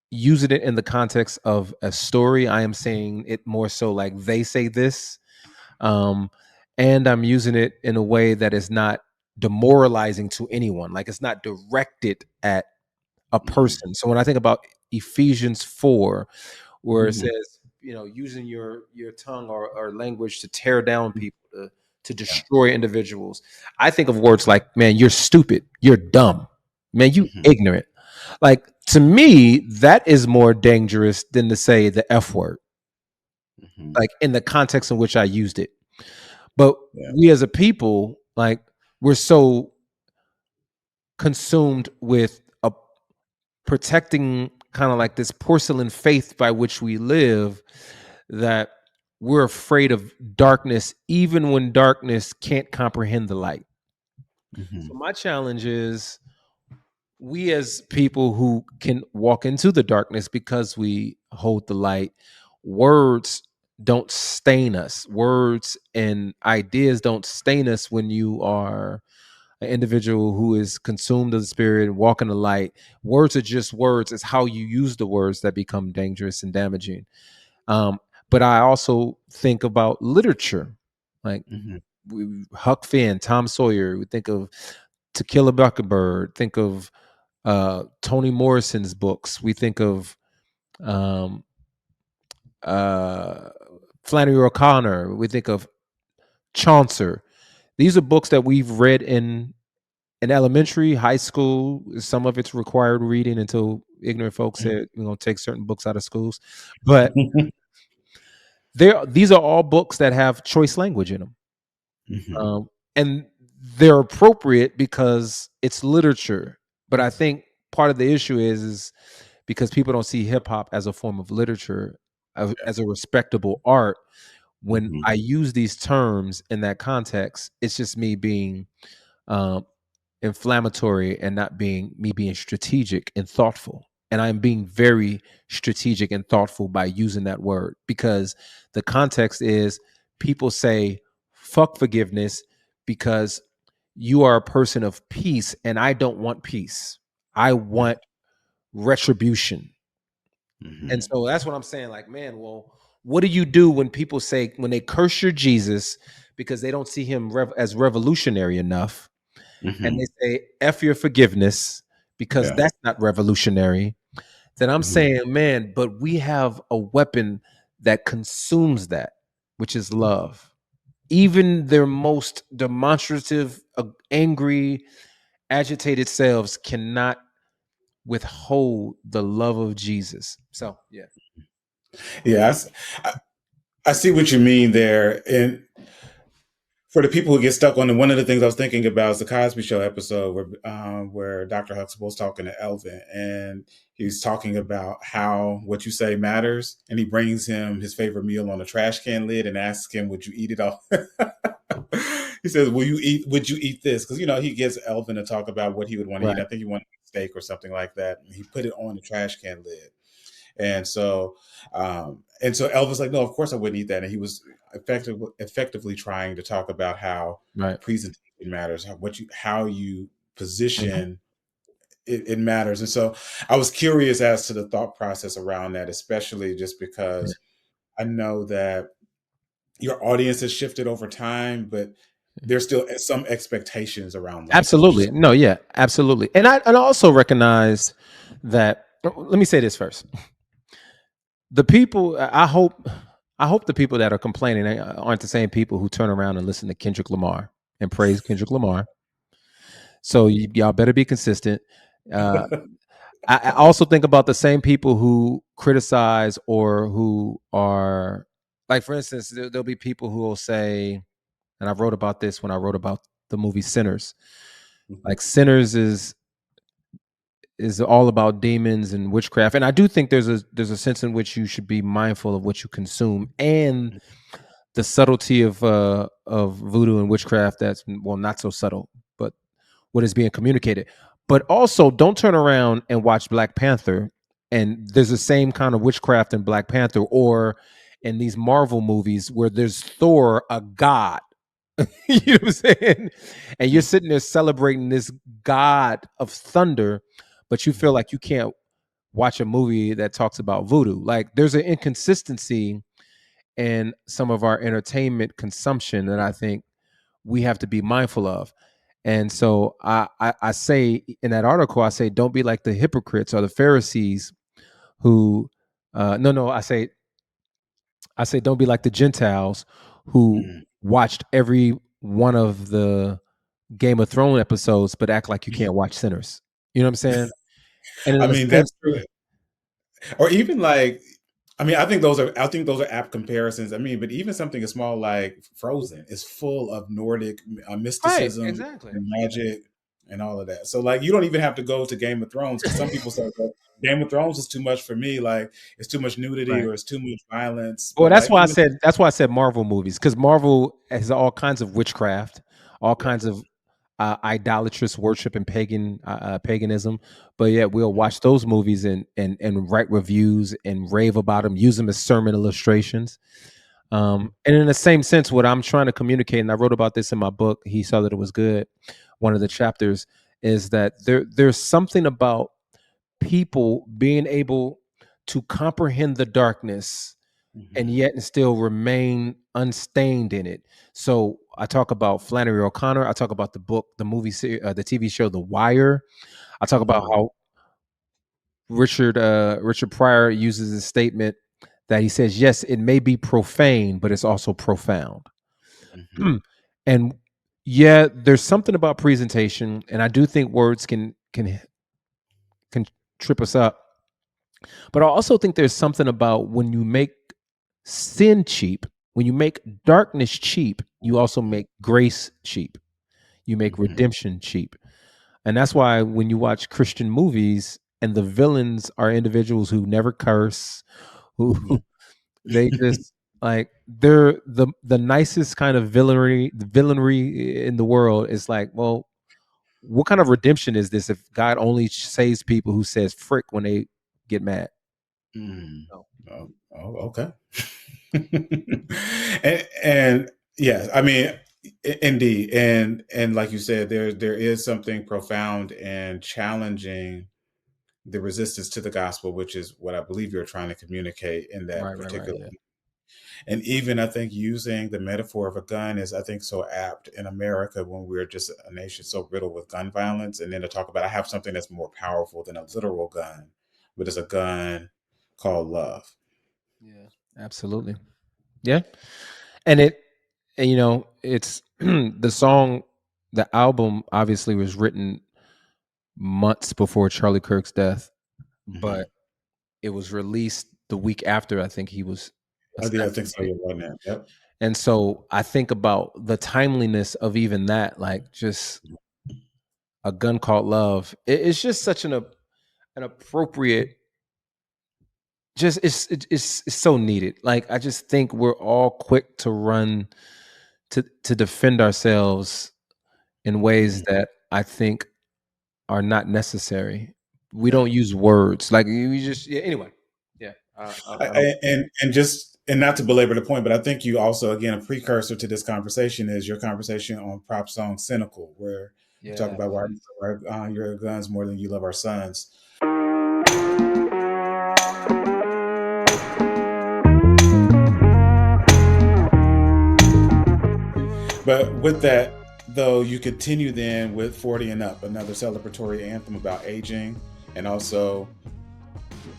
using it in the context of a story. I am saying it more so like they say this, um, and I'm using it in a way that is not demoralizing to anyone. Like it's not directed at a Hmm. person. So when I think about Ephesians 4, where it Hmm. says, using your tongue or language to tear down people, to Yeah. destroy individuals, I think of words like, man, you're stupid, you're dumb, man, you Hmm. ignorant. Like to me, that is more dangerous than to say the F word, Hmm. like in the context in which I used it. But Yeah. we as a people, like we're so consumed with protecting kind of like this porcelain faith by which we live, that we're afraid of darkness even when darkness can't comprehend the light. So Hmm. my challenge is, we as people who can walk into the darkness because we hold the light, words don't stain us. Words and ideas don't stain us when you are an individual who is consumed of the spirit, walking the light. Words are just words. It's how you use the words that become dangerous and damaging. Um, but I also think about literature, like Huck Finn, Tom Sawyer. We think of To Kill a Mockingbird. Think of Toni Morrison's books. We think of um, Flannery O'Connor. We think of Chaucer. These are books that we've read in elementary, high school. Some of it's required reading until ignorant folks said we're going to take certain books out of schools. But these are all books that have choice language in them. And they're appropriate because it's literature. But I think part of the issue is because people don't see hip hop as a form of literature, as a respectable art. When I use these terms in that context, it's just me being inflammatory and not being me being strategic and thoughtful. And I'm being very strategic and thoughtful by using that word because the context is people say fuck forgiveness because you are a person of peace and I don't want peace. I want retribution. And so that's what I'm saying. Like, man, well, what do you do when people say, when they curse your Jesus because they don't see him as revolutionary enough? And they say, F your forgiveness because that's not revolutionary. Then I'm saying, man, but we have a weapon that consumes that, which is love. Even their most demonstrative, angry, agitated selves cannot withhold the love of Jesus. So, yeah. Yeah, I see what you mean there. And for the people who get stuck on it, one of the things I was thinking about is the Cosby Show episode where Dr. Huxtable's talking to Elvin, and he's talking about how what you say matters, and he brings him his favorite meal on a trash can lid and asks him, "Would you eat it all?" He says, Would you eat this?" Because he gets Elvin to talk about what he would want to eat. I think he wanted steak or something like that, and he put it on the trash can lid. And so Elvis like, "No, of course I wouldn't eat that." And he was effectively trying to talk about how presentation matters, how you position it matters. And so I was curious as to the thought process around that, especially just because I know that your audience has shifted over time, but there's still some expectations around language. Absolutely. No, yeah, absolutely. And I also recognize that, let me say this first. The people, I hope the people that are complaining aren't the same people who turn around and listen to Kendrick Lamar and praise Kendrick Lamar. So y'all better be consistent. I also think about the same people who criticize or who are, like, for instance, there'll be people who will say, and I wrote about this when I wrote about the movie Sinners. Like, Sinners is all about demons and witchcraft, and I do think there's a sense in which you should be mindful of what you consume and the subtlety of voodoo and witchcraft. That's, well, not so subtle, but what is being communicated. But also, don't turn around and watch Black Panther, and there's the same kind of witchcraft in Black Panther or in these Marvel movies where there's Thor, a god. You know what I'm saying? And you're sitting there celebrating this god of thunder, but you feel like you can't watch a movie that talks about voodoo. Like, there's an inconsistency in some of our entertainment consumption that I think we have to be mindful of. And so I say in that article, I say, don't be like the hypocrites or the Pharisees who, I say, don't be like the Gentiles who watched every one of the Game of Thrones episodes, but act like you can't watch Sinners. You know what I'm saying? And I mean, that's true. Or even like, I think those are apt comparisons. But even something as small like Frozen is full of Nordic mysticism, exactly, and magic and all of that. So like, you don't even have to go to Game of Thrones, because some people say, well, Game of Thrones is too much for me. Like, it's too much nudity or it's too much violence. Well, that's why I said Marvel movies, because Marvel has all kinds of witchcraft, all kinds of idolatrous worship and paganism. But yet we'll watch those movies and write reviews and rave about them, use them as sermon illustrations. And in the same sense, what I'm trying to communicate, and I wrote about this in my book, He Saw That It Was Good. One of the chapters is that there's something about people being able to comprehend the darkness and yet and still remain unstained in it. So I talk about Flannery O'Connor. I talk about the book, the movie, the TV show, The Wire. I talk about how Richard Pryor uses a statement that he says, yes, it may be profane, but it's also profound. And yeah, there's something about presentation, and I do think words can trip us up. But I also think there's something about when you make sin cheap, when you make darkness cheap, you also make grace cheap. You make redemption cheap. And that's why when you watch Christian movies and the villains are individuals who never curse, who they just like they're the nicest kind of villainy in the world. Is like, well, what kind of redemption is this if God only saves people who says frick when they get mad? Oh, okay. and yes, I mean, indeed, and like you said, there is something profound and challenging the resistance to the gospel, which is what I believe you're trying to communicate in that particular. Yeah. And even I think using the metaphor of a gun is, I think, so apt in America when we're just a nation so riddled with gun violence. And then to talk about, I have something that's more powerful than a literal gun, but it's a gun called love. Yeah, absolutely. Yeah. And it's the album obviously was written months before Charlie Kirk's death, but it was released the week after I think he was I think so. You're right now. Yep. And so I think about the timeliness of even that, like just a gun called love. It's just such an appropriate. Just it's so needed. Like I just think we're all quick to run to defend ourselves in ways that I think are not necessary. We don't use words like we just anyway. Yeah, and not to belabor the point, but I think you also, again, a precursor to this conversation is your conversation on Prop song "Cynical," where you talk about why your guns more than you love our sons. But with that, though, you continue then with 40 and Up, another celebratory anthem about aging and also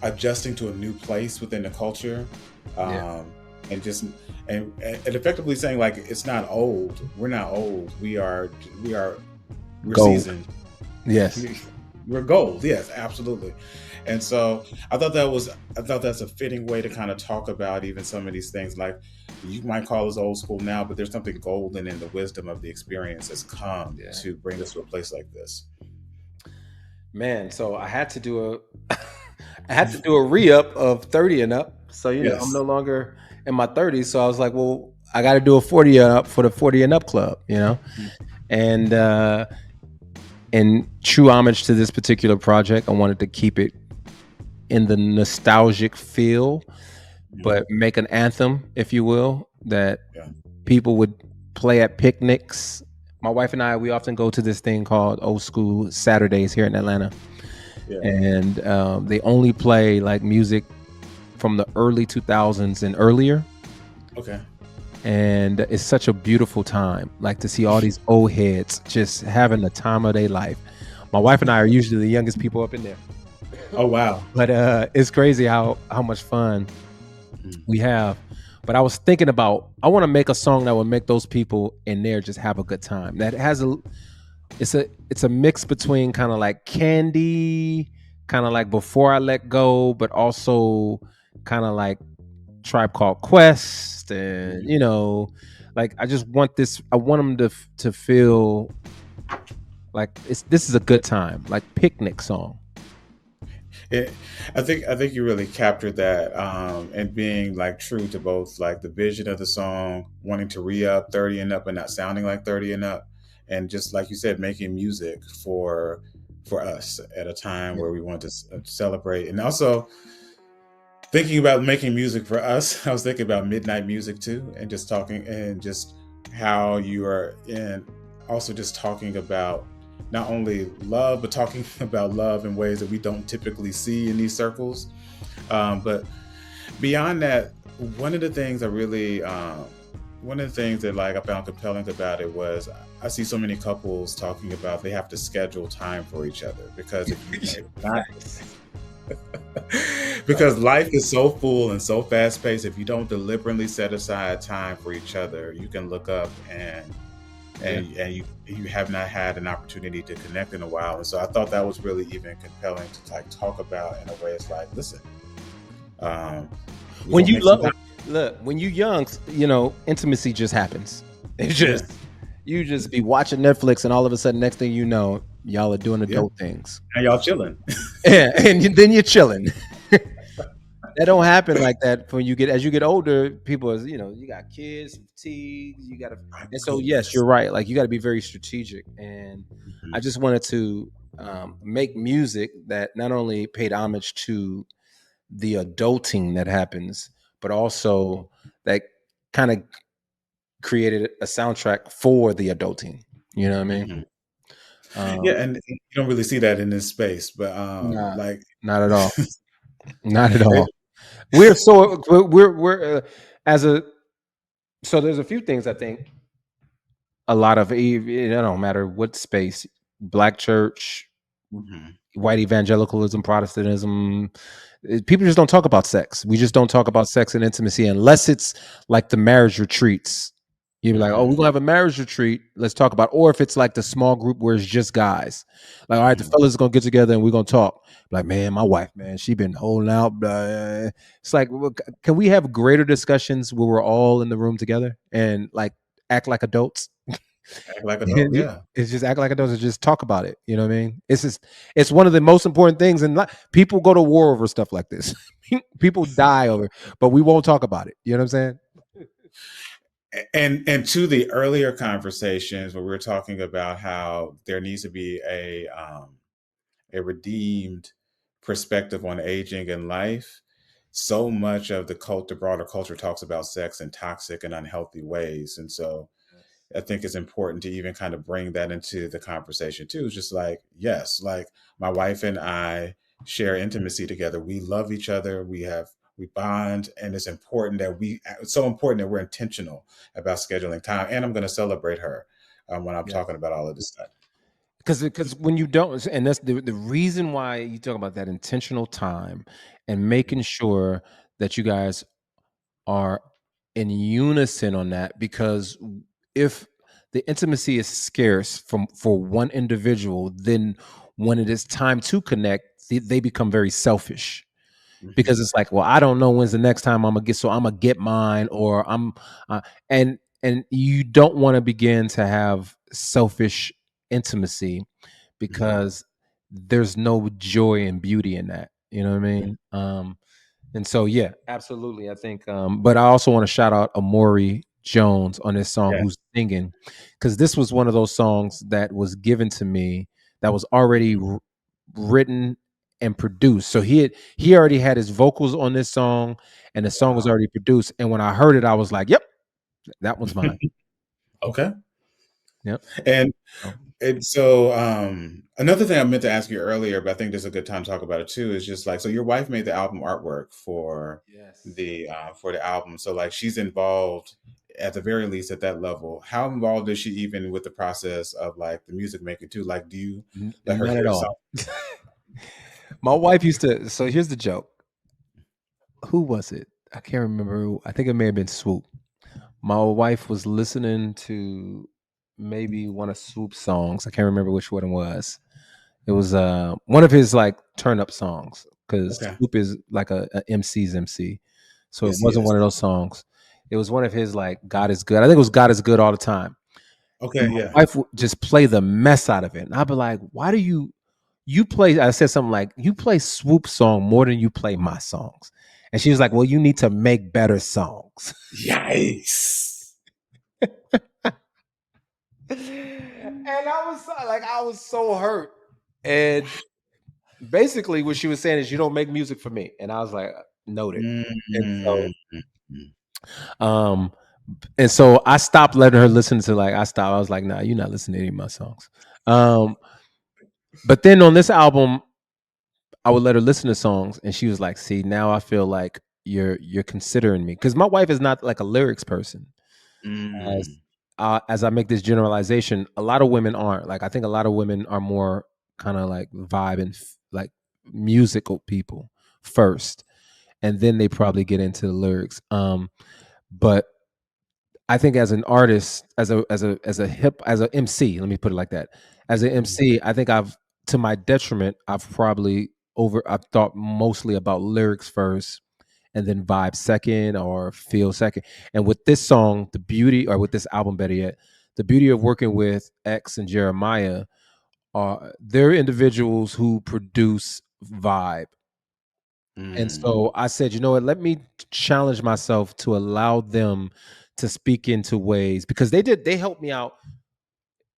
adjusting to a new place within the culture. And just and effectively saying, like, it's not old. We're not old. We're gold. Seasoned. Yes. We're gold. Yes, absolutely. And so I thought that's a fitting way to kind of talk about even some of these things. Like, you might call us old school now, but there's something golden in the wisdom of the experience that's come to bring us to a place like this. Man, so I had to do a re-up of 30 and up. So I'm no longer in my 30s. So I was like, well, I got to do a 40 and up for the 40 and up club, and in true homage to this particular project, I wanted to keep it in the nostalgic feel, but make an anthem, if you will, that people would play at picnics. My wife and I, we often go to this thing called Old School Saturdays here in Atlanta. And they only play like music from the early 2000s and earlier. Okay. And it's such a beautiful time, like to see all these old heads just having the time of their life. My wife and I are usually the youngest people up in there. Oh, wow. But it's crazy how much fun we have. But I was thinking about, I want to make a song that would make those people in there just have a good time. That has it's a mix between kind of like Candy, kind of like Before I Let Go, but also kind of like Tribe Called Quest, and like I want them to feel like this is a good time, like picnic song. I think you really captured that, and being like true to both like the vision of the song, wanting to re-up 30 and up and not sounding like 30 and up, and just like you said, making music for us at a time where we want to celebrate. And also, thinking about making music for us, I was thinking about midnight music too, and just talking and just how you are in, also just talking about not only love, but talking about love in ways that we don't typically see in these circles. But beyond that, one of the things I really, one of the things that like I found compelling about it was I see so many couples talking about they have to schedule time for each other because if not, because life is so full and so fast paced. If you don't deliberately set aside time for each other, you can look up and you have not had an opportunity to connect in a while. And so I thought that was really even compelling to like talk about in a way. It's like, listen, when you look, when you young, intimacy just happens. It's just you just be watching Netflix, and all of a sudden, next thing you know, y'all are doing adult things, and y'all chilling. Yeah, and then you're chilling. That don't happen like that when as you get older. People are, you got kids, fatigue, you got to, and so yes, you're right. Like you got to be very strategic. And I just wanted to make music that not only paid homage to the adulting that happens, but also that kind of created a soundtrack for the adulting. You know what I mean? Yeah, and you don't really see that in this space, but like not at all, not at all. We're as a so there's a few things I think a lot of it don't matter what space, black church, white evangelicalism, Protestantism, people just don't talk about sex. We just don't talk about sex and intimacy unless it's like the marriage retreats. You'd be like, oh, we're gonna have a marriage retreat. Let's talk about, or if it's like the small group where it's just guys. Like, all right, the fellas are gonna get together and we're gonna talk. Like, man, my wife, man, she been holding out. It's like, can we have greater discussions where we're all in the room together and like act like adults? Act like adults, yeah. It's just act like adults and just talk about it. You know what I mean? It's one of the most important things. And people go to war over stuff like this. People die over, but we won't talk about it. You know what I'm saying? And to the earlier conversations where we were talking about how there needs to be a redeemed perspective on aging and life, so much of the broader culture talks about sex in toxic and unhealthy ways. And so I think it's important to even kind of bring that into the conversation too. It's just like, yes, like my wife and I share intimacy together. We love each other. We bond, and it's important that it's so important that we're intentional about scheduling time. And I'm going to celebrate her when I'm talking about all of this stuff. Because when you don't, and that's the reason why you talk about that intentional time and making sure that you guys are in unison on that, because if the intimacy is scarce for one individual, then when it is time to connect, they become very selfish. Because it's like, well, I don't know when's the next time I'm gonna get mine, or and you don't want to begin to have selfish intimacy because there's no joy and beauty in that. You know what I mean? And so, yeah, absolutely. I think, but I also want to shout out Amori Jones on this song, who's singing, because this was one of those songs that was given to me that was already written and produced. So he already had his vocals on this song, and the song was already produced. And when I heard it, I was like, "Yep, that one's mine." Okay. Yep. And so another thing I meant to ask you earlier, but I think there's a good time to talk about it too, is just like, so your wife made the album artwork for the album. So like she's involved at the very least at that level. How involved is she even with the process of like the music making too? Like, do you let her hear all? My wife used to, so here's the joke. Who was it? I can't remember. I think it may have been Swoop. My wife was listening to maybe one of Swoop's songs. I can't remember which one it was. It was one of his like turn up songs, because Swoop is like a MC's MC. So it wasn't one of those songs. It was one of his like God is Good. I think it was God is Good all the time. Okay, and my wife would just play the mess out of it. And I'd be like, why do you play? I said something like, you play Swoop song more than you play my songs. And she was like, well, you need to make better songs. Yikes. And I was so hurt. And basically what she was saying is, you don't make music for me. And I was like, Noted. And so, Mm. um, and so I stopped letting her listen to I stopped. I was like, nah, you're not listening to any of my songs. But then on this album, I would let her listen to songs, and she was like, see, now I feel like you're considering me, because my wife is not like a lyrics person. As Mm. as I make this generalization, a lot of women aren't. Like, I think a lot of women are more kind of like vibe and like musical people first, and then they probably get into the lyrics. But I think as an artist, as a MC, let me put it like that. As an MC, I think to my detriment, I've thought mostly about lyrics first and then vibe second or feel second. And with this song, or with this album, better yet, the beauty of working with X and Jeremiah are they're individuals who produce vibe. And Mm. so I said, you know what, let me challenge myself to allow them to speak into ways, because they helped me out.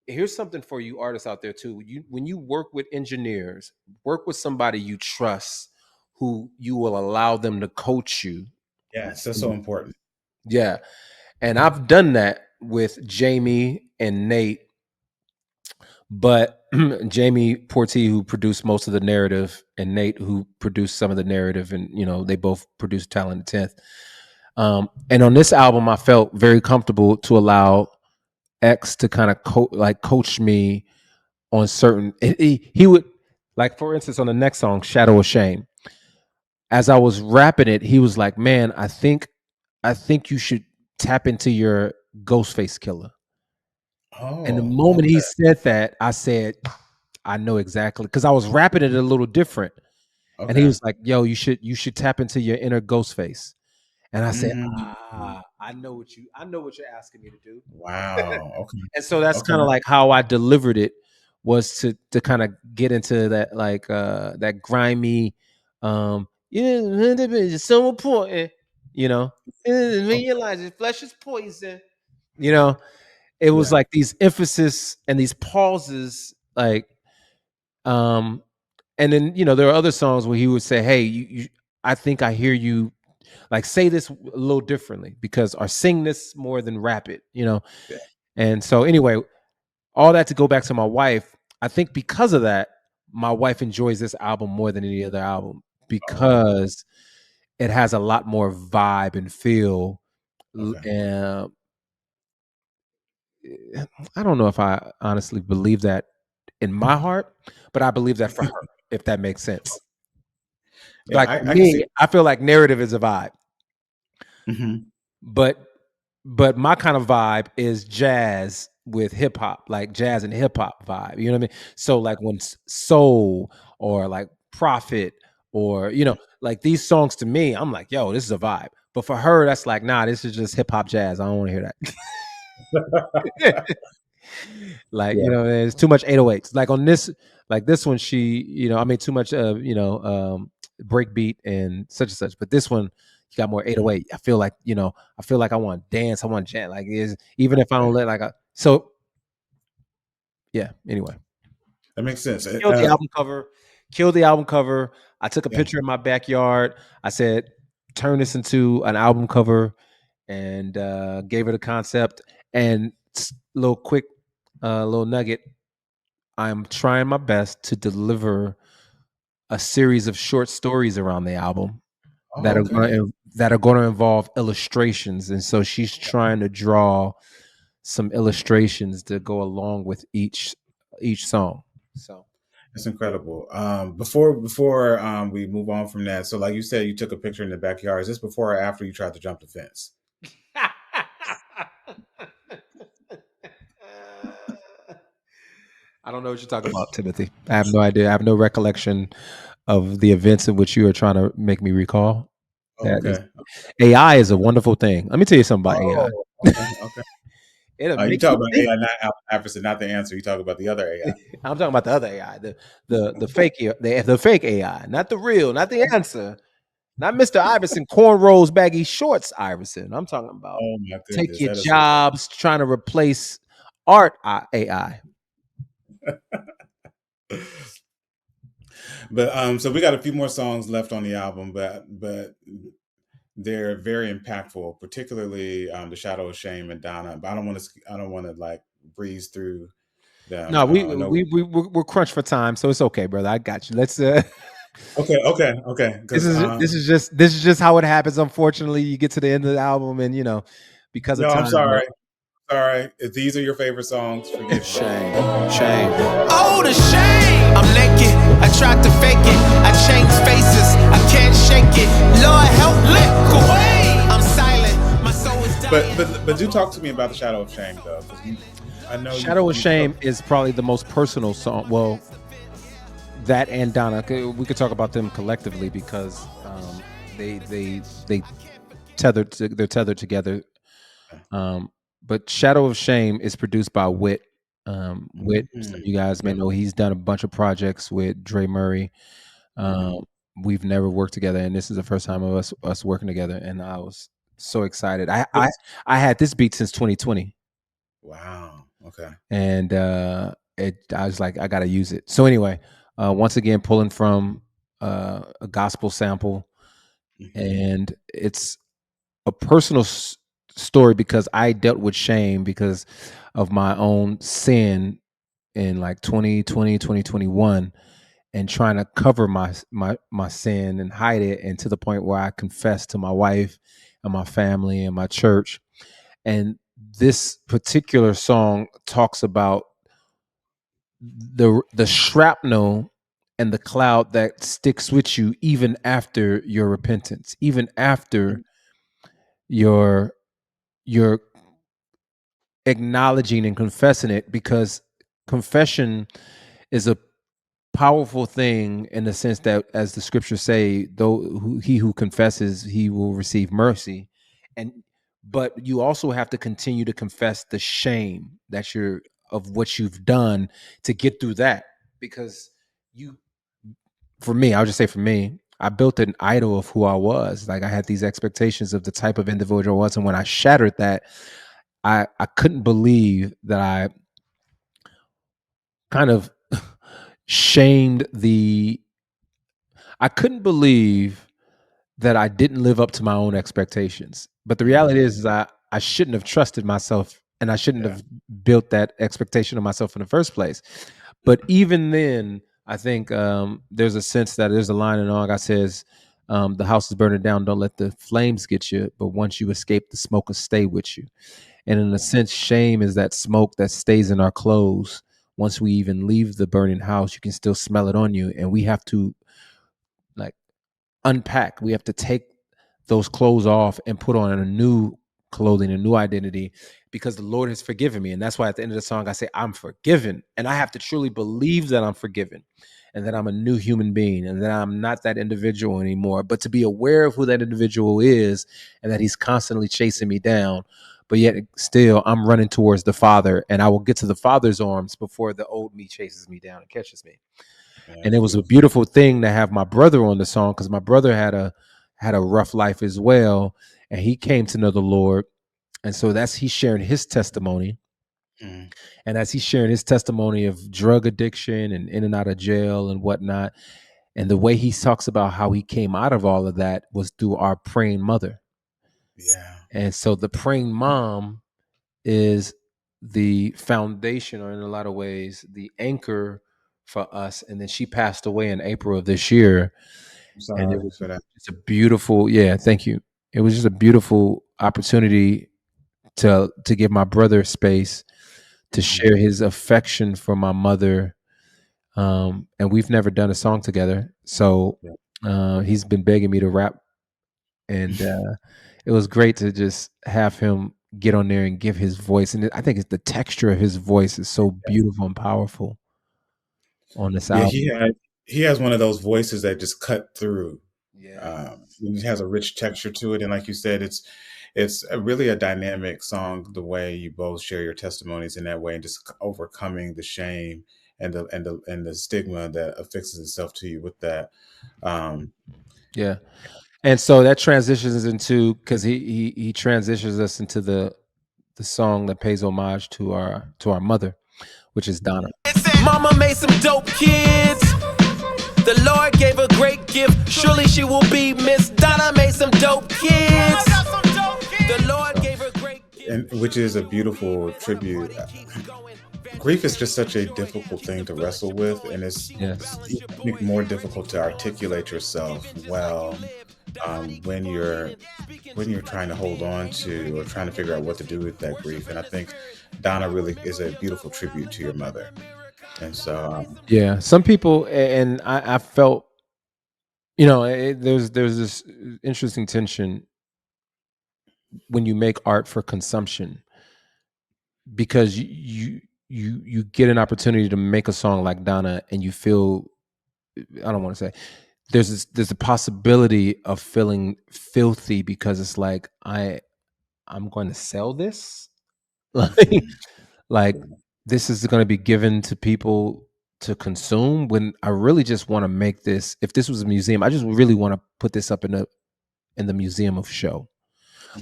Here's something for you artists out there too. When you work with engineers, work with somebody you trust, who you will allow them to coach you. Yes, that's so important. Yeah. And I've done that with Jamie and Nate, but Jamie Porti, who produced most of the narrative, and Nate, who produced some of the narrative, and they both produced Talent 10th. And on this album, I felt very comfortable to allow X to kind of coach me on certain. He would, like, for instance, on the next song, "Shadow of Shame," as I was rapping it, he was like, "Man, I think you should tap into your Ghostface Killer." And the Oh, moment he okay. said that, I said, "I know exactly," because I was rapping it a little different. And he Okay. was like, "Yo, you should tap into your inner Ghostface." And I said, Mm. I know what you're asking me to do. Wow. Okay. And so that's Okay. kind of like how I delivered it, was to kind of get into that, like, that grimy, yeah, it's so important, you know, Okay. realize your flesh is poison. You know, it was Yeah. like these emphasis and these pauses, like, um, and then there are other songs where he would say, "Hey, I think I hear you, like, say this a little differently, because or sing this more than rap it." Yeah. And so anyway, all that to go back to my wife, I think because of that, my wife enjoys this album more than any other album, Oh, okay. because it has a lot more vibe and feel. Okay. Uh, I don't know if I honestly believe that in my heart, but I believe that for her, if that makes sense. Yeah, Like, for I can see. me, I feel like narrative is a vibe, Mhm. but my kind of vibe is jazz with hip hop, like jazz and hip hop vibe. You know what I mean? So like when soul, or like Prophet, or like these songs, to me, I'm like, yo, this is a vibe. But for her, that's like, nah, this is just hip hop jazz. I don't want to hear that. Like, Yeah. there's too much 808s. Like on this, like this one, I mean, too much breakbeat and such and such. But this one, you got more 808. I feel like I want to dance. I want to jam. Like, is even if I don't let, like, so yeah. Anyway, That makes sense. killed the album cover. Killed the album cover. I took a Yeah. picture in my backyard. I said, turn this into an album cover, and gave it a concept. And little quick, little nugget. I'm trying my best to deliver a series of short stories around the album that Oh, are okay. going to involve illustrations, and so she's trying to draw some illustrations to go along with each song. So That's incredible. Before we move on from that, so like you said, you took a picture in the backyard. Is this before or after you tried to jump the fence? I don't know what you're talking about, Timothy. I have no idea. I have no recollection of the events in which you are trying to make me recall. Oh, That is okay. AI is a wonderful thing. Let me tell you something about AI. Oh, okay. Okay. It'll You make talk you about think. AI, not Alfred Iverson, not the answer. You talk about the other AI. I'm talking about the other AI, the fake the fake AI, not the real, not the answer, not Mr. Iverson cornrows baggy shorts Iverson. I'm talking about Oh my take goodness, your that is hilarious. jobs trying to replace art AI. But so we got a few more songs left on the album, but they're very impactful, particularly The Shadow of Shame and Donna. But I don't want to like breeze through them. No, I know. we're crunched for time, so it's okay, brother. I got you. Let's. Okay. This Because is just how it happens. Unfortunately, you get to the end of the album, and because of no, I'm time. sorry. Sorry, if these are your favorite songs, forgive me. Shame. Oh, the shame! I'm naked, I tried to fake it. I changed faces, I can't shake it. Lord help, look away! I'm silent, my soul is dying. But do talk to me about The Shadow of Shame, though. I know Shadow of Shame is probably the most personal song. Well, that and Donna, we could talk about them collectively because they're tethered together. But Shadow of Shame is produced by Whit. Whit, you guys may know, he's done a bunch of projects with Dre Murray. We've never worked together, and this is the first time of us working together, and I was so excited. I had this beat since 2020. Wow. Okay. And I was like, I gotta use it. So anyway, once again, pulling from a gospel sample, and it's a personal story because I dealt with shame because of my own sin in like 2020, 2021, and trying to cover my sin and hide it, and to the point where I confessed to my wife and my family and my church. And this particular song talks about the shrapnel and the cloud that sticks with you even after your repentance, even after your acknowledging and confessing it, because confession is a powerful thing in the sense that, as the scriptures say, he who confesses, he will receive mercy. But you also have to continue to confess the shame that you're of what you've done to get through that. Because I'll just say for me, I built an idol of who I was. Like, I had these expectations of the type of individual I was, and when I shattered that, I couldn't believe that I kind of shamed I couldn't believe that I didn't live up to my own expectations. But the reality is I shouldn't have trusted myself, and I shouldn't have built that expectation of myself in the first place. But even then, I think there's a sense that there's a line in all God says, the house is burning down, don't let the flames get you, but once you escape, the smoke will stay with you. And in a sense, shame is that smoke that stays in our clothes. Once we even leave the burning house, you can still smell it on you. And we have to like unpack. We have to take those clothes off and put on a new clothing, a new identity, because the Lord has forgiven me. And that's why at the end of the song, I say, I'm forgiven. And I have to truly believe that I'm forgiven and that I'm a new human being and that I'm not that individual anymore, but to be aware of who that individual is and that he's constantly chasing me down. But yet still, I'm running towards the Father, and I will get to the Father's arms before the old me chases me down and catches me. And it was a beautiful thing to have my brother on the song, because my brother had a rough life as well, and he came to know the Lord. And so he's sharing his testimony. And as he's sharing his testimony of drug addiction and in and out of jail and whatnot, and the way he talks about how he came out of all of that was through our praying mother. Yeah. And so the praying mom is the foundation, or in a lot of ways, the anchor for us. And then she passed away in April of this year. I'm sorry And it was for that. just a beautiful, thank you. It was just a beautiful opportunity to give my brother space to share his affection for my mother. And we've never done a song together. So he's been begging me to rap. And it was great to just have him get on there and give his voice. And I think it's the texture of his voice is so beautiful and powerful on this album. He has one of those voices that just cut through. Yeah. It has a rich texture to it, and like you said, it's really a dynamic song. The way you both share your testimonies in that way, and just overcoming the shame and the stigma that affixes itself to you with that. Yeah. And so that transitions into, because he transitions us into the song that pays homage to our mother, which is Donna. Mama made some dope kids. The Lord gave her great gift. Surely she will be Miss Donna made some dope kids. The Lord gave her great gift. And which is a beautiful tribute. Grief is just such a difficult thing to wrestle with, and it's even more difficult to articulate yourself well when you're trying to hold on to or trying to figure out what to do with that grief. And I think Donna really is a beautiful tribute to your mother. And so yeah, some people, and I felt, you know, there's this interesting tension when you make art for consumption, because you get an opportunity to make a song like Donna, and you feel, I don't want to say, there's a possibility of feeling filthy, because it's like I'm going to sell this, like this is going to be given to people to consume, when I really just want to make this. If this was a museum, I just really want to put this up in the museum of Sho.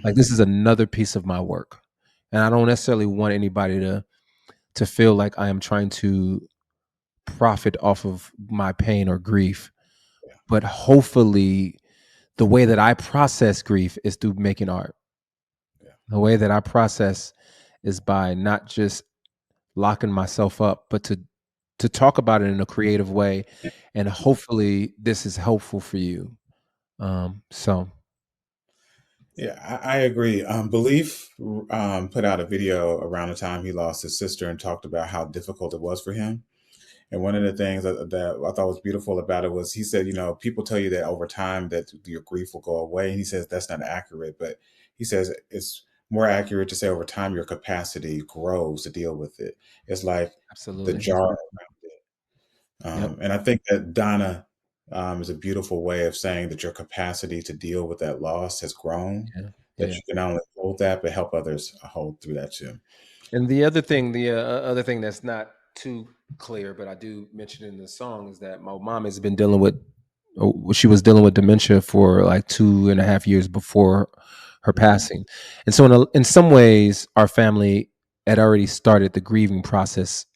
Like, this is another piece of my work, and I don't necessarily want anybody to feel like I am trying to profit off of my pain or grief. But hopefully the way that I process grief is through making art. The way that I process is by not just locking myself up, but to talk about it in a creative way. And hopefully this is helpful for you. So yeah, I agree. Belief put out a video around the time he lost his sister and talked about how difficult it was for him. And one of the things that I thought was beautiful about it was, he said, you know, people tell you that over time that your grief will go away. And he says that's not accurate, but he says it's more accurate to say over time your capacity grows to deal with it. It's like absolutely the jar around it. And I think that Donna is a beautiful way of saying that your capacity to deal with that loss has grown, that you can not only hold that, but help others hold through that too. And the other thing, that's not too clear, but I do mention in the song, is that my mom has been dealing with, she was dealing with dementia for like 2.5 years before her passing. And so in some ways, our family had already started the grieving process,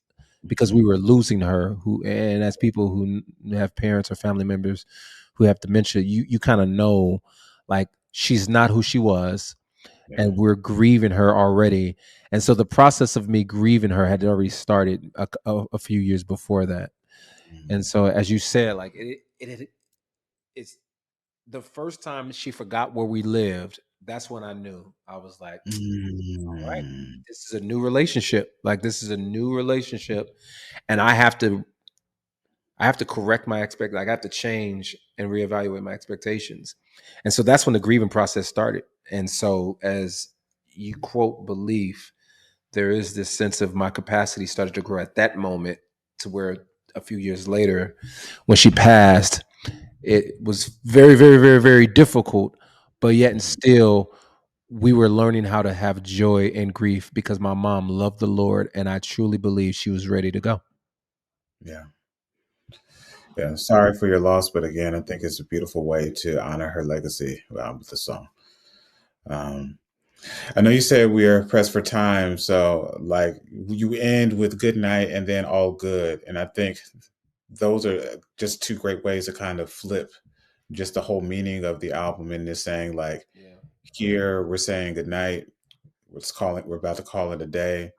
because we were losing her, and as people who have parents or family members who have dementia, you kind of know, like, she's not who she was. And we're grieving her already. And so the process of me grieving her had already started a few years before that. And so, as you said, like, it's the first time she forgot where we lived. That's when I knew. I was like, all right, this is a new relationship. Like, this is a new relationship. And I have to correct my expectations. Like, I have to change and reevaluate my expectations. And so that's when the grieving process started. And so, as you quote belief, there is this sense of my capacity started to grow at that moment, to where a few years later, when she passed, it was very, very, very, very difficult. But yet and still, we were learning how to have joy in grief, because my mom loved the Lord, and I truly believe she was ready to go. Yeah. Yeah, sorry for your loss, but again, I think it's a beautiful way to honor her legacy with the song. I know you said we are pressed for time, so like you end with Goodnight and then All Good, and I think those are just two great ways to kind of flip just the whole meaning of the album, and just saying, like, here we're saying goodnight, we're about to call it a day,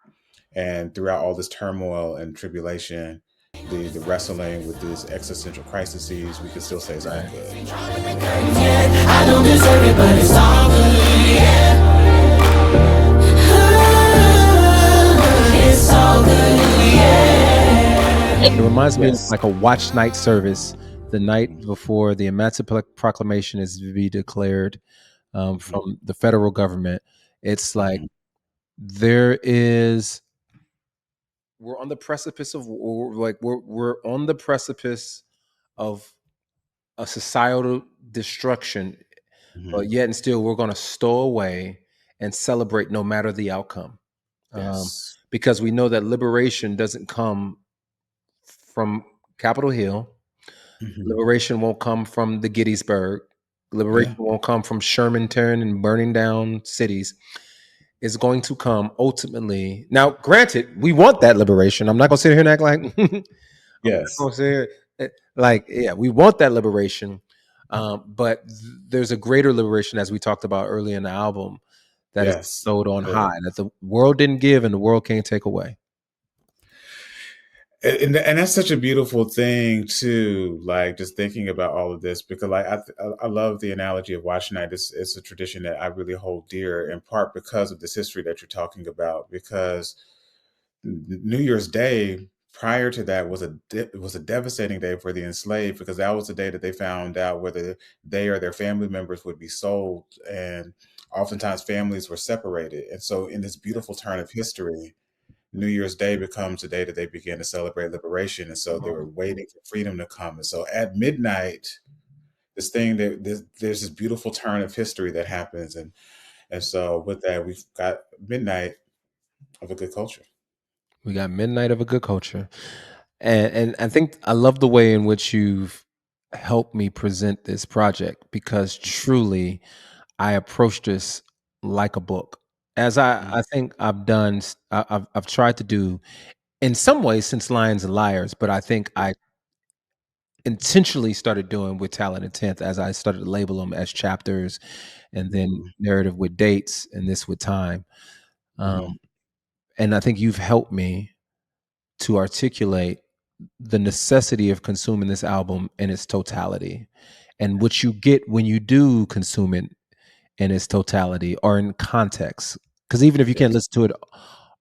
and throughout all this turmoil and tribulation, the wrestling with these existential crises, we can still say it's all good. I don't deserve it, but it's all good, yeah. It's all good, yeah. It reminds me of like a watch night service the night before the Emancipation Proclamation is to be declared from the federal government. It's like we're on the precipice of, we're on the precipice of a societal destruction, but yet and still we're going to stow away and celebrate no matter the outcome. Because we know that liberation doesn't come from Capitol Hill. Liberation won't come from the Gettysburg. Liberation won't come from Sherman tearing and burning down cities. It's going to come ultimately. Now, granted, we want that liberation. I'm not going to sit here and act like yes. I'm gonna sit here. We want that liberation, but there's a greater liberation, as we talked about earlier in the album, that is Yes. bestowed on high, that the world didn't give and the world can't take away. And that's such a beautiful thing too, like just thinking about all of this, because like I love the analogy of watch night. It's a tradition that I really hold dear, in part because of this history that you're talking about. Because New Year's Day prior to that was a devastating day for the enslaved, because that was the day that they found out whether they or their family members would be sold, and oftentimes families were separated. And so in this beautiful turn of history, New Year's Day becomes the day that they begin to celebrate liberation. And so they were waiting for freedom to come. And so at midnight, there's this beautiful turn of history that happens. And so with that, we've got midnight of a good culture. We got midnight of a good culture. And I think I love the way in which you've helped me present this project, because truly I approached this like a book, as I think I've done. I've tried to do in some ways since Lions and Liars, but I think I intentionally started doing with Talent and Tenth, as I started to label them as chapters, and then narrative with dates, and this with time. And I think you've helped me to articulate the necessity of consuming this album in its totality, and what you get when you do consume it in its totality or in context. Because even if you can't listen to it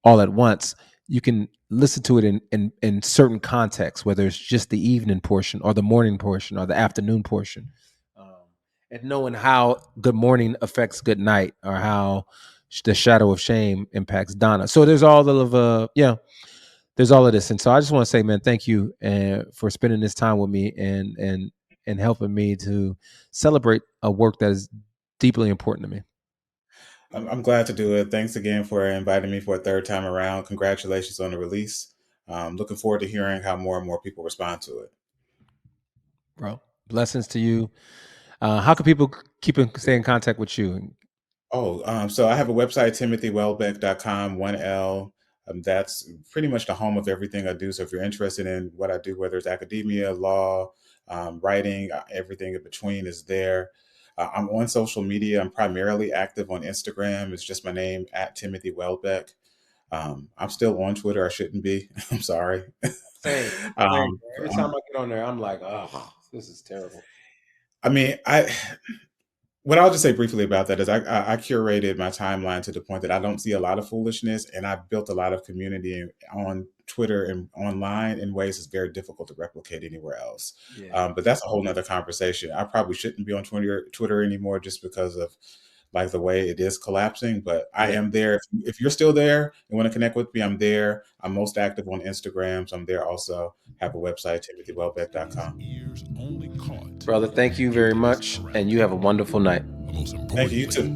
all at once, you can listen to it in certain contexts, whether it's just the evening portion or the morning portion or the afternoon portion, and knowing how Good Morning affects Good Night, or how the shadow of shame impacts Donna. So there's all of there's all of this. And so I just want to say, man, thank you for spending this time with me and helping me to celebrate a work that is deeply important to me. I'm glad to do it. Thanks again for inviting me for a third time around. Congratulations on the release. Looking forward to hearing how more and more people respond to it. Bro, blessings to you. How can people stay in contact with you? So I have a website, timothywelbeck.com, 1L. That's pretty much the home of everything I do. So if you're interested in what I do, whether it's academia, law, writing, everything in between is there. I'm on social media. I'm primarily active on Instagram. It's just my name, at Timothy Welbeck. I'm still on Twitter. I shouldn't be. I'm sorry. Same. Every time I get on there, I'm like, oh, this is terrible. I mean, what I'll just say briefly about that is I curated my timeline to the point that I don't see a lot of foolishness, and I've built a lot of community on Twitter and online in ways that's very difficult to replicate anywhere else. But that's a whole nother conversation. I probably shouldn't be on Twitter anymore, just because of like the way it is collapsing. But I am there. If you're still there and want to connect with me, I'm there. I'm most active on Instagram, so I'm there also. Have a website, timothywelbeck.com. Brother, thank you very much, and you have a wonderful night. Thank you, you too.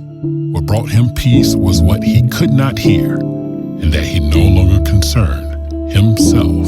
What brought him peace was what he could not hear, and that he no longer concerned himself